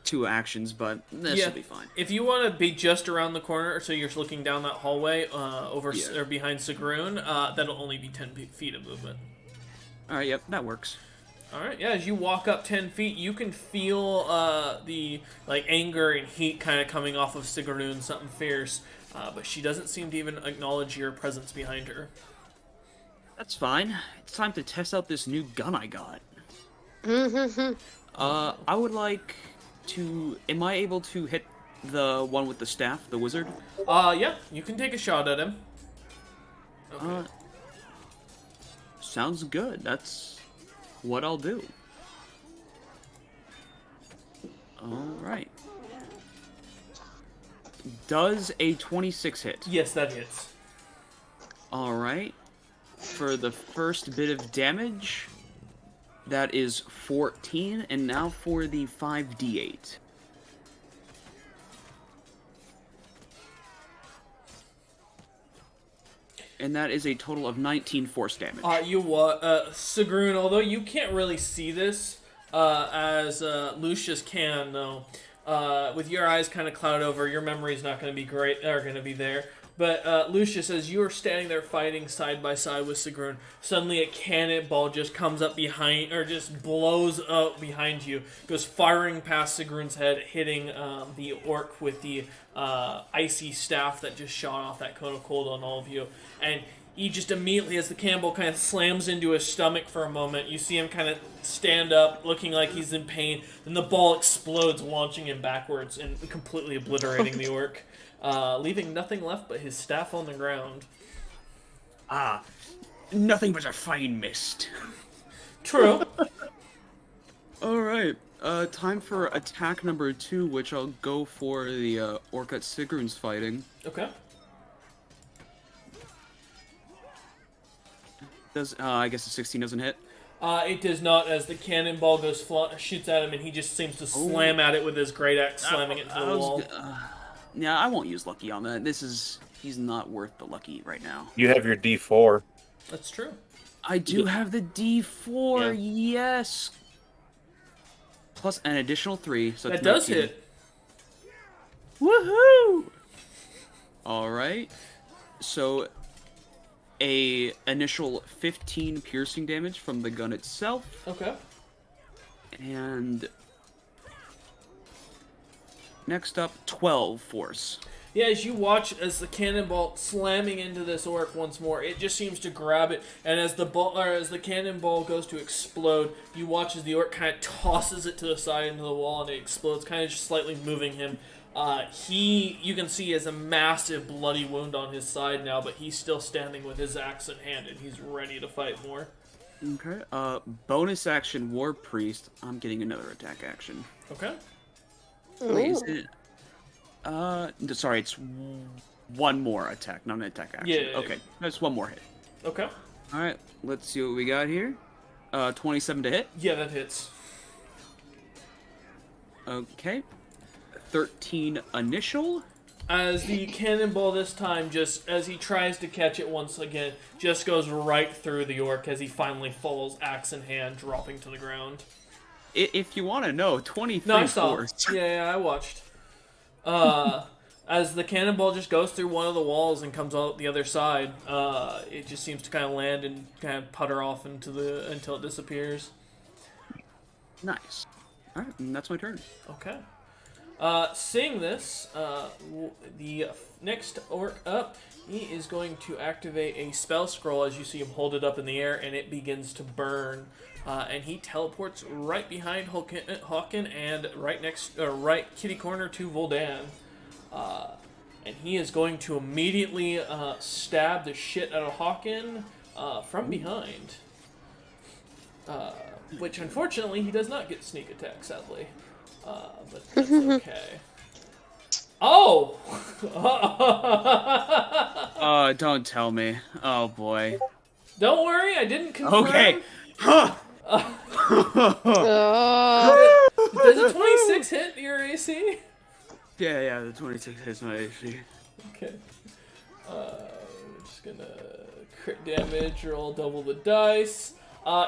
2 actions, but this Yeah. will be fine. If you want to be just around the corner, so you're looking down that hallway over Yeah. or behind Sigrun, that'll only be 10 feet of movement. All right, yep, that works. All right, yeah. As you walk up 10 feet, you can feel the anger and heat kind of coming off of Sigrun, something fierce, but she doesn't seem to even acknowledge your presence behind her. That's fine. It's time to test out this new gun I got. I would like to. Am I able to hit the one with the staff, the wizard? Yeah, you can take a shot at him. Okay. Sounds good. That's what I'll do. Alright. Does a 26 hit? Yes, that hits. Alright. For the first bit of damage, that is 14, and now for the 5d8. And that is a total of 19 force damage. Sigrun, although you can't really see this, as Lucius can, though, with your eyes kind of clouded over, your memory's not going to be great, or going to be there, But Lucius, as you are standing there fighting side by side with Sigrun, suddenly a cannonball just comes up behind, or just blows up behind you, goes firing past Sigrun's head, hitting the orc with the icy staff that just shot off that cone of cold on all of you. And he just immediately, as the cannonball kind of slams into his stomach for a moment, you see him kind of stand up, looking like he's in pain, and the ball explodes, launching him backwards and completely obliterating the orc. Leaving nothing left but his staff on the ground. Ah, nothing but a fine mist. True. Alright, time for attack number 2, which I'll go for the orc that Sigrun's fighting. Okay. Does I guess a 16 doesn't hit? It does not, as the cannonball shoots at him, and he just seems to slam at it with his great axe, slamming it into the wall. Yeah, I won't use lucky on that. He's not worth the lucky right now. You have your D4. That's true. I do have the D4, yes. Plus an additional 3, so That it's does 19. hit. Woohoo! Alright. So, a initial 15 piercing damage from the gun itself. Okay. And next up, 12 force. Yeah, as you watch as the cannonball slamming into this orc once more, it just seems to grab it, and as the cannonball goes to explode, you watch as the orc kind of tosses it to the side into the wall, and it explodes, kind of just slightly moving him. You can see, has a massive bloody wound on his side now, but he's still standing with his axe in hand, and he's ready to fight more. Okay. Bonus action, War Priest. I'm getting another attack action. Okay. Wait, is it? Sorry, it's one more attack, not an attack action. Yeah. Okay, that's one more hit. Okay. All right, let's see what we got here. 27 to hit. Yeah, that hits. Okay. 13 initial. As the cannonball this time, just as he tries to catch it once again, just goes right through the orc as he finally falls, axe in hand, dropping to the ground. If you want to know, 23 No, I saw. force. Yeah, I watched. As the cannonball just goes through one of the walls and comes out the other side, it just seems to kind of land and kind of putter off until it disappears. Nice. All right, and that's my turn. Okay. Seeing this, the next orc up, he is going to activate a spell scroll as you see him hold it up in the air, and it begins to burn. And he teleports right behind Hawken and right kitty corner to Voldan. And he is going to immediately stab the shit out of Hawken from behind. Which unfortunately he does not get sneak attack, sadly. But that's okay. Oh! Don't tell me. Oh boy. Don't worry, I didn't confirm. Okay. Huh. Does a 26 hit your AC? Yeah, the 26 hits my AC. Okay. We're just gonna crit damage, roll double the dice.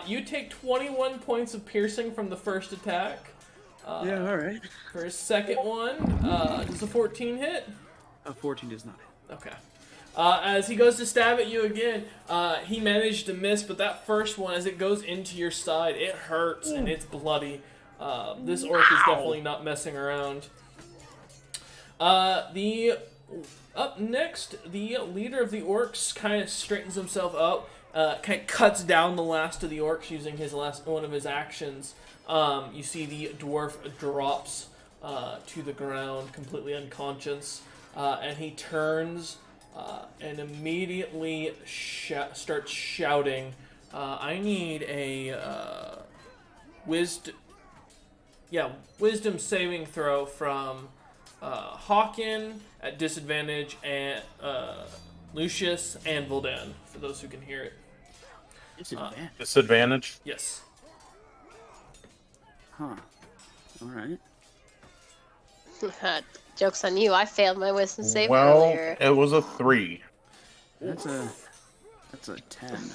You take 21 points of piercing from the first attack. Yeah, alright. For his second one, does a 14 hit? 14 does not hit. Okay. As he goes to stab at you again, he managed to miss, but that first one, as it goes into your side, it hurts and it's bloody. This orc is definitely not messing around. Up next, the leader of the orcs kind of straightens himself up, kind of cuts down the last of the orcs using one of his actions. You see the dwarf drops to the ground, completely unconscious, and he turns and immediately starts shouting. I need a wisdom saving throw from Hawken at disadvantage, and Lucius and Voldan, for those who can hear it. Disadvantage? Yes. Huh. Alright. Joke's on you, I failed my wisdom save Well, earlier. it was a 3. That's a 10.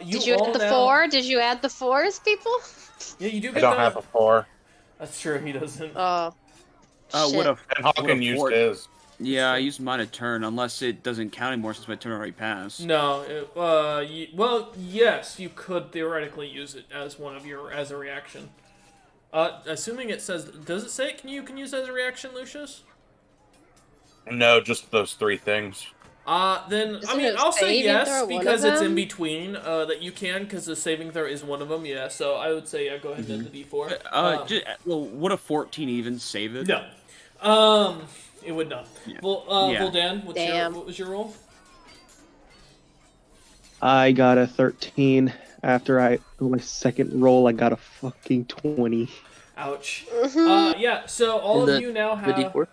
Did you add the 4? Did you add the 4s, people? Yeah, you do I get don't that. have a 4. That's true, he doesn't. Oh. What shit. a And Hawken used fort. his. Yeah, I used mine a turn, unless it doesn't count anymore since my turn already passed. No, well, yes, you could theoretically use it as as a reaction. Assuming it says, does it say you can use it as a reaction, Lucius? No, just those 3 things. Then Isn't I mean, it I'll say saving yes throw one because of it's in them? between. That you can, because the saving throw is one of them. Yeah, so I would say go ahead and the D4. Well, would a 14 even save it? No, it would not. Yeah. Well, Yeah. Voldan, Damn. what was your roll? I got a 13. After my second roll, I got a fucking 20. Ouch. Mm-hmm. Yeah. So all And of you now The have. D4?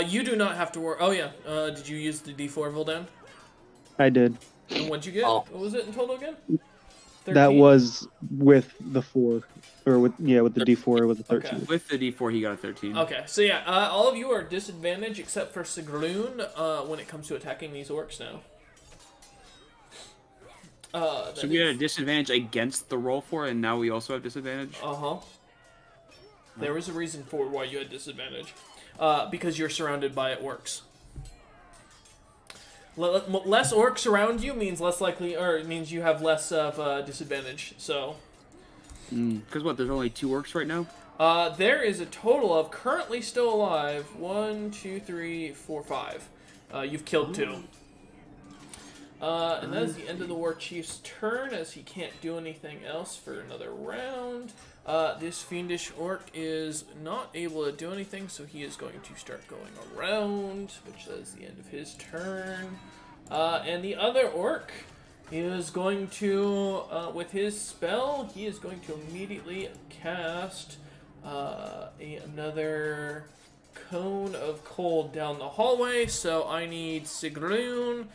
You do not have to worry. Oh yeah. Did you use the D4, Voldan? I did. And what'd you get? Oh. What was it in total again? That 13? was with the 4. Or with the D4 with the 13. Okay. With the D4, he got a 13. Okay, so yeah, all of you are disadvantaged except for Sigrun when it comes to attacking these orcs now. So we had a disadvantage against the roll for it, and now we also have disadvantage? Uh-huh. There was a reason for why you had disadvantage. Because you're surrounded by orcs. Less orcs around you means less likely, or it means you have less of disadvantage, so... Because what, there's only 2 orcs right now? There is a total of, currently still alive, 1, 2, 3, 4, 5. You've killed 2. And that is the end of the War Chief's turn, as he can't do anything else for another round. This fiendish orc is not able to do anything, so he is going to start going around, which is the end of his turn. And the other orc is going to, with his spell, he is going to immediately cast another cone of cold down the hallway. So I need Sigrun,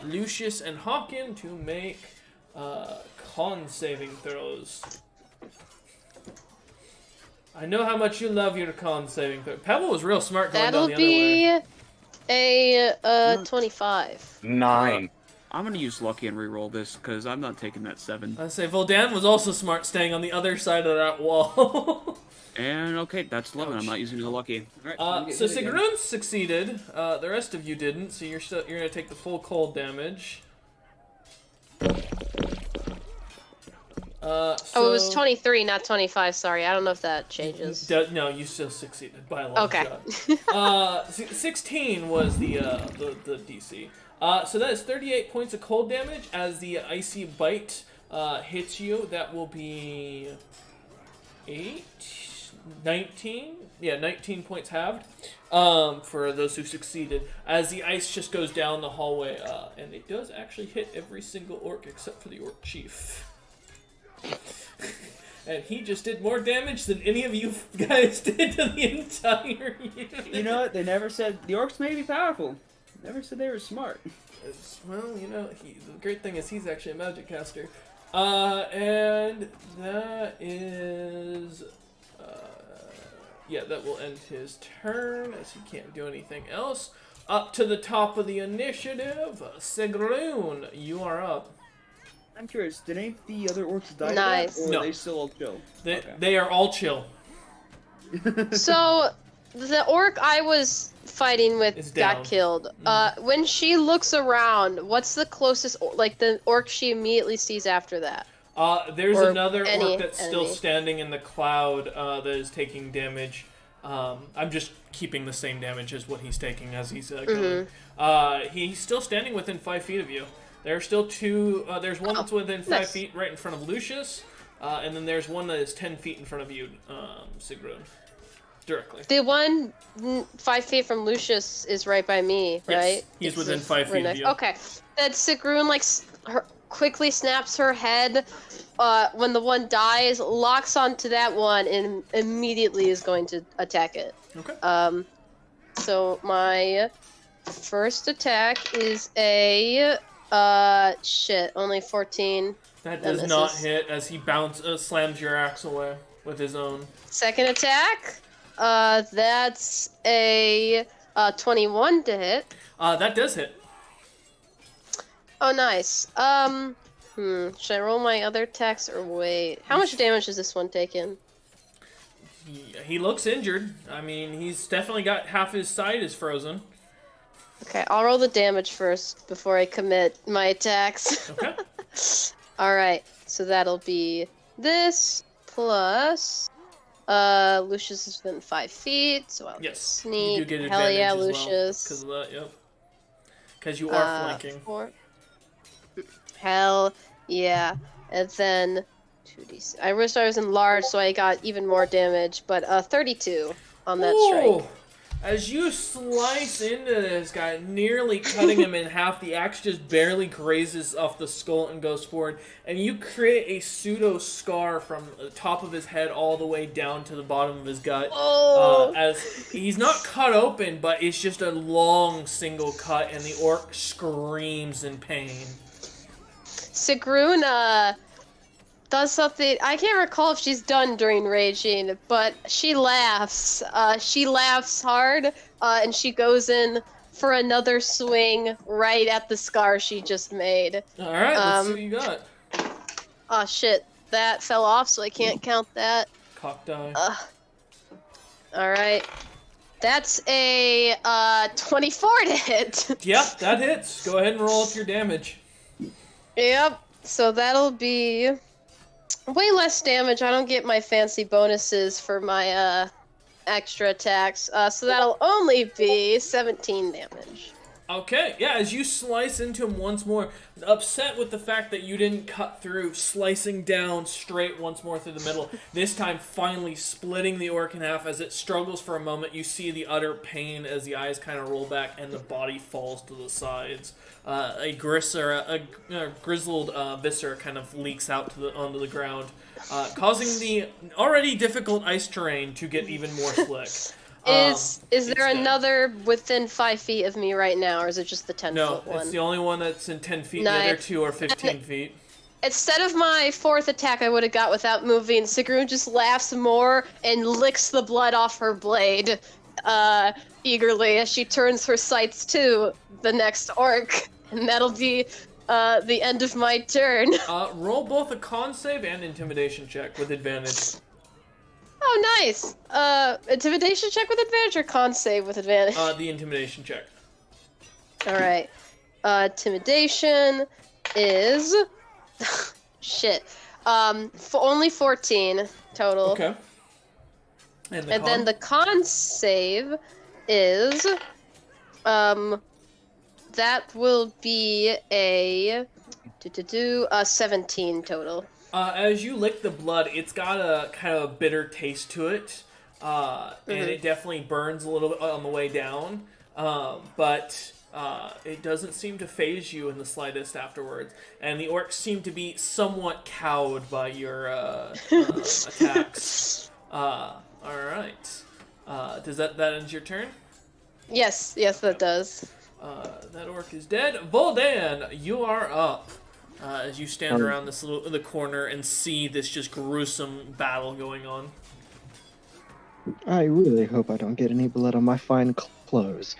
Lucius, and Hawken to make con saving throws. I know how much you love your con saving throw. Pebble was real smart going That'll down the other way. be a 25. 9. I'm going to use Lucky and re-roll this, because I'm not taking that 7. I say Voldan was also smart staying on the other side of that wall. And, okay, that's 11. I'm not using the Lucky. Alright, So Sigrun succeeded. The rest of you didn't, so you're gonna take the full cold damage. Oh, it was 23, not 25. Sorry, I don't know if that changes. No, you still succeeded by a long Okay. shot. 16 was the DC. So that is 38 points of cold damage as the icy bite hits you. That will be 19. Yeah, 19 points halved for those who succeeded. As the ice just goes down the hallway, and it does actually hit every single orc except for the orc chief. And he just did more damage than any of you guys did to the entire unit. You know what? They never said the orcs may be powerful. Never said they were smart. Well, you know, the great thing is he's actually a magic caster. And that is... yeah, that will end his turn, as he can't do anything else. Up to the top of the initiative, Sigrun, you are up. I'm curious, did any of the other orcs die? Nice. Or No. are they still all chill? They are all chill. So, the orc I was fighting with Is down. got killed. When she looks around, what's the closest, like, the orc she immediately sees after that? There's Or another any orc that's still enemy. standing in the cloud that is taking damage. I'm just keeping the same damage as what he's taking as he's going. He's still standing within 5 feet of you. There are still 2. There's one that's within 5 nice. feet right in front of Lucius, and then there's one that is 10 feet in front of you, Sigrun. Directly. The one 5 feet from Lucius is right by me, Yes, right? he's It's within like 5 feet of next- you. Okay. That Sigrun, like, quickly snaps her head when the one dies, locks onto that one, and immediately is going to attack it. Okay. So my first attack is a only 14. That that does not misses. hit as he slams your axe away with his own. Second attack, that's a 21 to hit. That does hit. Oh, nice. Should I roll my other attacks or wait? How much damage has this one taken? He looks injured. I mean, he's definitely got half his side is frozen. Okay, I'll roll the damage first before I commit my attacks. Okay. Alright, so that'll be this plus Lucius is within 5 feet, so I'll Yes. sneak. You do get Hell advantage yeah, as well Lucius. because of that. Yep. Because you are flanking. 4. Hell yeah. And then 2d6. I wish I was enlarged so I got even more damage, but 32 on that strike. Ooh. As you slice into this guy, nearly cutting him in half, the axe just barely grazes off the skull and goes forward, and you create a pseudo scar from the top of his head all the way down to the bottom of his gut. Oh! As he's not cut open, but it's just a long single cut, and the orc screams in pain. Sigrun, does something. I can't recall if she's done during raging, but she laughs. She laughs hard, and she goes in for another swing right at the scar she just made. All right, let's see what you got. Oh shit, that fell off, so I can't count that. Cock die. All right, that's a 24 to hit. Yep, that hits. Go ahead and roll up your damage. Yep. So that'll be way less damage. I don't get my fancy bonuses for my extra attacks. So that'll only be 17 damage. Okay, yeah, as you slice into him once more, upset with the fact that you didn't cut through, slicing down straight once more through the middle, this time finally splitting the orc in half. As it struggles for a moment, you see the utter pain as the eyes kind of roll back and the body falls to the sides. A grizzled viscera kind of leaks out onto the ground, causing the already difficult ice terrain to get even more slick. Is there dead. another within 5 feet of me right now, or is it just the 10 No, foot one? it's the only one that's in 10 feet. Nice. The other two are 15 feet. Instead of my 4th attack I would have got without moving, Sigrun just laughs more and licks the blood off her blade eagerly as she turns her sights to the next orc. And that'll be the end of my turn. Roll both a con save and intimidation check with advantage. Oh, nice. Intimidation check with advantage or con save with advantage? The intimidation check. Alright. Intimidation is... Shit. Only 14 total. Okay. And Then the con save is... that will be a 17 total. As you lick the blood, it's got a kind of a bitter taste to it, and it definitely burns a little bit on the way down, but it doesn't seem to faze you in the slightest afterwards. And the orcs seem to be somewhat cowed by your attacks. All right. Does that ends your turn? Yes, that does. That orc is dead. Voldan, you are up. As you stand around the corner and see this just gruesome battle going on. I really hope I don't get any blood on my fine clothes.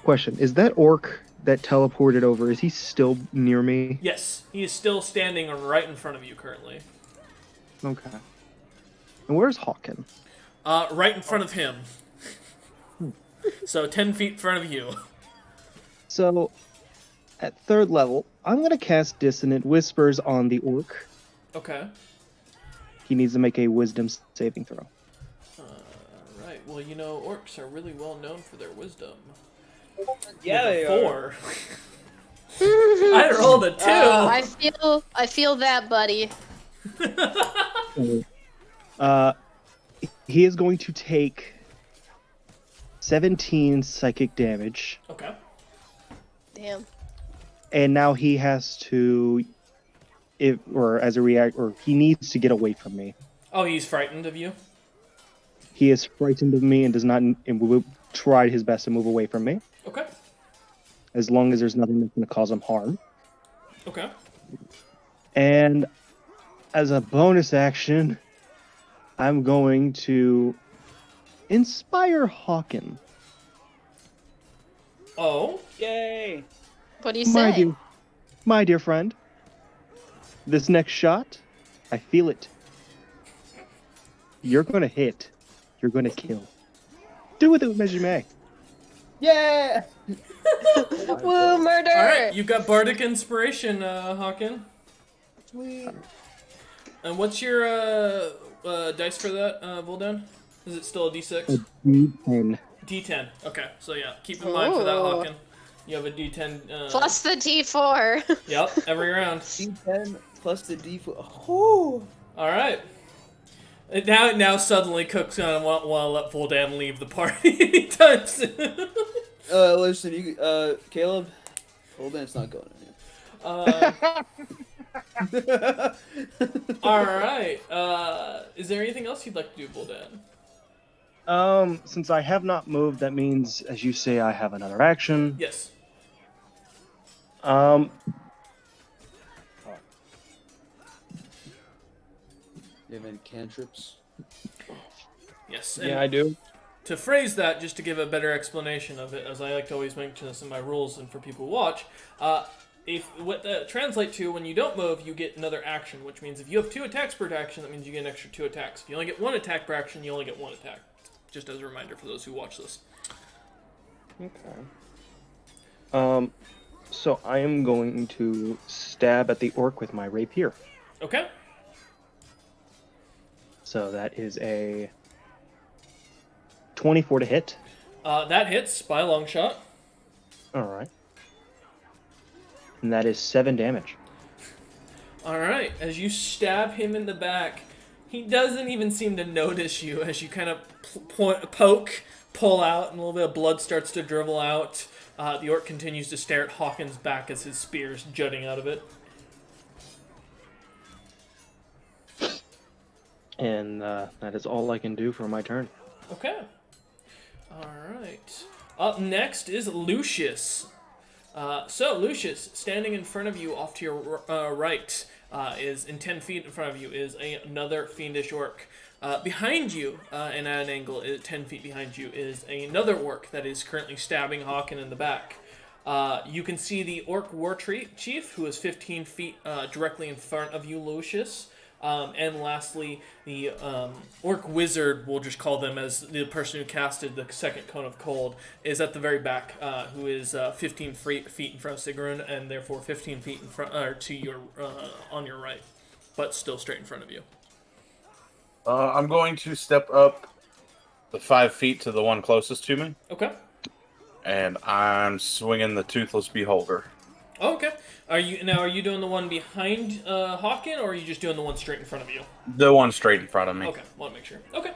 Question, is that orc that teleported over, is he still near me? Yes, he is still standing right in front of you currently. Okay. And where's Hawken? Right in front of him. So 10 feet in front of you. So, at 3rd level, I'm going to cast Dissonant Whispers on the orc. Okay. He needs to make a wisdom saving throw. Right. Well, you know, orcs are really well known for their wisdom. Yeah, they are. 4. I rolled a 2. I feel that, buddy. He is going to take 17 psychic damage. Okay. Damn. And now he has to, he needs to get away from me. Oh, he's frightened of you? He is frightened of me and does not, and will try his best to move away from me. Okay. As long as there's nothing that's going to cause him harm. Okay. And as a bonus action, I'm going to inspire Hawken. Oh? Yay! What do you say? My dear friend, this next shot, I feel it. You're going to hit. You're going to kill. Do with it as you may. Yeah. Woo, murder! All right, you got bardic inspiration, Hawken. Sweet. And what's your dice for that, Voldan? Is it still a D6? D10. D10. Okay, so yeah, keep in mind for that, Ooh. Hawken. You have a D10. Plus the D4. Yep, every round. D10 plus the D4. Oh. All right. And now suddenly Cook's gonna want to let Voldan leave the party anytime soon. Listen, Caleb. Hold on, it's not going anywhere. All right. Is there anything else you'd like to do, Voldan? Since I have not moved, that means, as you say, I have another action. Yes. You have any cantrips? Yes. Yeah, I do. To phrase that, just to give a better explanation of it, as I like to always mention this in my rules and for people who watch, if what that translate to, when you don't move, you get another action, which means if you have 2 attacks per action, that means you get an extra 2 attacks. If you only get 1 attack per action, you only get 1 attack. Just as a reminder for those who watch this. Okay. So I am going to stab at the orc with my rapier. Okay. So that is a 24 to hit. That hits by a long shot. All right. And that is 7 damage. All right. As you stab him in the back, he doesn't even seem to notice you as you kind of poke, pull out, and a little bit of blood starts to dribble out. The orc continues to stare at Hawken's back as his spear is jutting out of it. And that is all I can do for my turn. Okay. Alright. Up next is Lucius. So, Lucius, standing in front of you off to your right, is in 10 feet in front of you, is another fiendish orc. Behind you, and at an angle, 10 feet behind you, is another orc that is currently stabbing Hawken in the back. You can see the orc war chief, who is 15 feet directly in front of you, Lucius. And lastly, the orc wizard, we'll just call them as the person who casted the second cone of cold, is at the very back, who is 15 feet in front of Sigrun, and therefore 15 feet in front, to your on your right, but still straight in front of you. I'm going to step up the 5 feet to the one closest to me, Okay. and I'm swinging the Toothless Beholder. Oh, okay. Are you doing the one behind Hawken, or are you just doing the one straight in front of you? The one straight in front of me. Okay, want to make sure. Okay.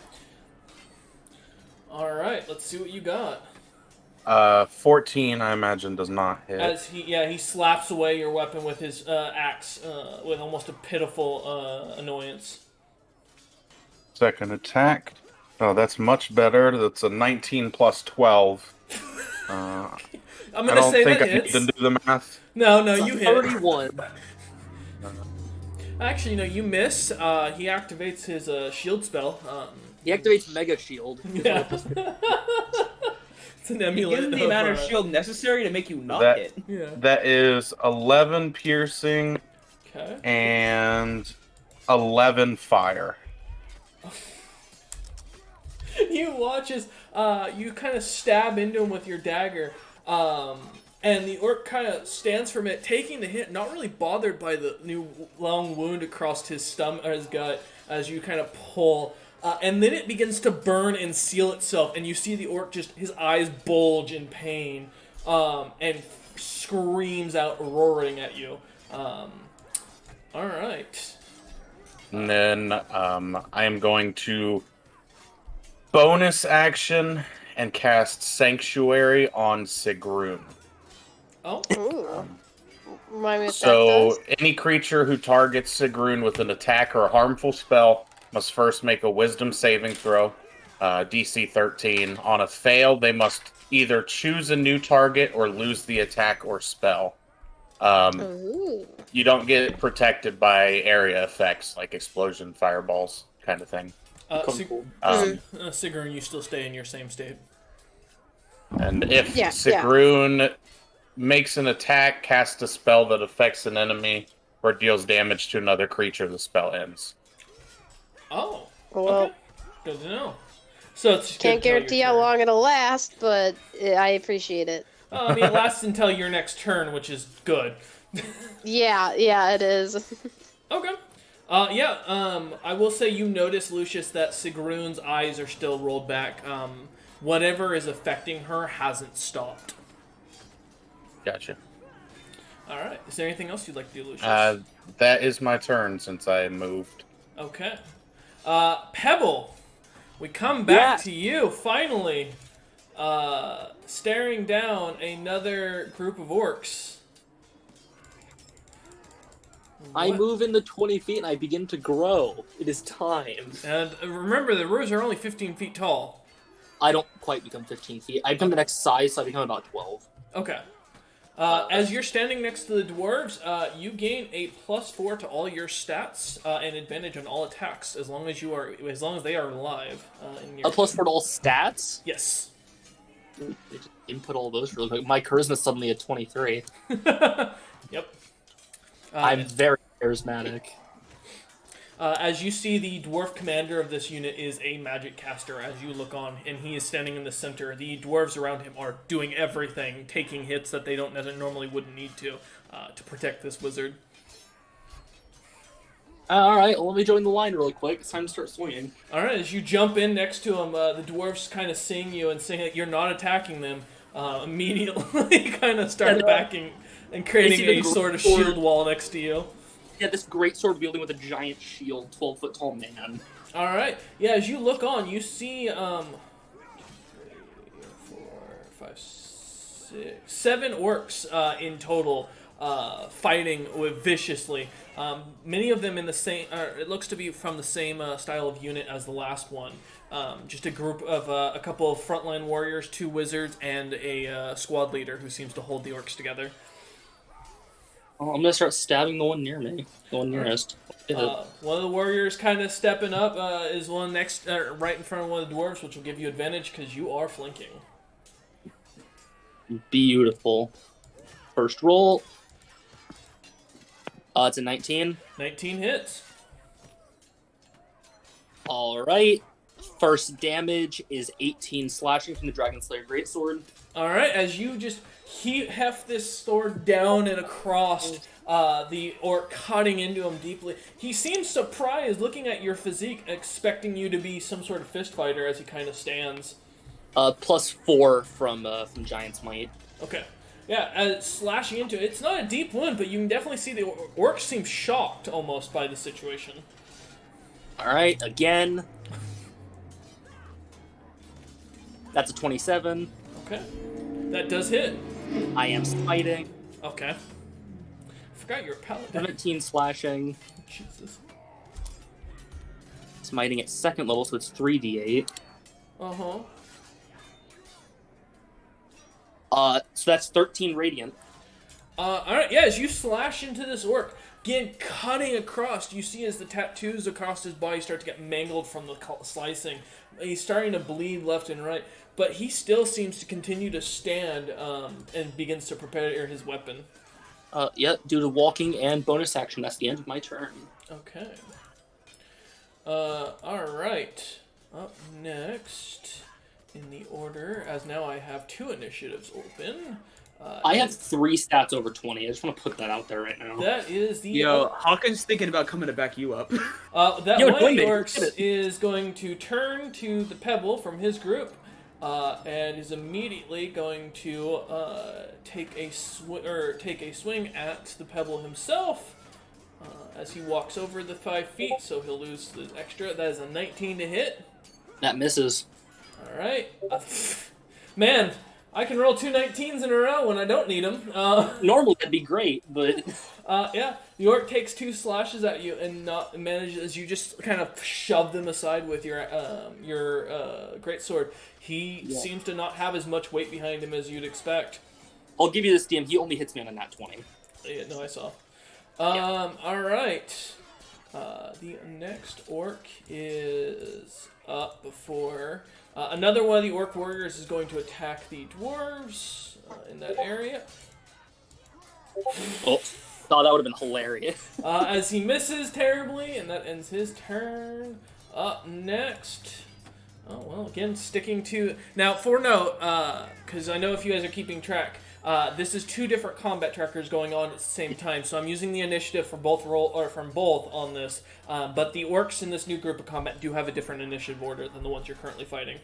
All right, let's see what you got. 14, I imagine, does not hit. As he slaps away your weapon with his axe with almost a pitiful annoyance. Second attack. Oh, that's much better. That's a 19 plus 12. I'm I gonna don't say think that I hits. need to do the math. No, you hit. 31. Actually, no, you miss. He activates his shield spell. He activates Mega Shield. Yeah. It's an Given emulate. the amount of shield necessary to make you not That- hit. Yeah. That is 11 piercing Okay. and 11 fire. You watch as you kind of stab into him with your dagger, and the orc kind of stands for a minute, taking the hit, not really bothered by the new long wound across his stomach or his gut as you kind of pull. And then it begins to burn and seal itself, and you see the orc just, his eyes bulge in pain, and screams out, roaring at you. Alright. And then I am going to bonus action and cast Sanctuary on Sigrun. Oh, Ooh. Remind me what that So does. any creature who targets Sigrun with an attack or a harmful spell must first make a Wisdom saving throw, DC 13. On a fail, they must either choose a new target or lose the attack or spell. Ooh. You don't get protected by area effects like explosion, fireballs, kind of thing. Sigrun, you still stay in your same state. And if Yeah, Sigrun makes an attack, casts a spell that affects an enemy, or deals damage to another creature, the spell ends. Oh, Well, okay. Good to know. So it's Can't good to know your guarantee how turn. long it'll last, but I appreciate it. I mean, it lasts until your next turn, which is good. Yeah, it is. Okay. I will say you notice, Lucius, that Sigrun's eyes are still rolled back. Whatever is affecting her hasn't stopped. Gotcha. Alright. Is there anything else you'd like to do, Lucius? That is my turn since I moved. Okay. Pebble, we come back Yeah. to you, finally. Staring down another group of orcs. I What? move in the 20 feet and I begin to grow. It is time. And remember, the roofs are only 15 feet tall. I don't quite become 15 feet. I become the next size, so I become about 12. Okay. As you're standing next to the dwarves, you gain a +4 to all your stats and advantage on all attacks as long as they are alive. In your A +4 to all stats? Yes. Just input all those really quick. My charisma is suddenly at 23. Yep. I'm very charismatic. As you see, the dwarf commander of this unit is a magic caster as you look on, and he is standing in the center. The dwarves around him are doing everything, taking hits that they don't normally wouldn't need to protect this wizard. Alright, well, let me join the line really quick. It's time to start swinging. Alright, as you jump in next to him, the dwarves kind of seeing you and seeing that you're not attacking them, immediately kind of start backing and creating I see the a sort of sword. shield wall next to you. Yeah, this great sword wielding with a giant shield, 12-foot tall man. Alright, yeah, as you look on, you see, 3, 4, 5, 6, 7 orcs in total, fighting viciously. Many of them in the same, it looks to be from the same style of unit as the last one. Just a group of a couple of frontline warriors, 2 wizards, and a squad leader who seems to hold the orcs together. Oh, I'm gonna start stabbing the one near me. The one nearest. One of the warriors kind of stepping up is one next, right in front of one of the dwarves, which will give you advantage because you are flanking. Beautiful. First roll. It's a 19. 19 hits. Alright. First damage is 18 slashing from the Dragon Slayer Greatsword. Alright, as you just heft this sword down and across the orc, cutting into him deeply. He seems surprised, looking at your physique, expecting you to be some sort of fist fighter as he kind of stands. +4 from Giant's Might. Okay. Yeah, slashing into it. It's not a deep wound, but you can definitely see the orc seems shocked almost by the situation. Alright, again. That's a 27. Okay. That does hit. I am smiting. Okay. I forgot you're a paladin. 17 slashing. Jesus. Smiting at 2nd level, so it's 3d8. Uh-huh. So that's 13 radiant. Alright, yeah, as you slash into this orc, again, cutting across, you see as the tattoos across his body start to get mangled from the slicing. He's starting to bleed left and right, but he still seems to continue to stand and begins to prepare his weapon. Yeah, due to walking and bonus action, that's the end of my turn. Okay. Alright. Up next in the order, as now I have 2 initiatives open. I have 3 stats over 20. I just want to put that out there right now. That is the... Yo, Hawkins thinking about coming to back you up. That Yo, one of the Monday, orcs get it. is going to turn to the pebble from his group, and is immediately going to take a swing at the pebble himself as he walks over the 5 feet. So he'll lose the extra. That is a 19 to hit. That misses. All right, man. I can roll 2 19s in a row when I don't need them. Normally that'd be great, but Yeah, the orc takes 2 slashes at you and manages. You just kind of shove them aside with your great sword. He seems to not have as much weight behind him as you'd expect. I'll give you this, DM. He only hits me on a nat 20. Yeah, no, I saw. All right. The next orc is up before. Another one of the orc warriors is going to attack the dwarves in that area. Oh, thought that would have been hilarious. As he misses terribly, and that ends his turn. Up next, Oh, well, again, sticking to... Now, for note, because I know if you guys are keeping track, this is 2 different combat trackers going on at the same time, so I'm using the initiative for both from both on this, but the orcs in this new group of combat do have a different initiative order than the ones you're currently fighting,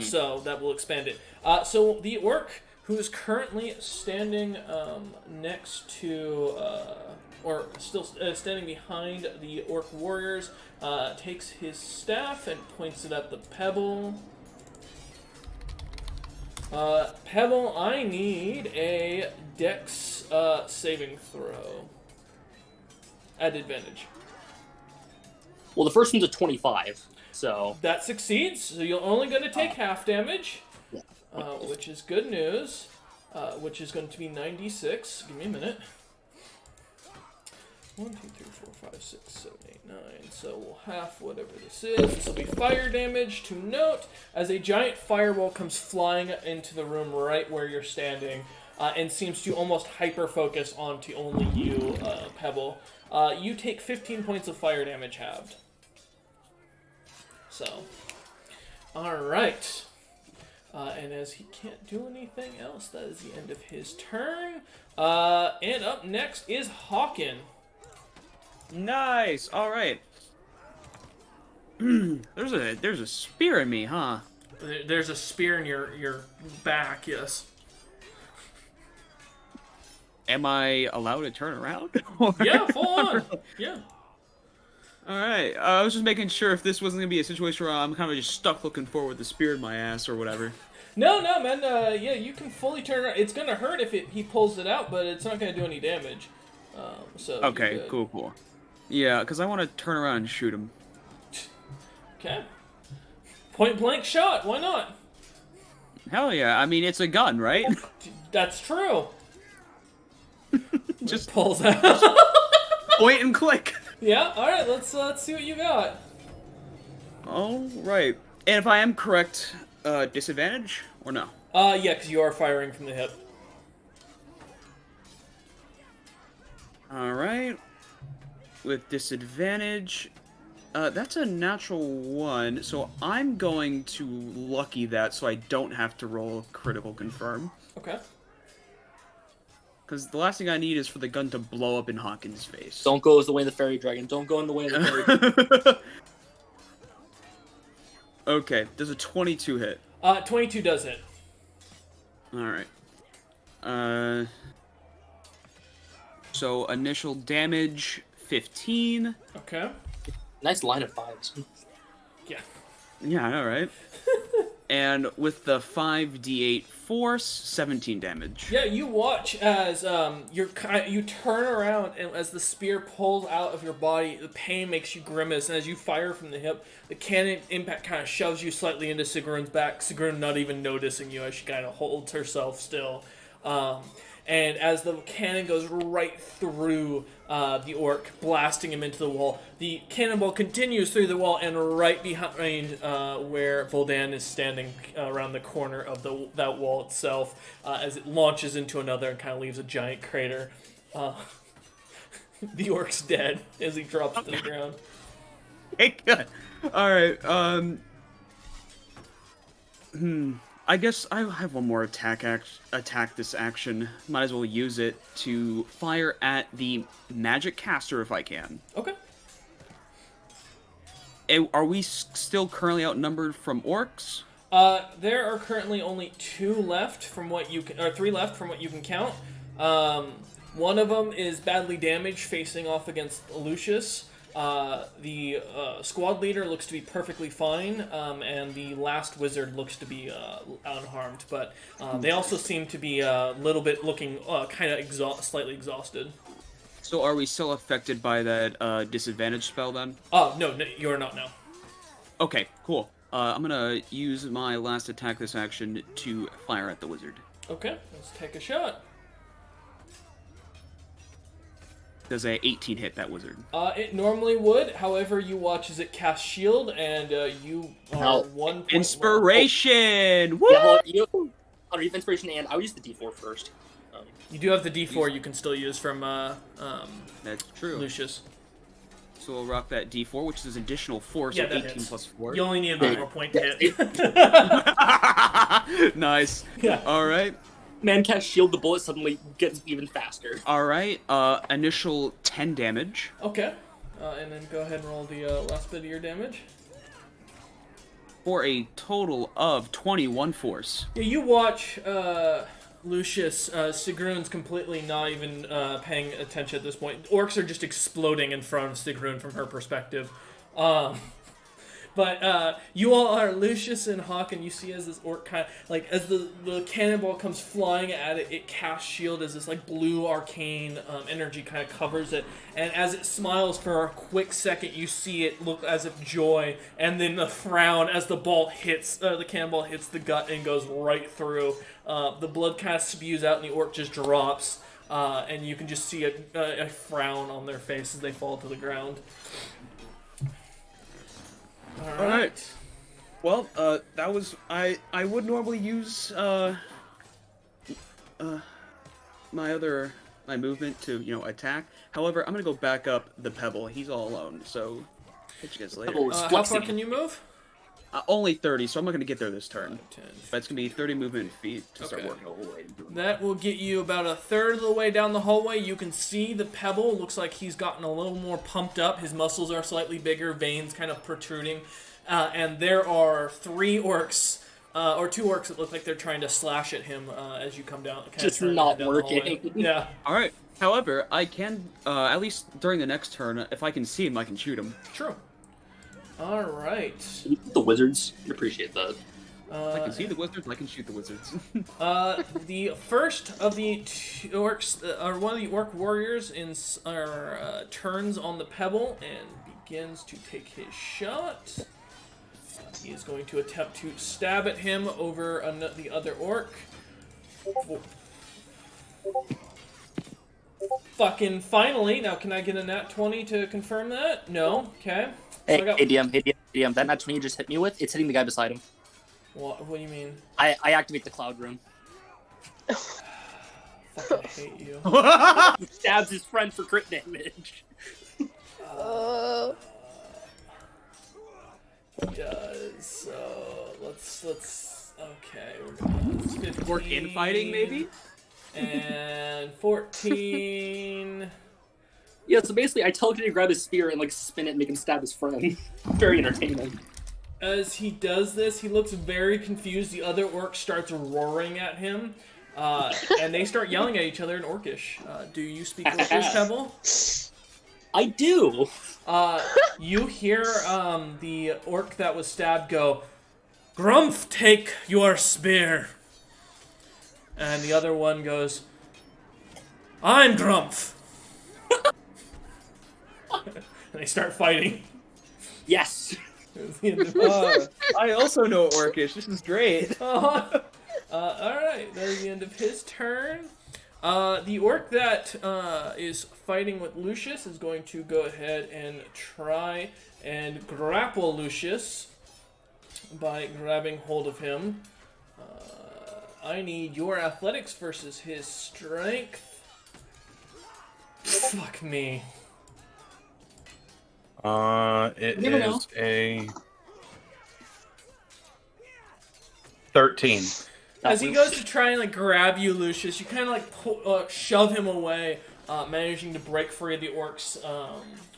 so that will expand it. So the orc who is currently standing next to... or still standing behind the orc warriors, takes his staff and points it at the Pebble. Pebble, I need a Dex saving throw. At advantage. Well, the first one's a 25, so... That succeeds, so you're only going to take half damage, Yeah. which is good news, which is going to be 96. Give me a minute. 1, 2, 3, 4, 5, 6, 7, 8, 9. So we'll half whatever this is. This will be fire damage. To note, as a giant fireball comes flying into the room right where you're standing, and seems to almost hyper-focus onto only you, Pebble. You take 15 points of fire damage halved. So, alright. And as he can't do anything else, that is the end of his turn. And up next is Hawken. Nice. All right. there's a spear in me, huh? There's a spear in your back, yes. Am I allowed to turn around? Yeah, full on. Yeah. All right. I was just making sure if this wasn't gonna be a situation where I'm kind of just stuck looking forward with the spear in my ass or whatever. No, man. Yeah, you can fully turn around. It's gonna hurt if he pulls it out, but it's not gonna do any damage. So. Okay. Cool. Yeah, because I want to turn around and shoot him. Okay. Point blank shot. Why not? Hell yeah! I mean, it's a gun, right? That's true. Just pulls out. point and click. Yeah. All right. Let's see what you got. All right. And if I am correct, disadvantage or no? Yeah, because you are firing from the hip. All right. With disadvantage, that's a natural 1, so I'm going to lucky that so I don't have to roll critical confirm. Okay. Because the last thing I need is for the gun to blow up in Hawkins' face. Don't go as the way of the fairy dragon. Don't go in the way of the fairy dragon. Okay, does a 22 hit? 22 does hit. Alright. So initial damage, 15. Okay. Nice line of 5s. Yeah. Yeah, I know, right? And with the 5d8 force, 17 damage. Yeah, you watch as you turn around, and as the spear pulls out of your body, the pain makes you grimace, and as you fire from the hip, the cannon impact kind of shoves you slightly into Sigrun's back. Sigrun not even noticing you as she kind of holds herself still. And as the cannon goes right through the orc, blasting him into the wall, the cannonball continues through the wall and right behind where Voldan is standing around the corner of that wall itself, as it launches into another and kind of leaves a giant crater. The orc's dead as he drops to the ground. Hey, good. Alright, I guess I have one more attack this action. Might as well use it to fire at the magic caster if I can. Okay. Are we still currently outnumbered from orcs? There are currently only 2 left from what you can, or 3 left from what you can count. One of them is badly damaged, facing off against Lucius. The squad leader looks to be perfectly fine, and the last wizard looks to be unharmed. But they also seem to be a little bit looking kind of slightly exhausted. So are we still affected by that disadvantage spell then? Oh, no, you're not now. Okay, cool. I'm gonna use my last attack this action to fire at the wizard. Okay, let's take a shot. Does a 18 hit that wizard? It normally would. However, you watch as it casts shield, and you are 1 point Inspiration! Woo! Yeah, well, you have inspiration, and I would use the D4 first. You do have the D4 you can still use from That's true. Lucius. So we'll rock that D4, which is an additional 4, so Yeah, that 18 hits. plus 4. You only need a more point to hit. Nice. Yeah. All right. Man cast shield, the bullet suddenly gets even faster. All right. Initial 10 damage. Okay. And then go ahead and roll the last bit of your damage. For a total of 21 force. Yeah, you watch Lucius. Sigrun's completely not even paying attention at this point. Orcs are just exploding in front of Sigrun from her perspective. But you all are Lucius and Hawk, and you see as this orc kind of, like, as the cannonball comes flying at it, it casts shield as this, like, blue arcane energy kind of covers it. And as it smiles for a quick second, you see it look as if joy, and then a frown as the ball hits, the cannonball hits the gut and goes right through. The blood kind of spews out, and the orc just drops. And you can just see a frown on their face as they fall to the ground. All right. Well, that was I would normally use my movement to attack. However, I'm gonna go back up the pebble. He's all alone, so catch you guys later. Pebble is How flexing. far can you move? Only 30, so I'm not gonna get there this turn. 10. But it's gonna be 30 movement feet to start Okay. working all the way. That will get you about a third of the way down the hallway. You can see the pebble. Looks like he's gotten a little more pumped up. His muscles are slightly bigger, veins kind of protruding. And there are 3 orcs, or 2 orcs that look like they're trying to slash at him as you come down. Just turn not down the hallway. working. Yeah, All right. However, I can at least during the next turn, if I can see him, I can shoot him. true. All right. The wizards appreciate that. I can see the wizards. I can shoot the wizards. The first of the orcs, or one of the orc warriors, turns on the pebble and begins to take his shot. He is going to attempt to stab at him over the other orc. Fucking finally! Now, can I get a nat 20 to confirm that? No. Okay. So I got- Hey, DM, that nat 20 you just hit me with, it's hitting the guy beside him. What do you mean? I activate the cloud room. Fucking hate you. He stabs his friend for crit damage. Does so? Let's. Okay, we're gonna. 15, Work infighting, maybe. And 14. Yeah, so basically I tell him to grab his spear and like spin it and make him stab his friend. Very entertaining. As he does this, he looks very confused. The other orc starts roaring at him, and they start yelling at each other in Orcish. Do you speak Orcish, Pebble? I do. You hear the orc that was stabbed go, "Grumph, take your spear." And the other one goes, "I'm Grumph." And they start fighting. Yes. I also know Orcish. This is great. Alright, that is the end of his turn. The orc that is fighting with Lucius is going to go ahead and try and grapple Lucius by grabbing hold of him. I need your athletics versus his strength. Fuck me. It You never know. is a 13. As he goes to try and like grab you, Lucius, you kind of like shove him away, managing to break free of the orc's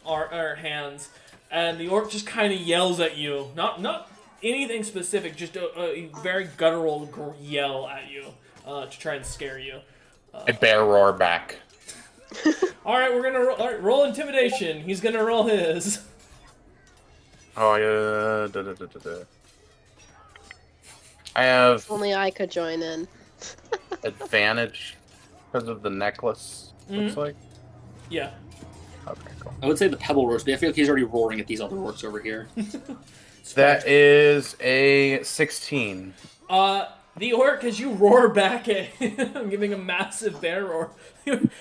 hands. And the orc just kind of yells at you, not anything specific, just a very guttural yell at you to try and scare you. A bear roar back. All right, we're gonna roll intimidation. He's gonna roll his. Oh yeah. I have Only I could join in. advantage because of the necklace. Looks like. Yeah. Okay, cool. I would say the pebble roars, but I feel like he's already roaring at these other orcs over here. That is a 16. The orc, as you roar back at him, giving a massive bear roar,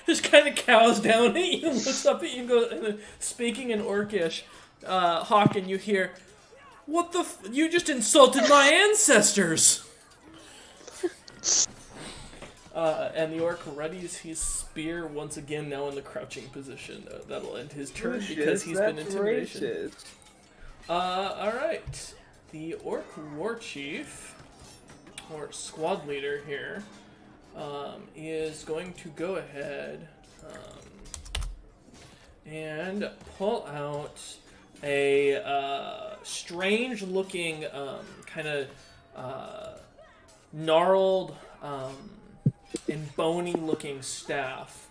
just kind of cows down at you, looks up at you, and goes, and then, speaking in Orcish, Hawk, and you hear, "What the you just insulted my ancestors!" And the orc readies his spear once again, now in the crouching position. That'll end his turn because he's been intimidation. Alright. The orc war chief, or squad leader here, is going to go ahead and pull out a strange looking, kind of gnarled, and bony looking staff.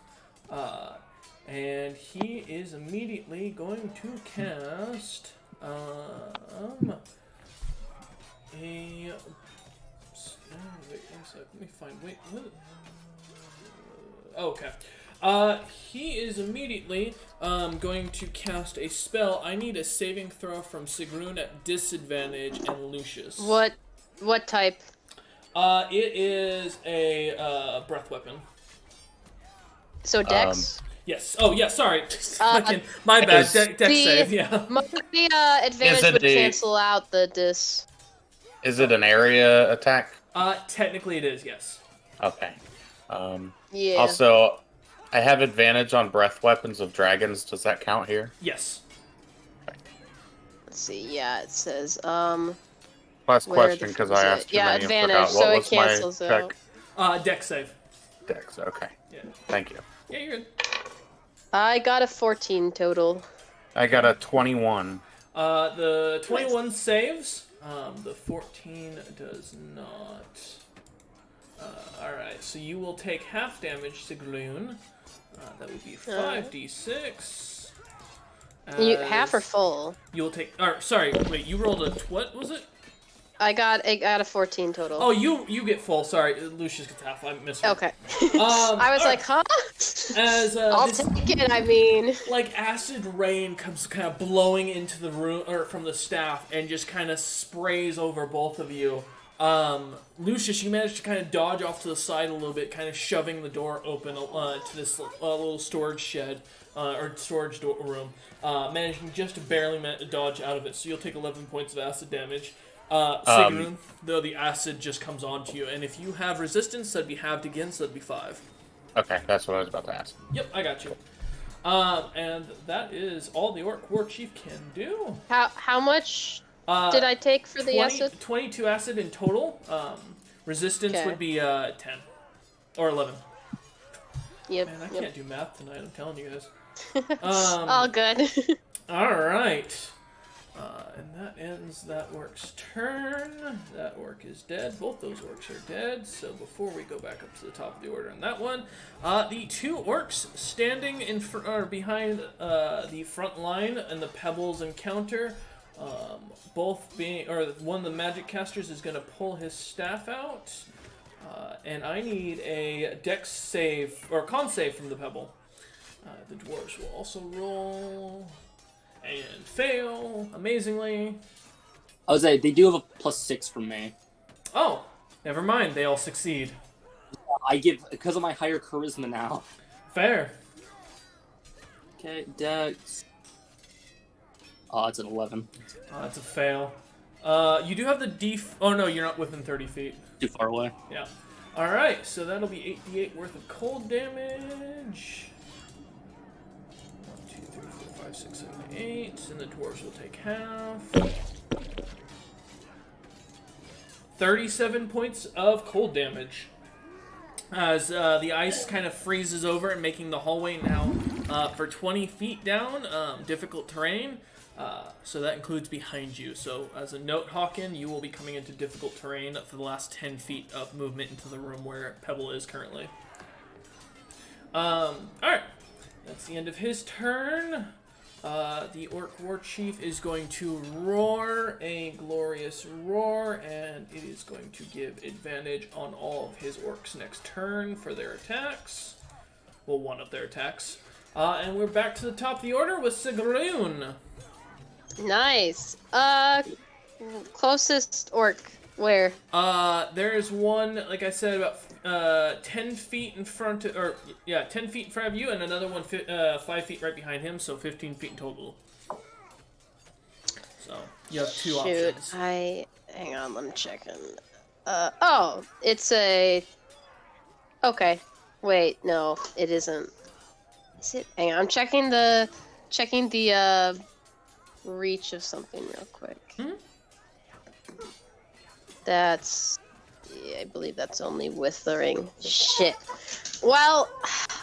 And he is immediately going to cast a wait one sec, let me find okay. He is immediately going to cast a spell. I need a saving throw from Sigrun at disadvantage and Lucius. What type? It is a breath weapon. So Dex? Yes. Oh, yeah, sorry. My bad. Dex save, yeah. My advantage would cancel out the dis. Is it an area attack? Technically it is, yes. Okay. Yeah. Also, I have advantage on breath weapons of dragons. Does that count here? Yes. Let's see. Yeah, it says Last where question, the because fuck I is asked it? too Yeah, many and advantage, forgot. What so it was my cancels check? out. Dex save. Dex, okay. Yeah. Thank you. Yeah, you're good. I got a 14 total. I got a 21. The 21 saves. The 14 does not. Alright, so you will take half damage, Sigrun. That would be 5d6. You half or full? You'll take. Or sorry, wait. You rolled a what was it? I got a 14 total. Oh, you get full. Sorry, Lucius gets half. I missed. Okay. I was like, huh? As I'll take it. I mean, like acid rain comes kind of blowing into the room or from the staff and just kind of sprays over both of you. Lucius, you managed to kind of dodge off to the side a little bit, kind of shoving the door open to this little storage shed or storage room, managing just to barely dodge out of it. So you'll take 11 points of acid damage. Sigrun, though, the acid just comes onto you, and if you have resistance, that'd be halved again, so that'd be 5. Okay, that's what I was about to ask. Yep, I got you. And that is all the Orc War Chief can do. how much did I take for the acid? 22 acid in total. Resistance would be 10 or 11. Yep. Man, I can't do math tonight. I'm telling you guys. All good. All right. And that ends that orc's turn. That orc is dead. Both those orcs are dead. So before we go back up to the top of the order on that one, the two orcs standing in front or behind the front line in the Pebbles encounter, both being, or one of the magic casters is going to pull his staff out, and I need a Dex save or Con save from the Pebble. The dwarves will also roll. And fail, amazingly. I was like, they do have a +6 from me. Oh, never mind, they all succeed. I give, because of my higher charisma now. Fair. Okay, Dex. Oh, it's an 11. That's a fail. You do have the oh no, you're not within 30 feet. Too far away. Yeah. Alright, so that'll be 8d8 worth of cold damage. 1, 2, 3, 4, 5, 6, 7, 8. And the dwarves will take half. 37 points of cold damage. As the ice kind of freezes over and making the hallway now for 20 feet down, difficult terrain. So that includes behind you. So as a note, Hawken, you will be coming into difficult terrain for the last 10 feet of movement into the room where Pebble is currently. Alright. That's the end of his turn. The Orc War Chief is going to roar a glorious roar, and it is going to give advantage on all of his orcs next turn for their attacks. Well, one of their attacks. And we're back to the top of the order with Sigrun. Nice. Closest orc, where? There's one, like I said, about 10 feet in front of, 10 feet in front of you, and another one 5 feet right behind him, so 15 feet in total. So, you have two options. Hang on, let me check. Oh, it's a Okay. Wait, no, it isn't. Is it? Hang on, I'm checking the reach of something real quick. That's, yeah, I believe that's only withering. Shit. Well,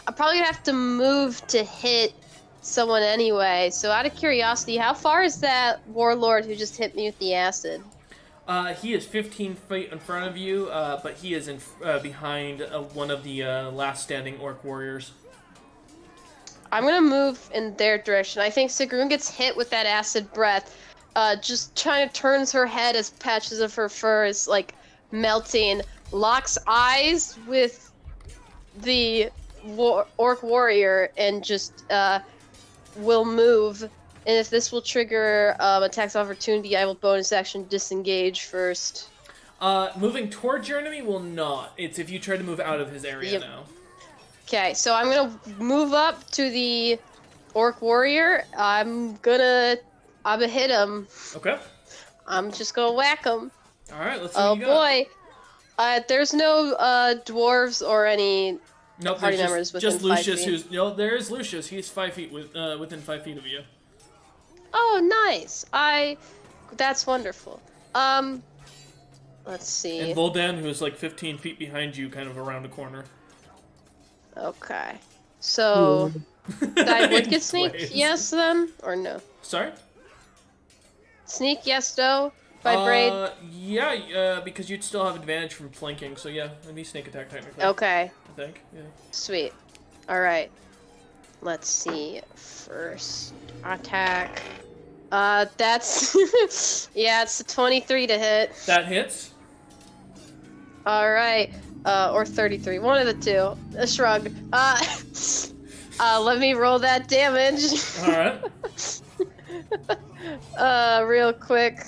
I'm probably gonna have to move to hit someone anyway. So out of curiosity, how far is that warlord who just hit me with the acid? He is 15 feet in front of you, but he is behind one of the last standing orc warriors. I'm gonna move in their direction. I think Sigrun gets hit with that acid breath. Just kind of turns her head as patches of her fur is like melting. Locks eyes with the orc warrior and just will move. And if this will trigger attacks of opportunity, I will bonus action disengage first. Moving towards your enemy will not. It's if you try to move out of his area now. Okay, so I'm gonna move up to the orc warrior. I'm gonna hit him. Okay. I'm just gonna whack him. All right, let's see Oh what you got. boy. There's no dwarves or any Nope, party there's members just within 5 Lucius. feet. Who's there is Lucius. He's 5 feet within 5 feet of you. Oh, nice. That's wonderful. Let's see. And Voldan, who's like 15 feet behind you, kind of around a corner. Okay. So, I would get sneak, Anyways. yes then, or no? Sorry. Sneak, yes, no. By braid. Yeah, because you'd still have advantage from flanking. So yeah, it'd be sneak attack technically. Okay. I think. Yeah. Sweet. All right. Let's see. First attack. That's yeah, it's a 23 to hit. That hits. All right. Or 33. One of the two. A shrug. Let me roll that damage. All right. Real quick.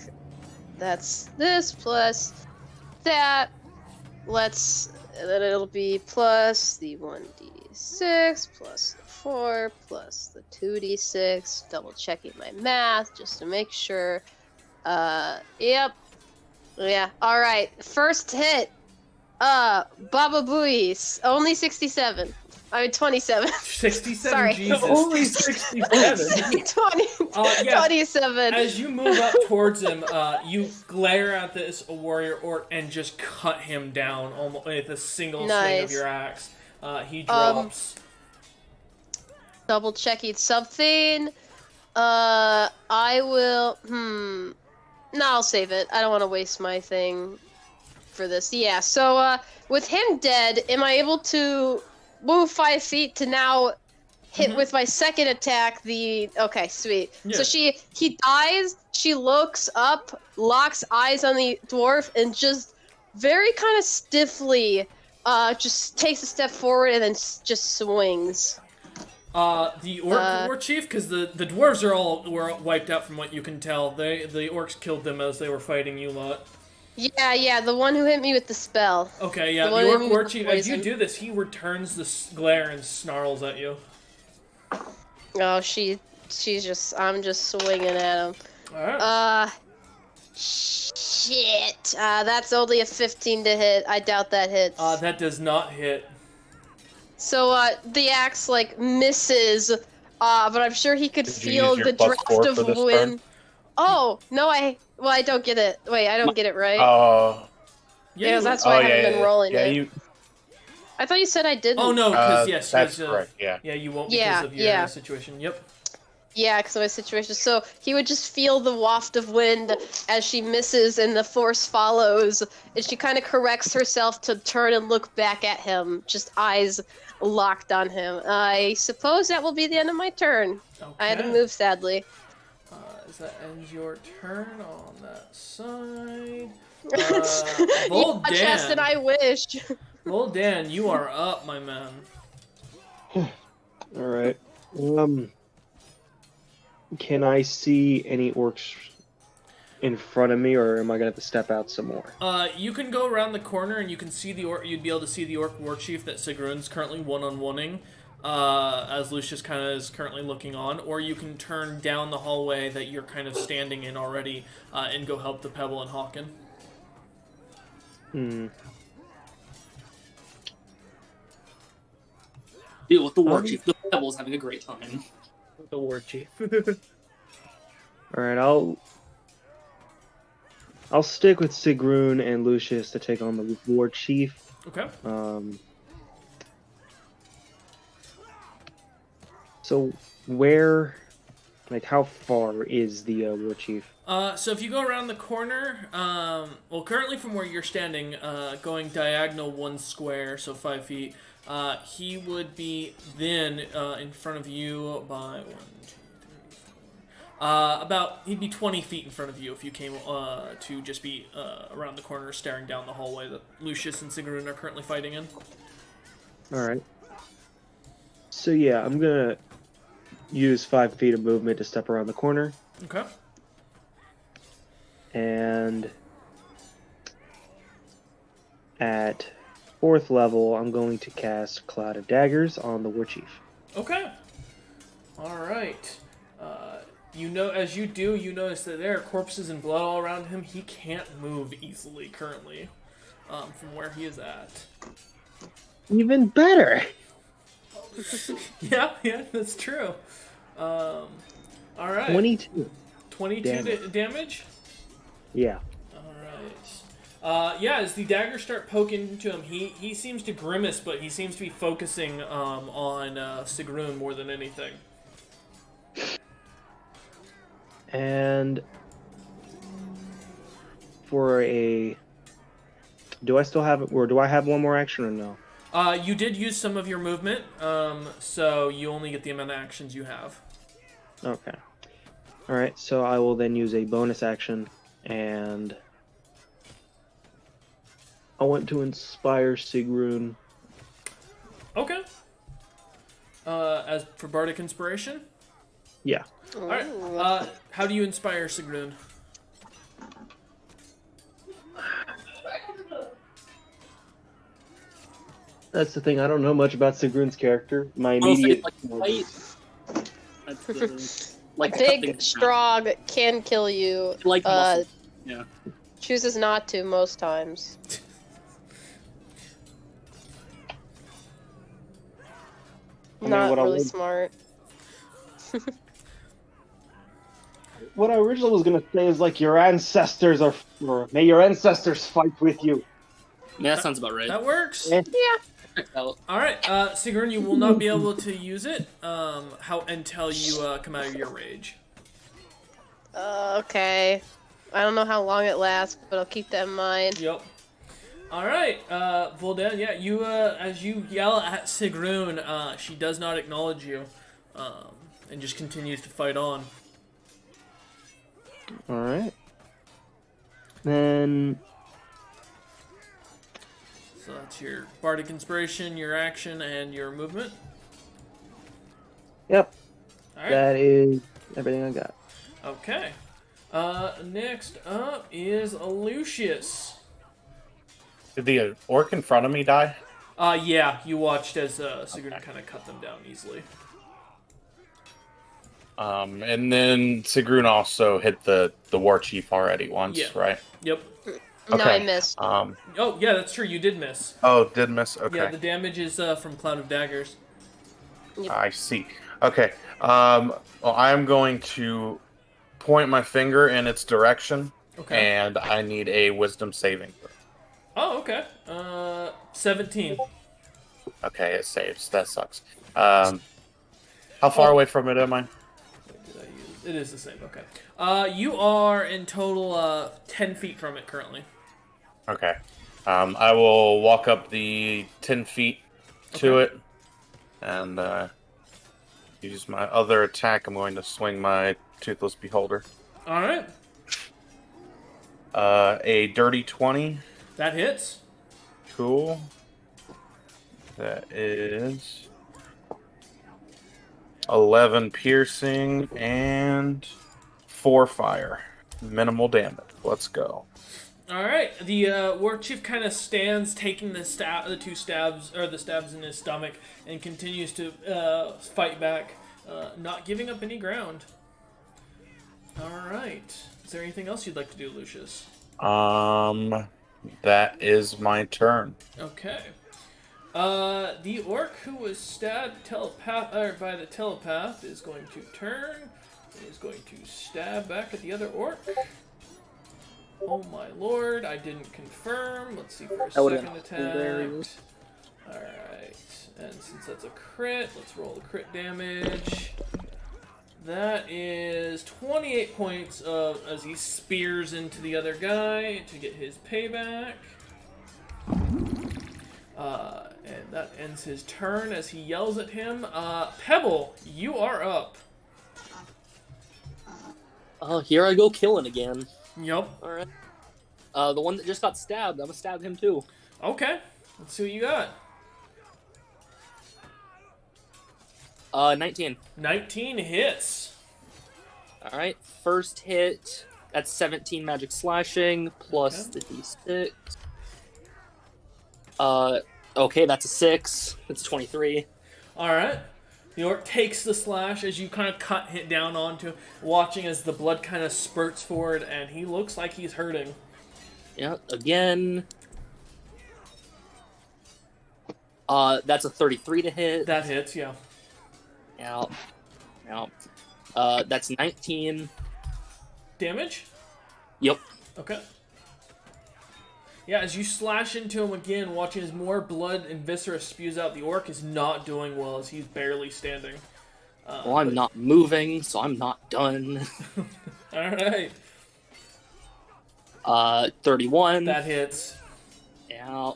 That's this plus that. And then it'll be plus the 1d6 plus the 4 plus the 2d6. Double checking my math just to make sure. Yep. Yeah. All right. First hit. Baba Booey. Only 67. I mean 27. 67. Sorry. Jesus. Only 67. 20, Yeah. 27. As you move up towards him, you glare at this warrior orc and just cut him down almost with a single swing Nice. of your axe. He drops. Double checking something. I will. No, I'll save it. I don't want to waste my thing for this. Yeah. So, with him dead, am I able to move 5 feet to now hit with my second attack? Okay, sweet. Yeah. So he dies. She looks up, locks eyes on the dwarf, and just very kind of stiffly, just takes a step forward and then just swings. The orc war chief, because the dwarves were wiped out from what you can tell. The orcs killed them as they were fighting you lot. Yeah, the one who hit me with the spell. Okay, yeah, The the one orc with war the chief. As you poison. do this, he returns the glare and snarls at you. Oh, she's just. I'm just swinging at him. All right. Shit. That's only a 15 to hit. I doubt that hits. That does not hit. So, the axe, like, misses, but I'm sure he could Did you feel use your the plus draft 4 of for this wind. turn? Oh, no, I don't get it. Wait, I don't get it right. Yeah, that's why I haven't been rolling it. You, I thought you said I didn't. Oh no, because yes, that's because, correct. Yeah. Yeah, you won't Yeah, because of your yeah. situation. Yep. Yeah, because of my situation. So he would just feel the waft of wind as she misses, and the force follows. And she kind of corrects herself to turn and look back at him, just eyes locked on him. I suppose that will be the end of my turn. Okay. I had to move, sadly. As that ends your turn on that side. You chest and I wish. Voldan, you are up, my man. All right. Can I see any orcs in front of me, or am I gonna have to step out some more? You can go around the corner and you can see the orc. You'd be able to see the orc war chief that Sigrun's currently one-on-oneing, as Lucius kind of is currently looking on, or you can turn down the hallway that you're kind of standing in already, and go help the Pebble and Hawken. Deal with the war chief. The devil's having a great time. The war chief. All right, I'll stick with Sigrun and Lucius to take on the war chief. Okay. So where, like, how far is the war chief? So if you go around the corner, well, currently from where you're standing, going diagonal 1 square, so 5 feet, he would be then in front of you by 1, 2, 3, 4. He'd be 20 feet in front of you if you came to just be around the corner, staring down the hallway that Lucius and Sigrun are currently fighting in. All right. So yeah, I'm gonna use 5 feet of movement to step around the corner. Okay. And at 4th level, I'm going to cast Cloud of Daggers on the War Chief. Okay. All right. As you do, you notice that there are corpses and blood all around him. He can't move easily currently from where he is at. Even better. Yeah, that's true. All right. 22. 22 damage? Yeah. Alright. As the daggers start poking into him, he seems to grimace, but he seems to be focusing on Sigrun more than anything. And for do I still have, or do I have one more action or no? You did use some of your movement, so you only get the amount of actions you have. Okay. Alright, so I will then use a bonus action, and I want to inspire Sigrun. Okay. As for Bardic Inspiration? Yeah. Alright. How do you inspire Sigrun? That's the thing, I don't know much about Sigrun's character. My immediate... Big, strong, can kill you. Like muscle. Yeah. Chooses not to most times. Not really smart. What I originally was gonna say is like your ancestors or may your ancestors fight with you. Yeah, that sounds about right. That works. Yeah. Alright, Sigrun, you will not be able to use it until you come out of your rage. Okay. I don't know how long it lasts, but I'll keep that in mind. Yep. Alright, Vol'dan, yeah, you, as you yell at Sigrun, she does not acknowledge you, and just continues to fight on. Alright. Then... So that's your Bardic Inspiration, your action, and your movement. Yep. Alright. That is everything I got. Okay. Next up is Lucius. Did the orc in front of me die? Yeah, you watched as Sigrun kind of cut them down easily. And then Sigrun also hit the war chief already once, Yeah. right? Yep. No, Okay. I missed. Oh, yeah, that's true. You did miss. Oh, did miss? Okay. Yeah, the damage is from Cloud of Daggers. I see. Okay. Well, I'm going to point my finger in its direction, and I need a wisdom saving throw. Oh, okay. 17. Okay, it saves. That sucks. How far away from it am I? It is the same. Okay. You are in total 10 feet from it currently. Okay. I will walk up the 10 feet to it, and use my other attack. I'm going to swing my Toothless Beholder. All right. A dirty 20. That hits. Cool. That is 11 piercing and 4 fire. Minimal damage. Let's go. All right. The war chief kind of stands, taking the stabs in his stomach, and continues to fight back, not giving up any ground. All right. Is there anything else you'd like to do, Lucius? That is my turn. Okay. The orc who was stabbed by the telepath is going to turn. Is going to stab back at the other orc. Oh my lord! I didn't confirm. Let's see for a second attack. All right, and since that's a crit, let's roll the crit damage. That is 28 points as he spears into the other guy to get his payback. And that ends his turn as he yells at him. Pebble, you are up. Here I go killing again. Yup. Alright. The one that just got stabbed, I'm gonna stab him too. Okay, let's see what you got. 19. 19 hits. Alright, first hit, that's 17 magic slashing, plus the d6. Okay, that's a 6. It's 23. Alright. The orc takes the slash as you kind of cut hit down onto him, watching as the blood kind of spurts forward, and he looks like he's hurting. Yeah, again. That's a 33 to hit. That hits, yeah. Yeah. Yeah. That's 19. Damage? Yep. Okay. Yeah, as you slash into him again, watching as more blood and viscera spews out, the orc is not doing well as he's barely standing. Well, I'm not moving, so I'm not done. Alright. 31. That hits. Yeah.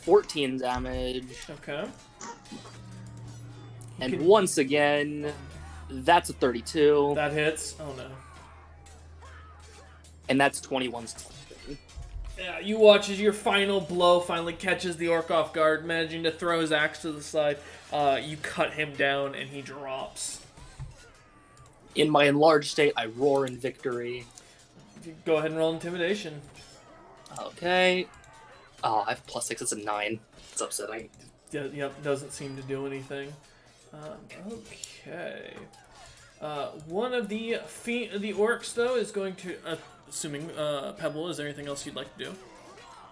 14 damage. Okay. And once again, that's a 32. That hits. Oh no. And that's 21 slashing. Yeah, you watch as your final blow finally catches the orc off guard, managing to throw his axe to the side. You cut him down and he drops. In my enlarged state, I roar in victory. Go ahead and roll intimidation. Okay. Oh, I have +6. It's a 9. It's upsetting. Yep, doesn't seem to do anything. Okay. One of the orcs, though, is going to... assuming Pebble, is there anything else you'd like to do?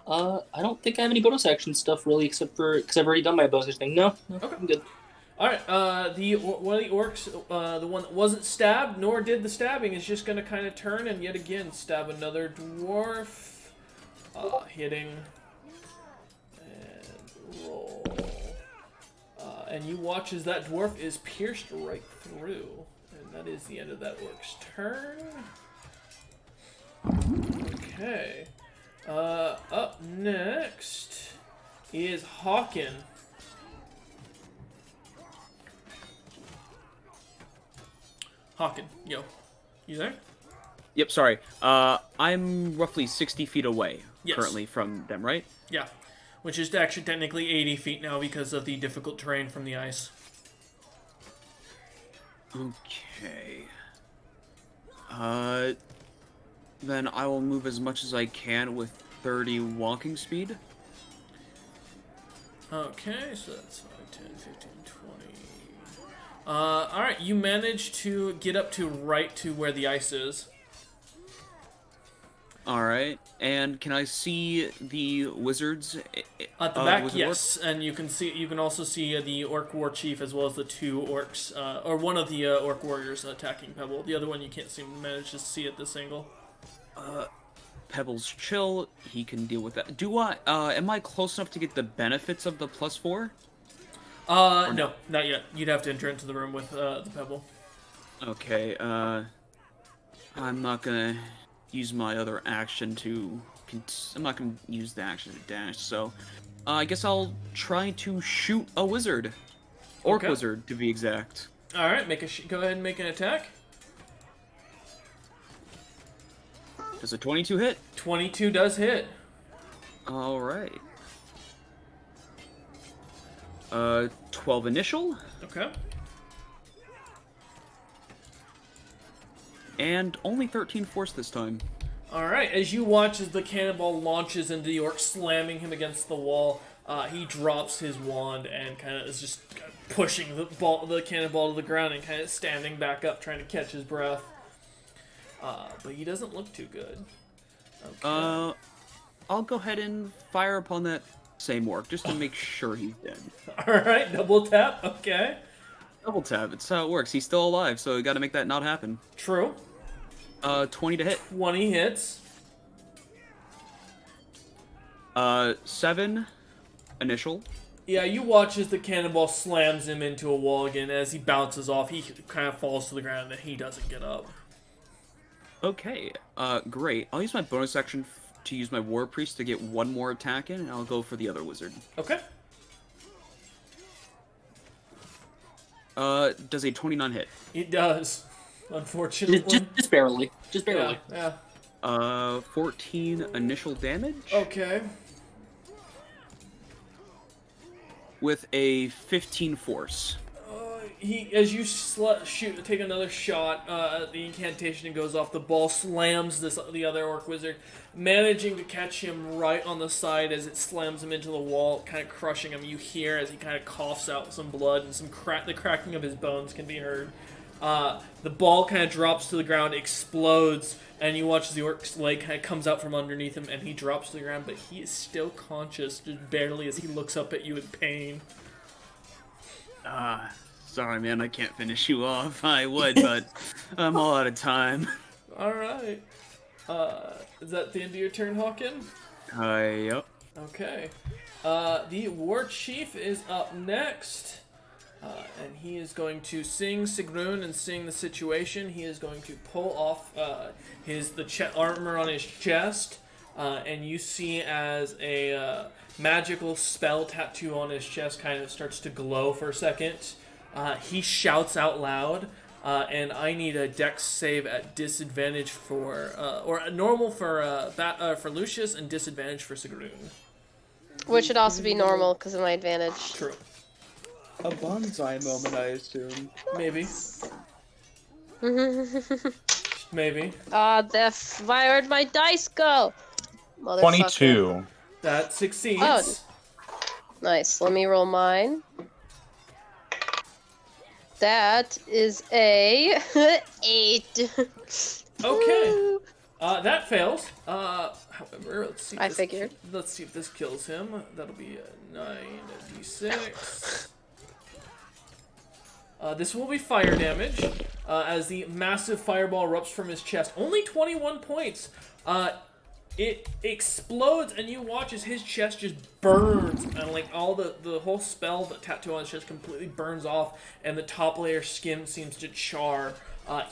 I don't think I have any bonus action stuff, really, except for... Because I've already done my bonus thing. No, Okay. I'm good. Alright, one of the orcs, the one that wasn't stabbed, nor did the stabbing, is just going to kind of turn and yet again stab another dwarf. Hitting. And roll. And you watch as that dwarf is pierced right through. And that is the end of that orc's turn. Okay. Up next is Hawken. Hawken, yo. You there? Yep, sorry. I'm roughly 60 feet away Yes. currently from them, right? Yeah. Which is actually technically 80 feet now because of the difficult terrain from the ice. Okay. Then I will move as much as I can with 30 walking speed. Okay, so that's 5, 10, 15, 20. Alright, you managed to get up to right to where the ice is. Alright, and can I see the wizards? At the back, wizard yes, and you can also see the orc war chief as well as the two orcs, or one of the orc warriors attacking Pebble. The other one you can't seem to manage to see at this angle. Pebble's chill. He can deal with that. Do I? Am I close enough to get the benefits of the +4? No, not yet. You'd have to enter into the room with the Pebble. Okay. I'm not gonna use my other action to. I'm not gonna use the action to dash. So, I guess I'll try to shoot a wizard, orc Okay. wizard to be exact. All right, go ahead and make an attack. Does a 22 hit? 22 does hit. All right. 12 initial, Okay. and only 13 force this time. Alright, as you watch as the cannonball launches into the orc, slamming him against the wall, he drops his wand and kind of is just pushing the cannonball to the ground and kind of standing back up, trying to catch his breath. But he doesn't look too good. Okay. I'll go ahead and fire upon that same orc, just to make sure he's dead. All right, double tap. Okay. Double tap. It's how it works. He's still alive, so we got to make that not happen. True. 20 to hit. 20 hits. 7 initial. Yeah, you watch as the cannonball slams him into a wall again. As he bounces off, he kind of falls to the ground, and he doesn't get up. Okay, great. I'll use my bonus action to use my War Priest to get one more attack in, and I'll go for the other wizard. Okay. Does a 29 hit? It does, unfortunately. Just barely. Just barely. Yeah. 14 initial damage. Okay. With a 15 force. As you take another shot, the incantation goes off. The ball slams the other orc wizard, managing to catch him right on the side as it slams him into the wall, kind of crushing him. You hear as he kind of coughs out some blood, and the cracking of his bones can be heard. The ball kind of drops to the ground, explodes, and you watch as the orc's leg kind of comes out from underneath him, and he drops to the ground, but he is still conscious, just barely, as he looks up at you in pain. Sorry, man, I can't finish you off. I would, but I'm all out of time. Alright. Is that the end of your turn, Hawken? Yep. Okay. The War Chief is up next. And he is going to sing Sigrun and sing the situation. He is going to pull off the armor on his chest. And you see as a magical spell tattoo on his chest kind of starts to glow for a second. He shouts out loud, and I need a dex save at disadvantage or normal for Lucius and disadvantage for Sigrun. Which should also be normal because of my advantage. True. A bonsai moment, I assume. Maybe. Maybe. Where'd my dice go? Motherfucker. 22. That succeeds. Oh. Nice. Let me roll mine. That is a 8. Okay. That fails. However, let's see. I figured. Let's see if this kills him. That'll be a 9d6. This will be fire damage, as the massive fireball erupts from his chest. Only 21 points. It explodes, and you watch as his chest just burns, and like all the whole spell, the tattoo on his chest completely burns off, and the top layer skin seems to char.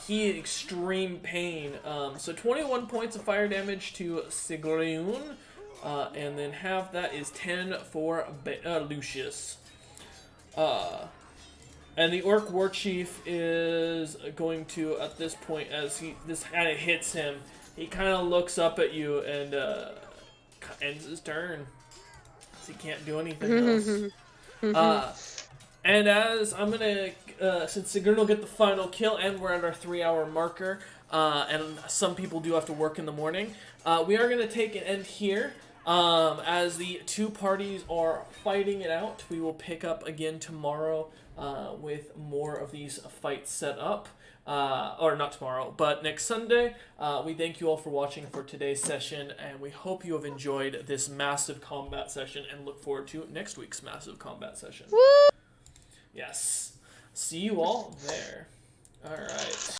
He in extreme pain. So 21 points of fire damage to Sigrun, and then half that is 10 for Lucius. And the Orc War Chief is going to, at this point, as this kind of hits him, he kind of looks up at you and ends his turn. Because he can't do anything else. And as I'm going to, since Sigrun will get the final kill, and we're at our 3-hour marker, and some people do have to work in the morning, we are going to take an end here. As the two parties are fighting it out, we will pick up again tomorrow with more of these fights set up. Or not tomorrow, but next Sunday. We thank you all for watching for today's session, and we hope you have enjoyed this massive combat session and look forward to next week's massive combat session. Woo! Yes. See you all there. All right.